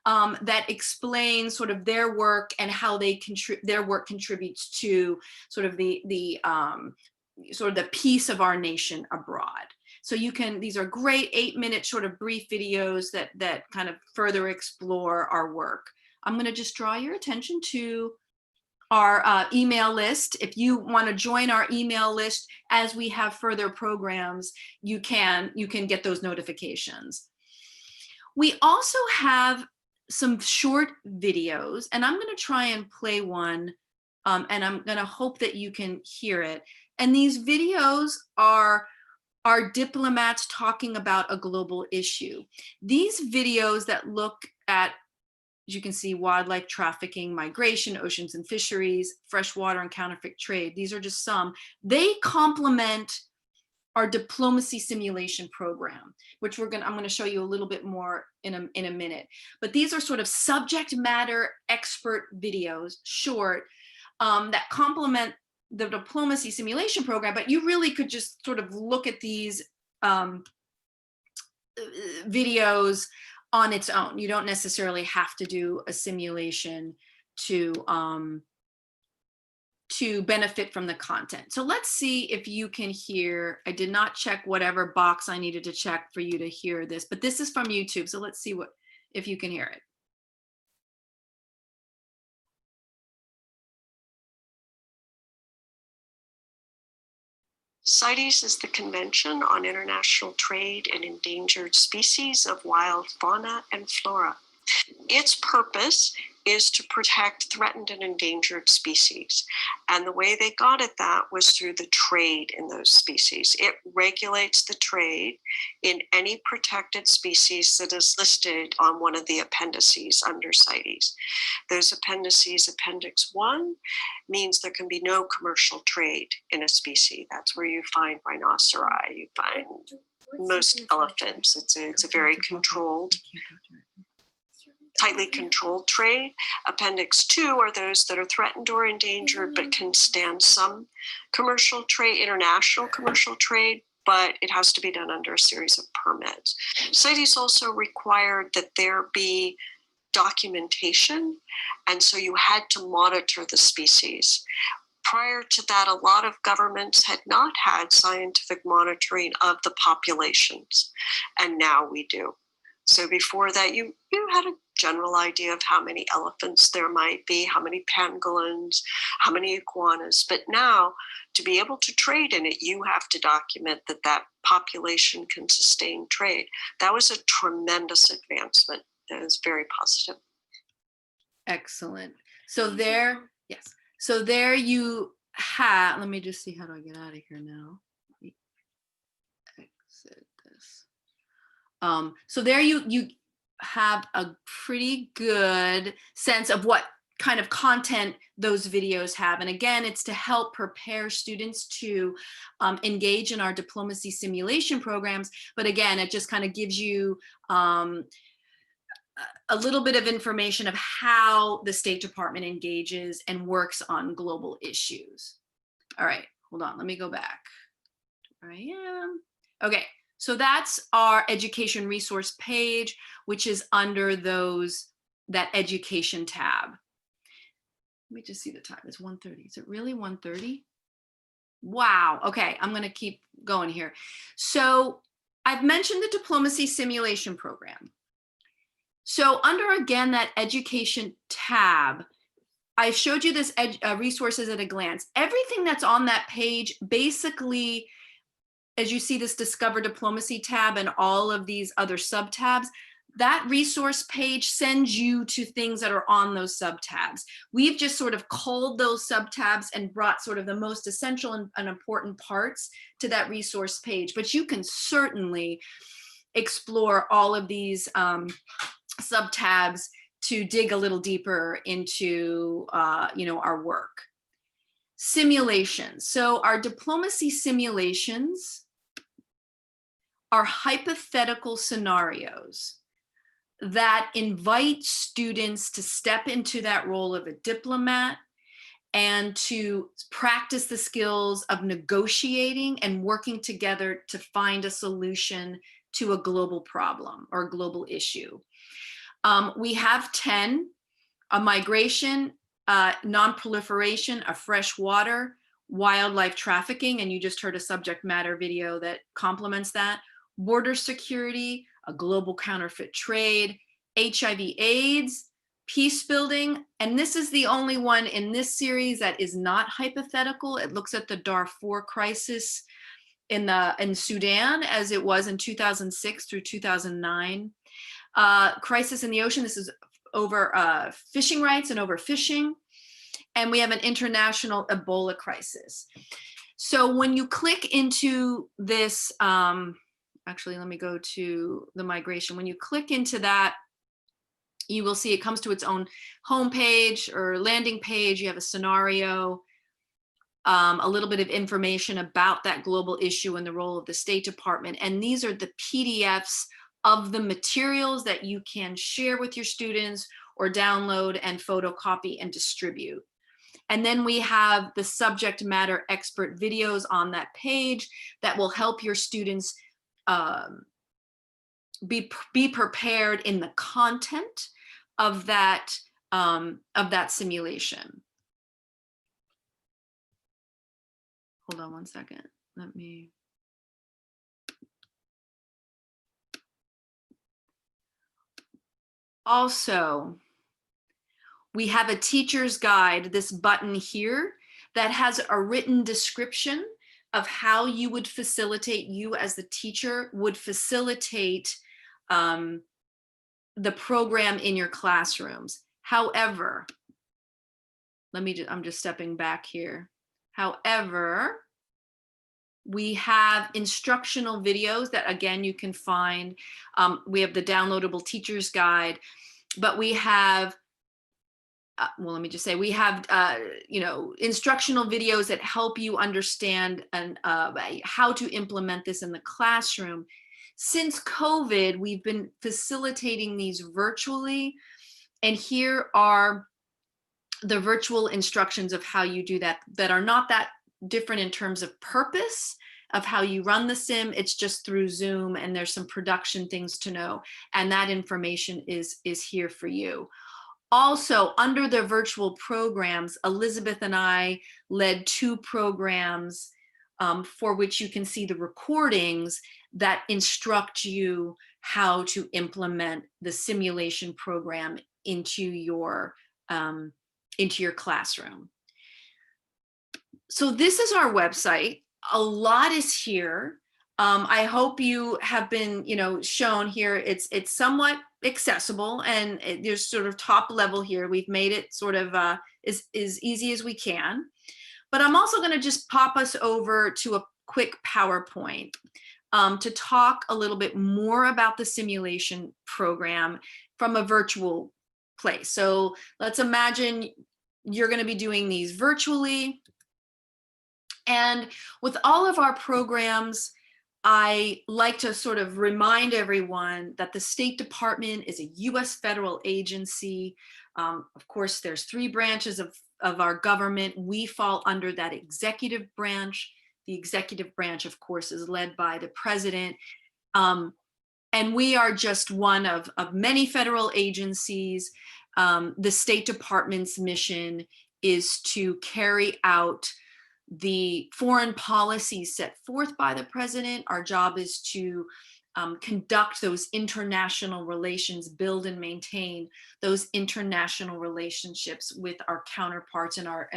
that explains sort of their work and how their work contributes to sort of the peace of our nation abroad. So these are great 8-minute sort of brief videos that kind of further explore our work. I'm going to just draw your attention to our email list. If you want to join our email list as we have further programs, you can get those notifications. We also have some short videos, and I'm going to try and play one, and I'm going to hope that you can hear it. And these videos are diplomats talking about a global issue. These videos that look at, as you can see, wildlife trafficking, migration, oceans and fisheries, freshwater and counterfeit trade. These are just some. They complement our diplomacy simulation program, which I'm going to show you a little bit more in a minute. But these are sort of subject matter expert videos, short, that complement the diplomacy simulation program. But you really could just sort of look at these videos on its own. You don't necessarily have to do a simulation to benefit from the content. So let's see if you can hear. I did not check whatever box I needed to check for you to hear this, but this is from YouTube. So let's see if you can hear it. CITES is the Convention on International Trade in Endangered Species of Wild Fauna and Flora. Its purpose is to protect threatened and endangered species. And the way they got at that was through the trade in those species. It regulates the trade in any protected species that is listed on one of the appendices under CITES. Those appendices, Appendix 1, means there can be no commercial trade in a species. That's where you find rhinoceri, you find most elephants. It's a very controlled, tightly controlled trade. Appendix 2 are those that are threatened or endangered but can stand some commercial trade, international commercial trade, but it has to be done under a series of permits. CITES also required that there be documentation, and so you had to monitor the species. Prior to that, a lot of governments had not had scientific monitoring of the populations, and now we do. So before that, you had a general idea of how many elephants there might be, how many pangolins, how many iguanas. But now, to be able to trade in it, you have to document that population can sustain trade. That was a tremendous advancement. That is very positive. Excellent. So there, yes. So there you have, let me just see, how do I get out of here now? Exit this. So there you have a pretty good sense of what kind of content those videos have. And again, it's to help prepare students to engage in our diplomacy simulation programs. But again, it just kind of gives you a little bit of information of how the State Department engages and works on global issues. All right, hold on, let me go back to where I am. Okay, so that's our education resource page, which is under that education tab. Let me just see the time, it's 1:30. Is it really 1:30? Wow, okay, I'm gonna keep going here. So I've mentioned the diplomacy simulation program. So under, again, that education tab, I showed you this resources at a glance. Everything that's on that page, basically, as you see this Discover Diplomacy tab and all of these other sub-tabs, that resource page sends you to things that are on those sub-tabs. We've just sort of culled those sub-tabs and brought sort of the most essential and important parts to that resource page. But you can certainly explore all of these sub-tabs to dig a little deeper into our work. Simulations. So our diplomacy simulations are hypothetical scenarios that invite students to step into that role of a diplomat and to practice the skills of negotiating and working together to find a solution to a global problem or a global issue. We have 10, a migration, non-proliferation of fresh water, wildlife trafficking, and you just heard a subject matter video that complements that, border security, a global counterfeit trade, HIV/AIDS, peacebuilding, and this is the only one in this series that is not hypothetical. It looks at the Darfur crisis in Sudan as it was in 2006 through 2009. Crisis in the ocean, this is over fishing rights and overfishing. And we have an international Ebola crisis. So when you click into this, actually, let me go to the migration. When you click into that, you will see it comes to its own homepage or landing page. You have a scenario, a little bit of information about that global issue and the role of the State Department. And these are the PDFs of the materials that you can share with your students or download and photocopy and distribute. And then we have the subject matter expert videos on that page that will help your students be prepared in the content of that simulation. Hold on one second. Let me. Also, we have a teacher's guide, this button here, that has a written description of how you would facilitate, you as the teacher would facilitate the program in your classrooms. However, I'm just stepping back here. However, we have instructional videos that, again, you can find. We have the downloadable teacher's guide, but we have, well, let me just say, we have, instructional videos that help you understand and how to implement this in the classroom. Since COVID, we've been facilitating these virtually, and here are the virtual instructions of how you do that are not that different in terms of purpose of how you run the sim. It's just through Zoom, and there's some production things to know, and that information is here for you. Also, under the virtual programs, Elizabeth and I led 2 programs for which you can see the recordings that instruct you how to implement the simulation program into your classroom. So this is our website. A lot is here. I hope you have been, shown here. It's somewhat accessible, and there's sort of top level here. We've made it sort of as easy as we can. But I'm also going to just pop us over to a quick PowerPoint to talk a little bit more about the simulation program from a virtual place. So let's imagine you're going to be doing these virtually. And with all of our programs, I like to sort of remind everyone that the State Department is a US federal agency. Of course, there's 3 branches of our government. We fall under that executive branch. The executive branch, of course, is led by the president. And we are just one of many federal agencies. The State Department's mission is to carry out the foreign policies set forth by the president. Our job is to conduct those international relations, build and maintain those international relationships with our counterparts in our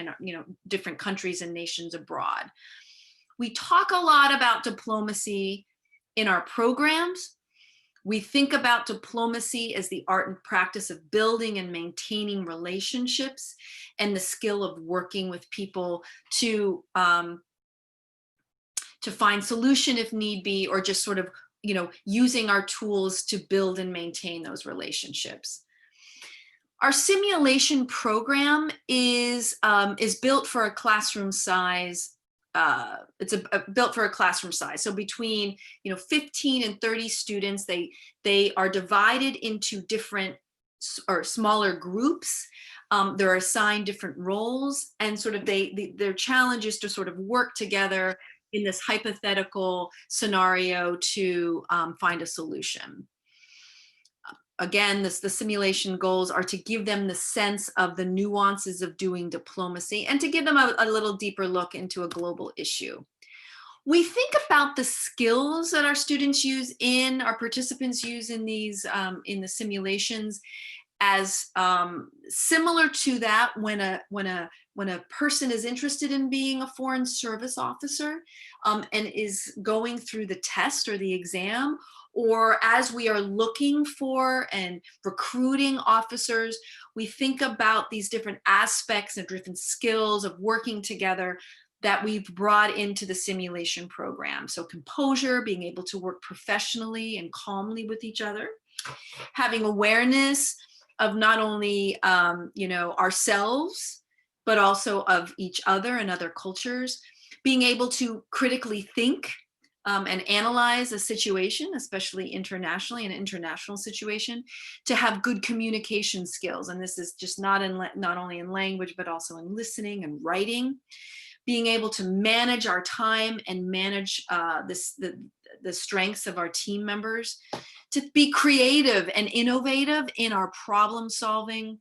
different countries and nations abroad. We talk a lot about diplomacy in our programs. We think about diplomacy as the art and practice of building and maintaining relationships and the skill of working with people to find solution if need be, or just sort of, using our tools to build and maintain those relationships. Our simulation program is built for a classroom size. It's built for a classroom size. So between 15 and 30 students, they are divided into different or smaller groups. They're assigned different roles, and sort of their challenge is to sort of work together in this hypothetical scenario to find a solution. Again, the simulation goals are to give them the sense of the nuances of doing diplomacy and to give them a little deeper look into a global issue. We think about the skills that our students use our participants use in these, in the simulations as similar to that when a person is interested in being a foreign service officer and is going through the test or the exam, or as we are looking for and recruiting officers, we think about these different aspects and different skills of working together that we've brought into the simulation program. So composure, being able to work professionally and calmly with each other, having awareness of not only ourselves, but also of each other and other cultures, being able to critically think and analyze a situation, especially internationally, an international situation, to have good communication skills. And this is just not only in language, but also in listening and writing. Being able to manage our time and manage the strengths of our team members, to be creative and innovative in our problem solving,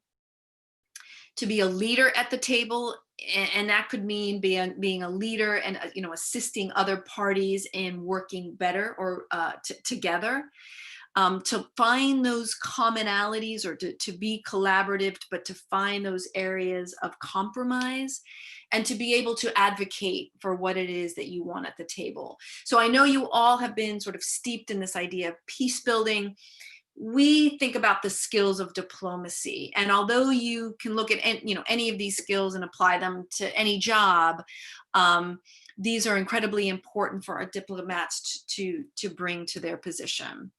to be a leader at the table, and that could mean being a leader and assisting other parties in working better or together, to find those commonalities, or to be collaborative, but to find those areas of compromise, and to be able to advocate for what it is that you want at the table. So I know you all have been sort of steeped in this idea of peace building. We think about the skills of diplomacy, and although you can look at any of these skills and apply them to any job, these are incredibly important for our diplomats to bring to their position.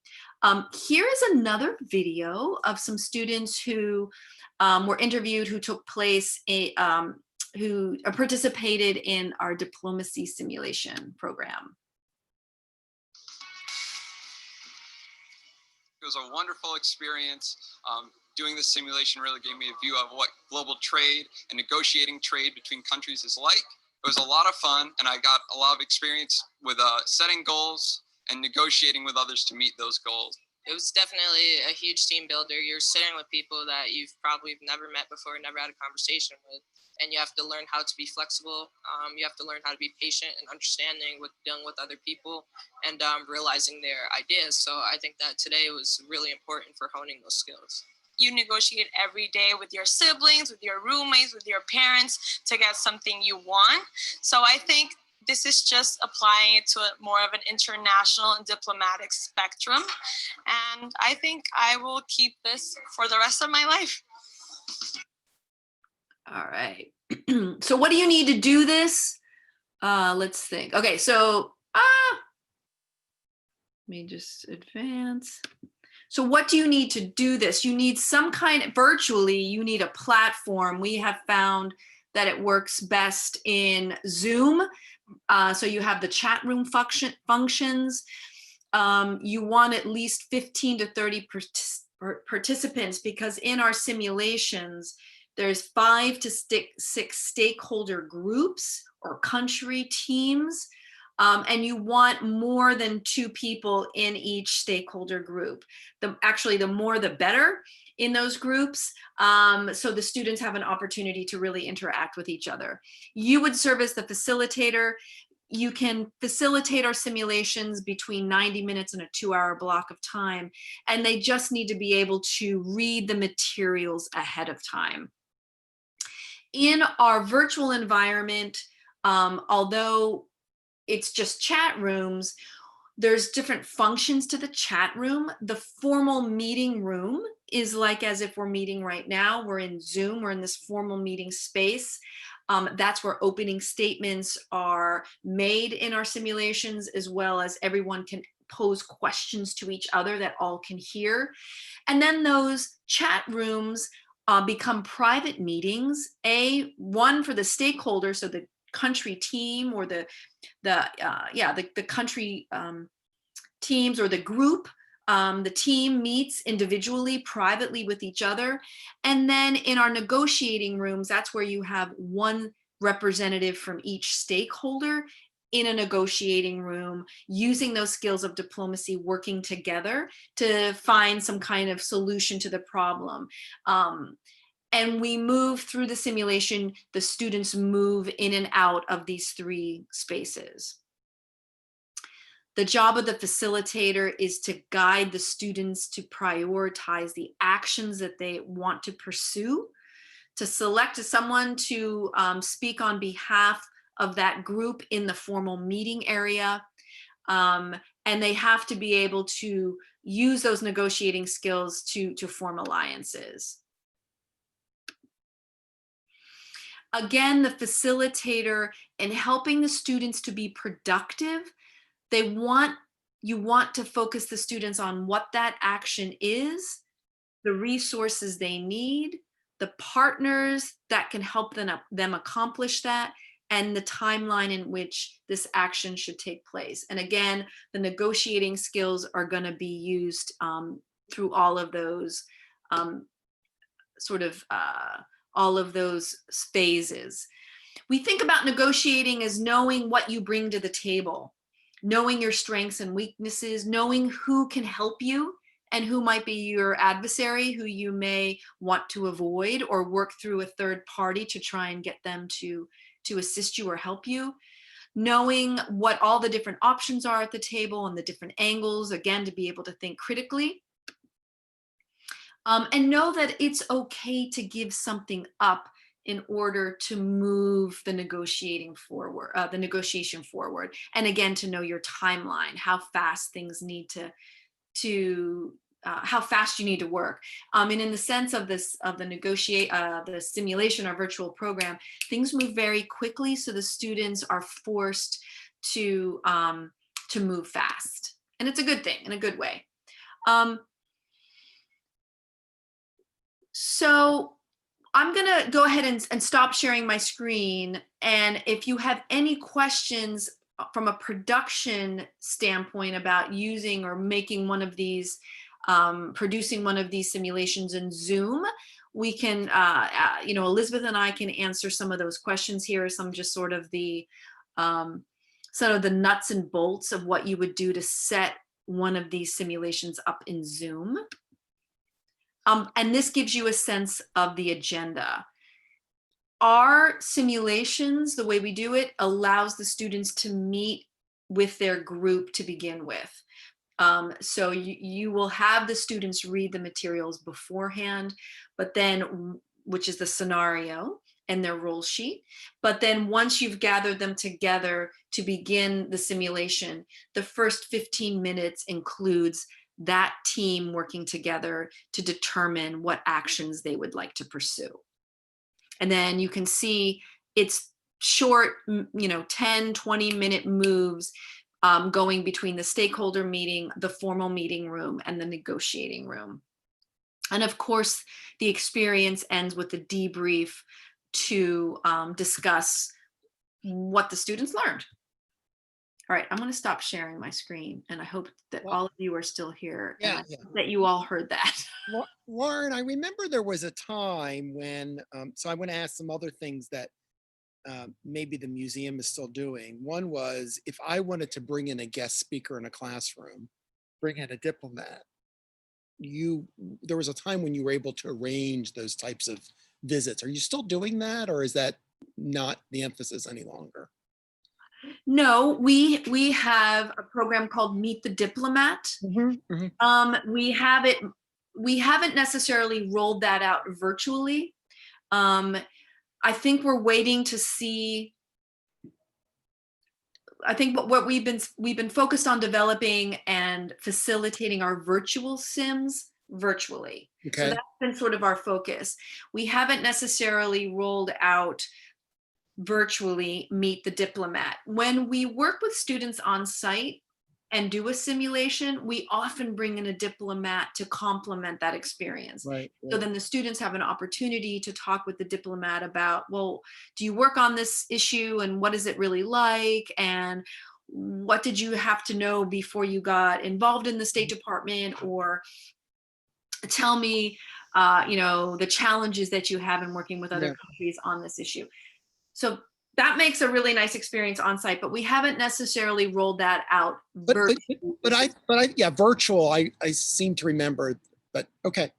Here is another video of some students who were interviewed, who took place, who participated in our diplomacy simulation program. It was a wonderful experience. Doing this simulation really gave me a view of what global trade and negotiating trade between countries is like. It was a lot of fun, and I got a lot of experience with setting goals and negotiating with others to meet those goals. It was definitely a huge team builder. You're sitting with people that you've probably never met before, never had a conversation with, and you have to learn how to be flexible. You have to learn how to be patient and understanding with dealing with other people and realizing their ideas. So I think that today was really important for honing those skills. You negotiate every day with your siblings, with your roommates, with your parents to get something you want. So I think this is just applying it to more of an international and diplomatic spectrum. And I think I will keep this for the rest of my life. All right. So what do you need to do this? Let's think. Okay, so let me just advance. So what do you need to do this? You need some kind, virtually, you need a platform. We have found that it works best in Zoom. So you have the chat room functions. You want at least 15 to 30 participants, because in our simulations, there's 5 to 6 stakeholder groups or country teams, and you want more than 2 people in each stakeholder group. Actually, the more the better in those groups, so the students have an opportunity to really interact with each other. You would serve as the facilitator. You can facilitate our simulations between 90 minutes and a 2-hour block of time, and they just need to be able to read the materials ahead of time. In our virtual environment, although it's just chat rooms, there's different functions to the chat room. The formal meeting room is like as if we're meeting right now. We're in Zoom, we're in this formal meeting space. That's where opening statements are made in our simulations, as well as everyone can pose questions to each other that all can hear. And then those chat rooms become private meetings, one for the stakeholder, so the country team or the country teams or the group The team meets individually, privately with each other. And then in our negotiating rooms, that's where you have one representative from each stakeholder in a negotiating room, using those skills of diplomacy, working together to find some kind of solution to the problem. And we move through the simulation, the students move in and out of these three spaces. The job of the facilitator is to guide the students to prioritize the actions that they want to pursue, to select someone to speak on behalf of that group in the formal meeting area. And they have to be able to use those negotiating skills to form alliances. Again, the facilitator, in helping the students to be productive, you want to focus the students on what that action is, the resources they need, the partners that can help them accomplish that, and the timeline in which this action should take place. And again, the negotiating skills are going to be used through all of those all of those phases. We think about negotiating as knowing what you bring to the table, knowing your strengths and weaknesses, knowing who can help you and who might be your adversary, who you may want to avoid or work through a third party to try and get them to assist you or help you. Knowing what all the different options are at the table and the different angles, again, to be able to think critically. And know that it's okay to give something up in order to move the negotiation forward. And again, to know your timeline, how fast things need how fast you need to work. And in the sense of the simulation or virtual program, things move very quickly, so the students are forced to move fast. And it's a good thing in a good way. So I'm gonna go ahead and stop sharing my screen. And if you have any questions from a production standpoint about using or making one of these, producing one of these simulations in Zoom, we can, Elizabeth and I can answer some of those questions here, some just sort of the nuts and bolts of what you would do to set one of these simulations up in Zoom. And this gives you a sense of the agenda. Our simulations, the way we do it, allows the students to meet with their group to begin with. So you will have the students read the materials beforehand, but then, which is the scenario and their role sheet. But then once you've gathered them together to begin the simulation, the first 15 minutes includes that team working together to determine what actions they would like to pursue. And then you can see it's short, 10, 20-minute moves going between the stakeholder meeting, the formal meeting room, and the negotiating room. And of course, the experience ends with the debrief to discuss what the students learned. All right, I'm going to stop sharing my screen, and I hope that all of you are still here. Yeah, that you all heard that. Lauren, I remember there was a time when, so I want to ask some other things that maybe the museum is still doing. One was, if I wanted to bring in a guest speaker in a classroom, bring in a diplomat, there was a time when you were able to arrange those types of visits. Are you still doing that, or is that not the emphasis any longer? No, we have a program called Meet the Diplomat. We haven't necessarily rolled that out virtually. I think we're waiting to see. I think what we've been focused on developing and facilitating our virtual sims virtually. Okay. So that's been sort of our focus. We haven't necessarily rolled out virtually Meet the Diplomat. When we work with students on site and do a simulation, we often bring in a diplomat to complement that experience. Right. So then the students have an opportunity to talk with the diplomat about, well, do you work on this issue and what is it really like? And what did you have to know before you got involved in the State Department, or tell me, the challenges that you have in working with other countries on this issue. So that makes a really nice experience on site, but we haven't necessarily rolled that out. But virtual, I seem to remember, but okay.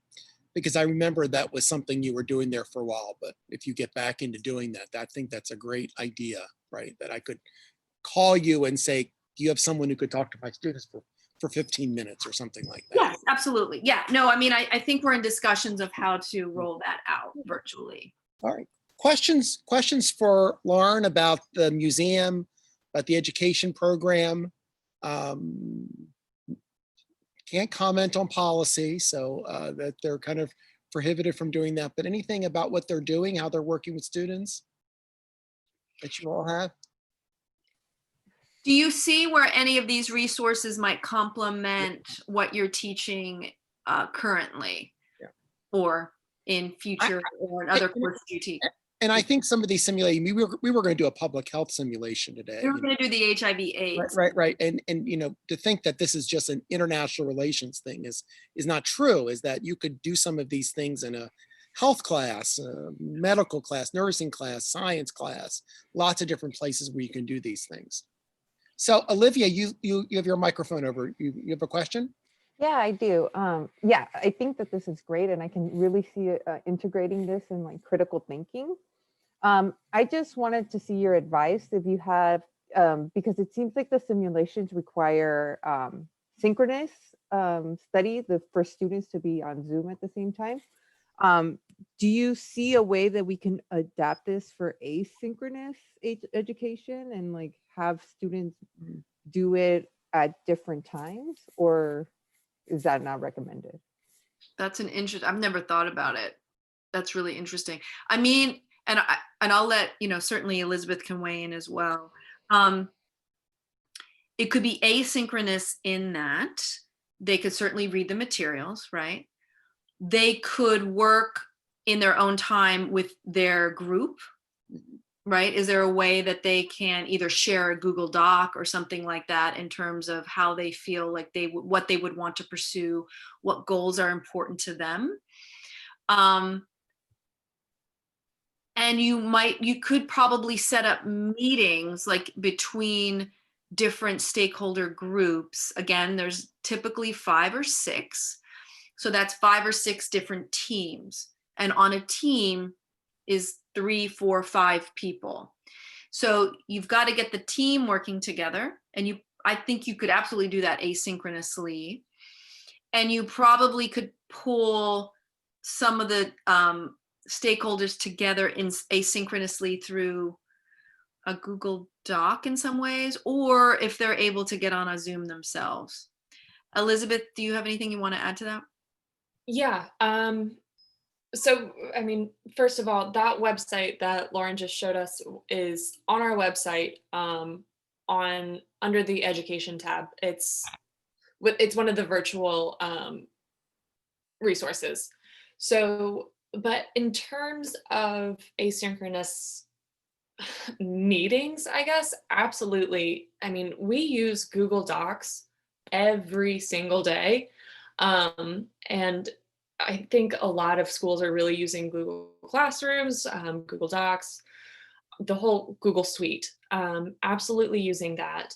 Because I remember that was something you were doing there for a while, but if you get back into doing that, I think that's a great idea, right? That I could call you and say, do you have someone who could talk to my students for 15 minutes or something like that? Yes, absolutely. Yeah, no, I mean, I think we're in discussions of how to roll that out virtually. All right. Questions for Lauren about the museum, about the education program? Can't comment on policy, so that they're kind of prohibited from doing that, but anything about what they're doing, how they're working with students that you all have? Do you see where any of these resources might complement what you're teaching currently, or in future, or in other courses you teach? And I think some of these simulating, we were going to do a public health simulation today. We were going to do the HIV/AIDS. Right. And to think that this is just an international relations thing is not true. Is that you could do some of these things in a health class, medical class, nursing class, science class, lots of different places where you can do these things. So Olivia, you have your microphone over. You have a question? Yeah, I do. Yeah, I think that this is great, and I can really see it, integrating this in like critical thinking. I just wanted to see your advice if you have, because it seems like the simulations require synchronous study for students to be on Zoom at the same time. Do you see a way that we can adapt this for asynchronous education and like have students do it at different times, or is that not recommended? That's an interest. I've never thought about it. That's really interesting. I mean, and I'll let, certainly Elizabeth can weigh in as well. It could be asynchronous in that they could certainly read the materials, right? They could work in their own time with their group, right? Is there a way that they can either share a Google Doc or something like that in terms of how they feel like what they would want to pursue, what goals are important to them? And you could probably set up meetings like between different stakeholder groups. Again, there's typically 5 or 6. So that's 5 or 6 different teams. And on a team is 3, 4, 5 people. So you've got to get the team working together. And I think you could absolutely do that asynchronously. And you probably could pull some of the stakeholders together asynchronously through a Google Doc in some ways, or if they're able to get on a Zoom themselves. Elizabeth, do you have anything you want to add to that? Yeah. So, I mean, first of all, that website that Lauren just showed us is on our website, under the education tab. It's one of the virtual resources. So, but in terms of asynchronous meetings, I guess, absolutely. I mean, we use Google Docs every single day. And I think a lot of schools are really using Google Classrooms, Google Docs, the whole Google suite, absolutely using that.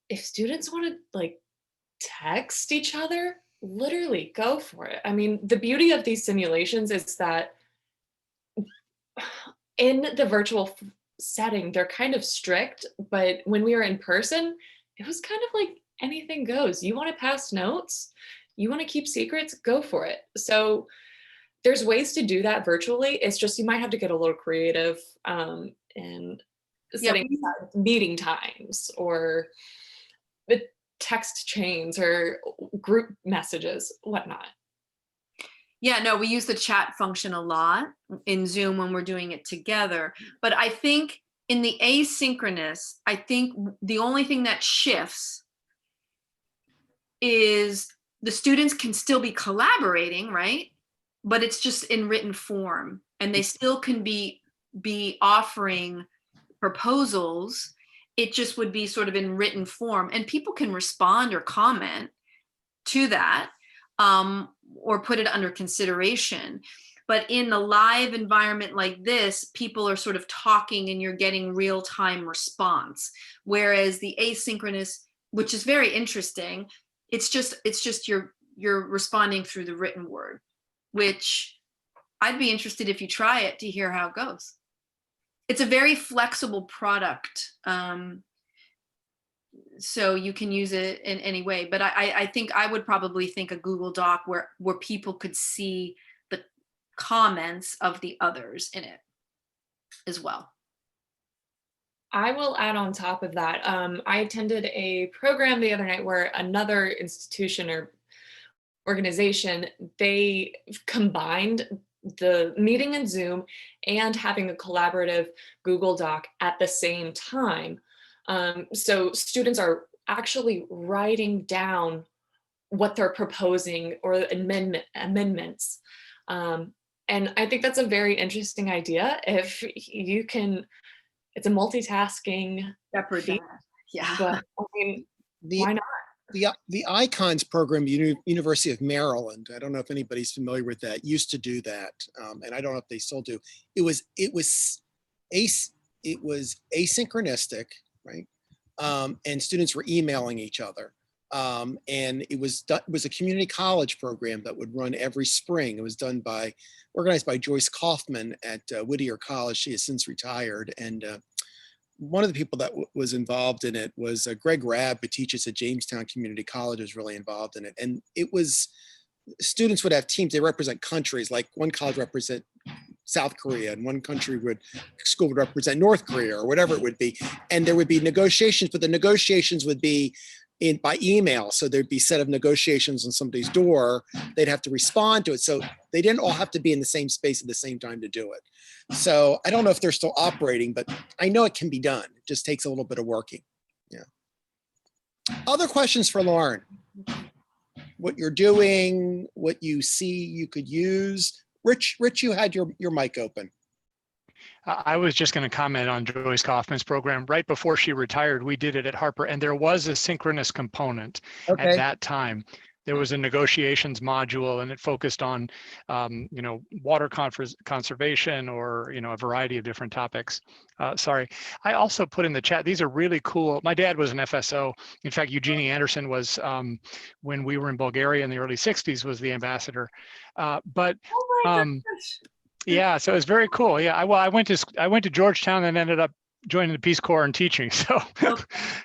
If students want to like text each other, literally go for it. I mean, the beauty of these simulations is that in the virtual setting, they're kind of strict, but when we were in person, it was kind of like anything goes. You want to pass notes? You want to keep secrets? Go for it. So there's ways to do that virtually. It's just, you might have to get a little creative in setting meeting times or the text chains or group messages, whatnot. Yeah, no, we use the chat function a lot in Zoom when we're doing it together. But I think in the asynchronous, I think the only thing that shifts is the students can still be collaborating, right? But it's just in written form, and they still can be offering proposals it just would be sort of in written form, and people can respond or comment to that, or put it under consideration. But in the live environment like this, people are sort of talking and you're getting real-time response. Whereas the asynchronous, which is very interesting, it's just you're responding through the written word, which I'd be interested if you try it to hear how it goes. It's a very flexible product. So you can use it in any way, but I think I would probably think a Google Doc where people could see the comments of the others in it as well. I will add on top of that. I attended a program the other night where another institution or organization, they combined the meeting in Zoom and having a collaborative Google Doc at the same time. So students are actually writing down what they're proposing or amendments. And I think that's a very interesting idea. If you can, it's a multitasking. Yeah. But I mean, why not? The Icons program, University of Maryland, I don't know if anybody's familiar with that, used to do that. And I don't know if they still do. It was asynchronistic, right? And students were emailing each other. And it was a community college program that would run every spring. It was organized by Joyce Kaufman at Whittier College. She has since retired. And one of the people that was involved in it was Greg Rabb, who teaches at Jamestown Community College, was really involved in it. And it was, students would have teams, they represent countries, like one college represent South Korea and one school would represent North Korea or whatever it would be. And there would be negotiations, but the negotiations would be by email. So there'd be a set of negotiations on somebody's door. They'd have to respond to it. So they didn't all have to be in the same space at the same time to do it. So I don't know if they're still operating, but I know it can be done. It just takes a little bit of working. Yeah. Other questions for Lauren? What you're doing, what you see you could use. Rich, you had your mic open. I was just going to comment on Joyce Kaufman's program. Right before she retired, we did it at Harper, and there was a synchronous component at that time. There was a negotiations module, and it focused on, water conservation or, a variety of different topics. Sorry. I also put in the chat, these are really cool. My dad was an FSO. In fact, Eugenie Anderson was, when we were in Bulgaria in the early 60s, was the ambassador. Yeah, so it was very cool. Yeah, I went to Georgetown and ended up joining the Peace Corps and teaching. So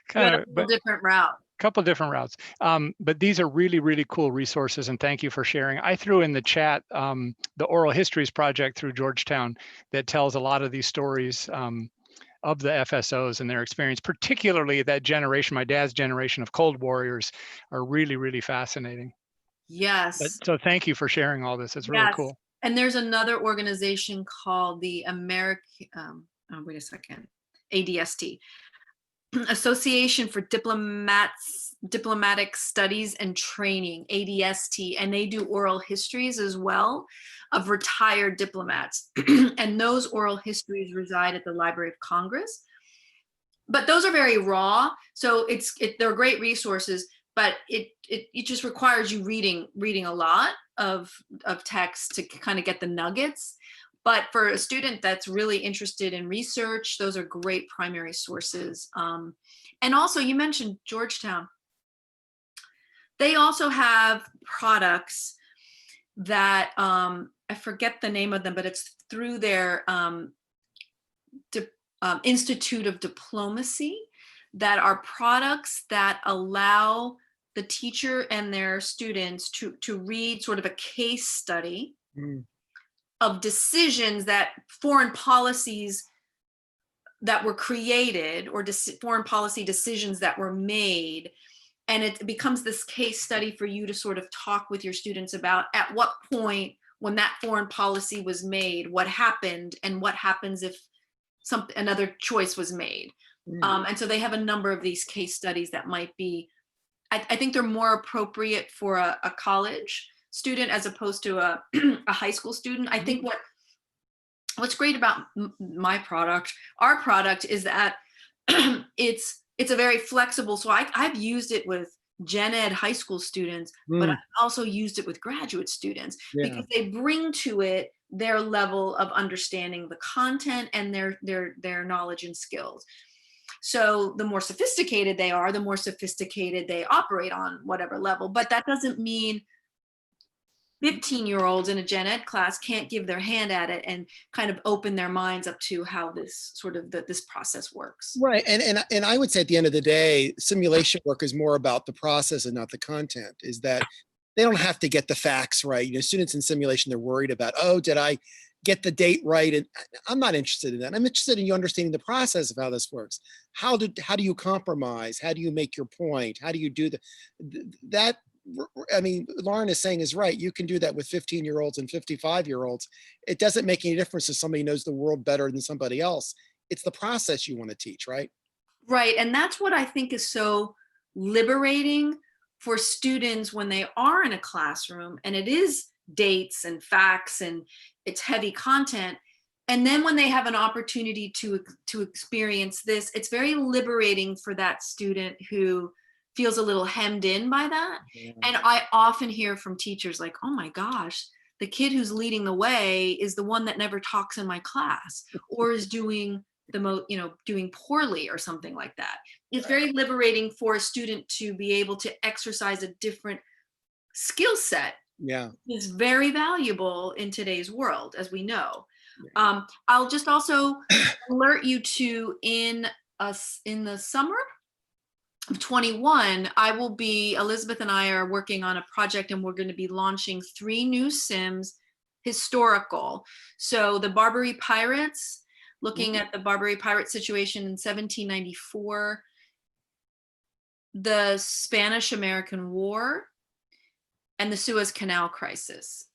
kind of a different route. Couple of different routes. But these are really, really cool resources, and thank you for sharing. I threw in the chat the Oral Histories Project through Georgetown that tells a lot of these stories of the FSOs and their experience, particularly that generation, my dad's generation of Cold Warriors, are really, really fascinating. Yes. So thank you for sharing all this. It's really cool. And there's another organization called the ADST, Association for Diplomatic Studies and Training, ADST, and they do oral histories as well of retired diplomats. And those oral histories reside at the Library of Congress. But those are very raw, so they're great resources, but it just requires you reading a lot of text to kind of get the nuggets. But for a student that's really interested in research, those are great primary sources. And also, you mentioned Georgetown. They also have products that, I forget the name of them, but it's through their Institute of Diplomacy, that are products that allow the teacher and their students to read sort of a case study of decisions that foreign policies that were created or foreign policy decisions that were made. And it becomes this case study for you to sort of talk with your students about at what point when that foreign policy was made, what happened, and what happens if another choice was made. And so they have a number of these case studies that might be, I think they're more appropriate for a college student as opposed to a high school student. I think what's great about our product is that it's a very flexible. So I've used it with gen ed high school students, but I've also used it with graduate students because they bring to it their level of understanding the content and their knowledge and skills. So the more sophisticated they are, the more sophisticated they operate on whatever level. But that doesn't mean 15-year-olds in a gen ed class can't give their hand at it and kind of open their minds up to how this sort of this process works. Right. And I would say at the end of the day, simulation work is more about the process and not the content, is that they don't have to get the facts right. You know, students in simulation, they're worried about, oh, did I get the date right? And I'm not interested in that. I'm interested in you understanding the process of how this works. How do you compromise? How do you make your point? How do you do that? I mean, Lauren is saying is right. You can do that with 15-year-olds and 55-year-olds. It doesn't make any difference if somebody knows the world better than somebody else. It's the process you want to teach, right? Right. And that's what I think is so liberating for students when they are in a classroom and it is dates and facts and it's heavy content. And then when they have an opportunity to experience this, it's very liberating for that student who feels a little hemmed in by that. And I often hear from teachers like, oh my gosh, the kid who's leading the way is the one that never talks in my class or is doing doing poorly or something like that. It's very liberating for a student to be able to exercise a different skill set. Yeah. Is very valuable in today's world, as we know. I'll just also alert you to in the summer of 21, Elizabeth and I are working on a project and we're going to be launching 3 new Sims, historical. So the Barbary Pirates, looking at the Barbary pirate situation in 1794, the Spanish-American War, and the Suez Canal crisis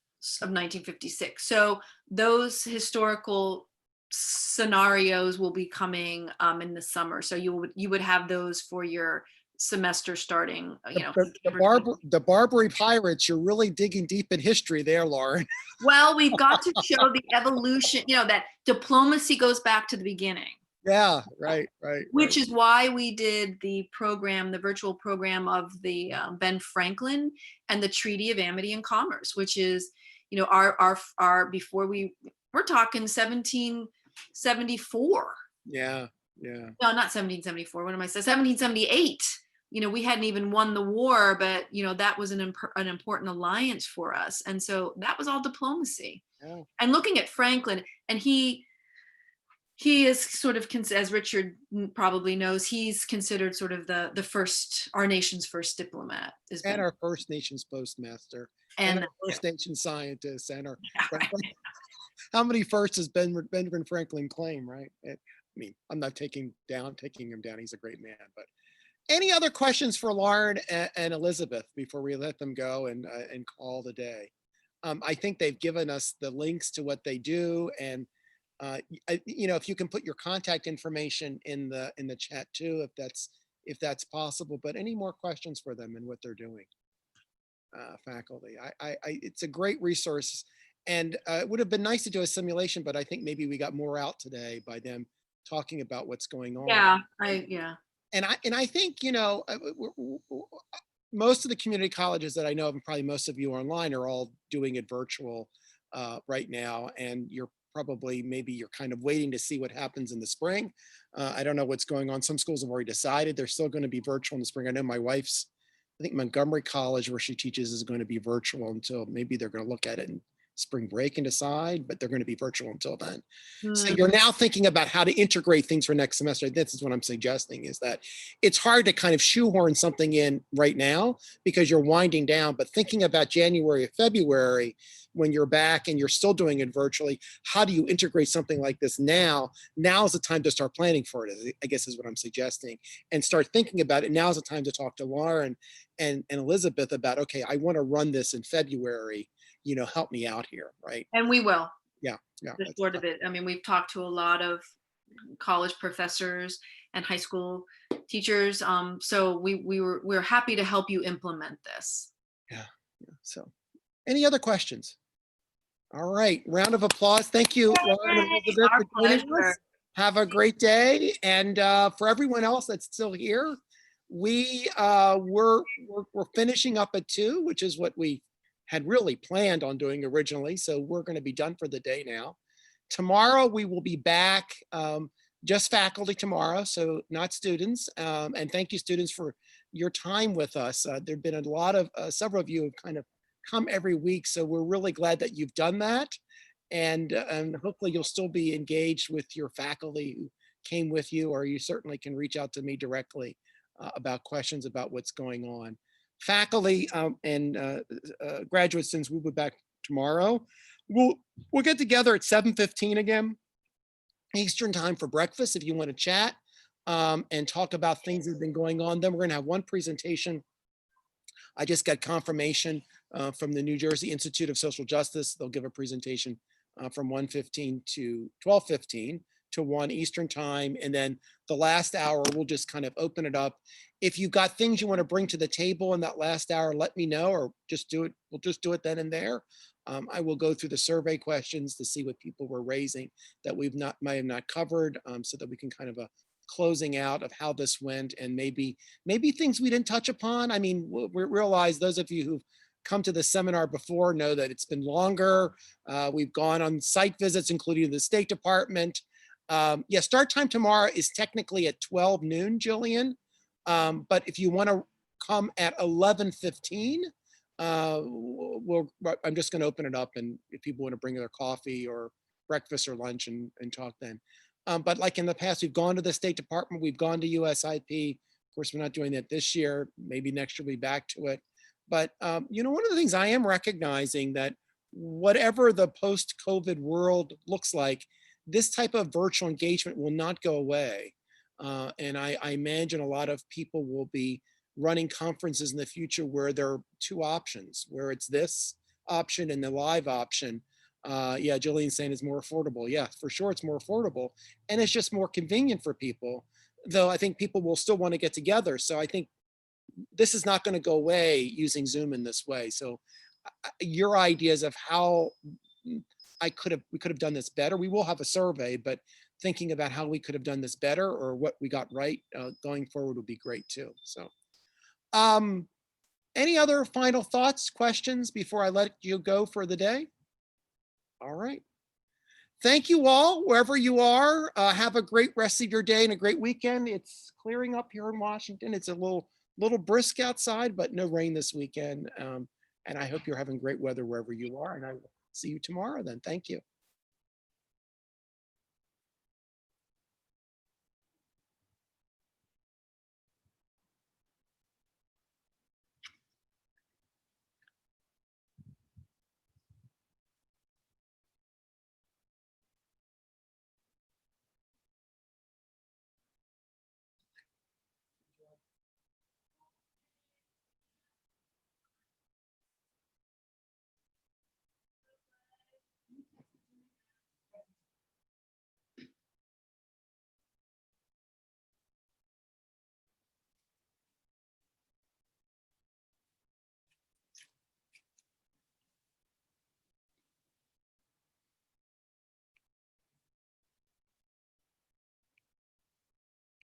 of 1956. So those historical scenarios will be coming in the summer. So you would have those for your semester starting, the Barbary Pirates, you're really digging deep in history there, Lauren. Well, we've got to show the evolution, that diplomacy goes back to the beginning. Yeah, right. Which is why we did the virtual program of the Ben Franklin and the Treaty of Amity and Commerce, which is, our before we're talking 1774. Yeah. No, not 1774. What am I saying? 1778. We hadn't even won the war, but that was an important alliance for us, and so that was all diplomacy. Yeah. And looking at Franklin, and he is sort of, as Richard probably knows, he's considered sort of our nation's first diplomat. And our First Nations postmaster. And our First Nation scientist. And how many firsts has Benjamin Franklin claim, right? I mean, I'm not taking him down. He's a great man. But any other questions for Lauren and Elizabeth before we let them go and call the day? I think they've given us the links to what they do, and if you can put your contact information in the chat too, if that's possible. But any more questions for them and what they're doing, faculty? It's a great resource, and it would have been nice to do a simulation, but I think maybe we got more out today by them talking about what's going on. Yeah. And I think most of the community colleges that I know of, and probably most of you online, are all doing it virtual right now, and you're kind of waiting to see what happens in the spring. I don't know what's going on. Some schools have already decided they're still going to be virtual in the spring. I know my wife's, I think Montgomery College, where she teaches, is going to be virtual until maybe they're going to look at it in spring break and decide, but they're going to be virtual until then. So you're now thinking about how to integrate things for next semester. This is what I'm suggesting, is that it's hard to kind of shoehorn something in right now because you're winding down, but thinking about January or February, when you're back and you're still doing it virtually, how do you integrate something like this now? Now's the time to start planning for it, I guess is what I'm suggesting, and start thinking about it. Now's the time to talk to Lauren and Elizabeth about, okay, I want to run this in February, help me out here, right? And we will. Yeah. That's sort of it. I mean, we've talked to a lot of college professors and high school teachers. So we're happy to help you implement this. Yeah. So any other questions? All right, round of applause. Thank you, Lauren and Elizabeth, for joining us. Have a great day. And for everyone else that's still here, we're finishing up at 2, which is what we had really planned on doing originally. So we're going to be done for the day now. Tomorrow we will be back, just faculty tomorrow, so not students. And thank you, students, for your time with us. There've been a lot of several of you have kind of come every week, so we're really glad that you've done that. And hopefully you'll still be engaged with your faculty who came with you, or you certainly can reach out to me directly about questions about what's going on. Faculty and graduate students, we'll be back tomorrow. We'll get together at 7:15 again, Eastern time for breakfast if you want to chat and talk about things that have been going on. Then we're going to have one presentation. I just got confirmation from the New Jersey Institute of Social Justice. They'll give a presentation from 1:15 to 12:15 to 1 Eastern time. And then the last hour, we'll just kind of open it up. If you've got things you want to bring to the table in that last hour, let me know, or just do it. We'll just do it then and there. I will go through the survey questions to see what people were raising that might have not covered, so that we can kind of a closing out of how this went, and maybe things we didn't touch upon. I mean, we realize those of you who've come to the seminar before know that it's been longer. We've gone on site visits, including the State Department. Yeah, start time tomorrow is technically at 12 noon, Jillian. But if you want to come at 11:15, I'm just going to open it up, and if people want to bring their coffee or breakfast or lunch and talk then. But like in the past, we've gone to the State Department, we've gone to USIP. Of course, we're not doing that this year. Maybe next year we'll be back to it. But you know, one of the things I am recognizing that whatever the post-COVID world looks like, this type of virtual engagement will not go away. And I imagine a lot of people will be running conferences in the future where there are 2 options, where it's this option and the live option. Yeah, Jillian's saying it's more affordable. Yeah, for sure it's more affordable. And it's just more convenient for people, though I think people will still want to get together. So I think this is not going to go away using Zoom in this way. So your ideas of how we could have done this better. We will have a survey, but thinking about how we could have done this better or what we got right going forward would be great too. So any other final thoughts, questions before I let you go for the day? All right. Thank you all, wherever you are. Have a great rest of your day and a great weekend. It's clearing up here in Washington. It's a little brisk outside, but no rain this weekend. And I hope you're having great weather wherever you are. And I will see you tomorrow then. Thank you.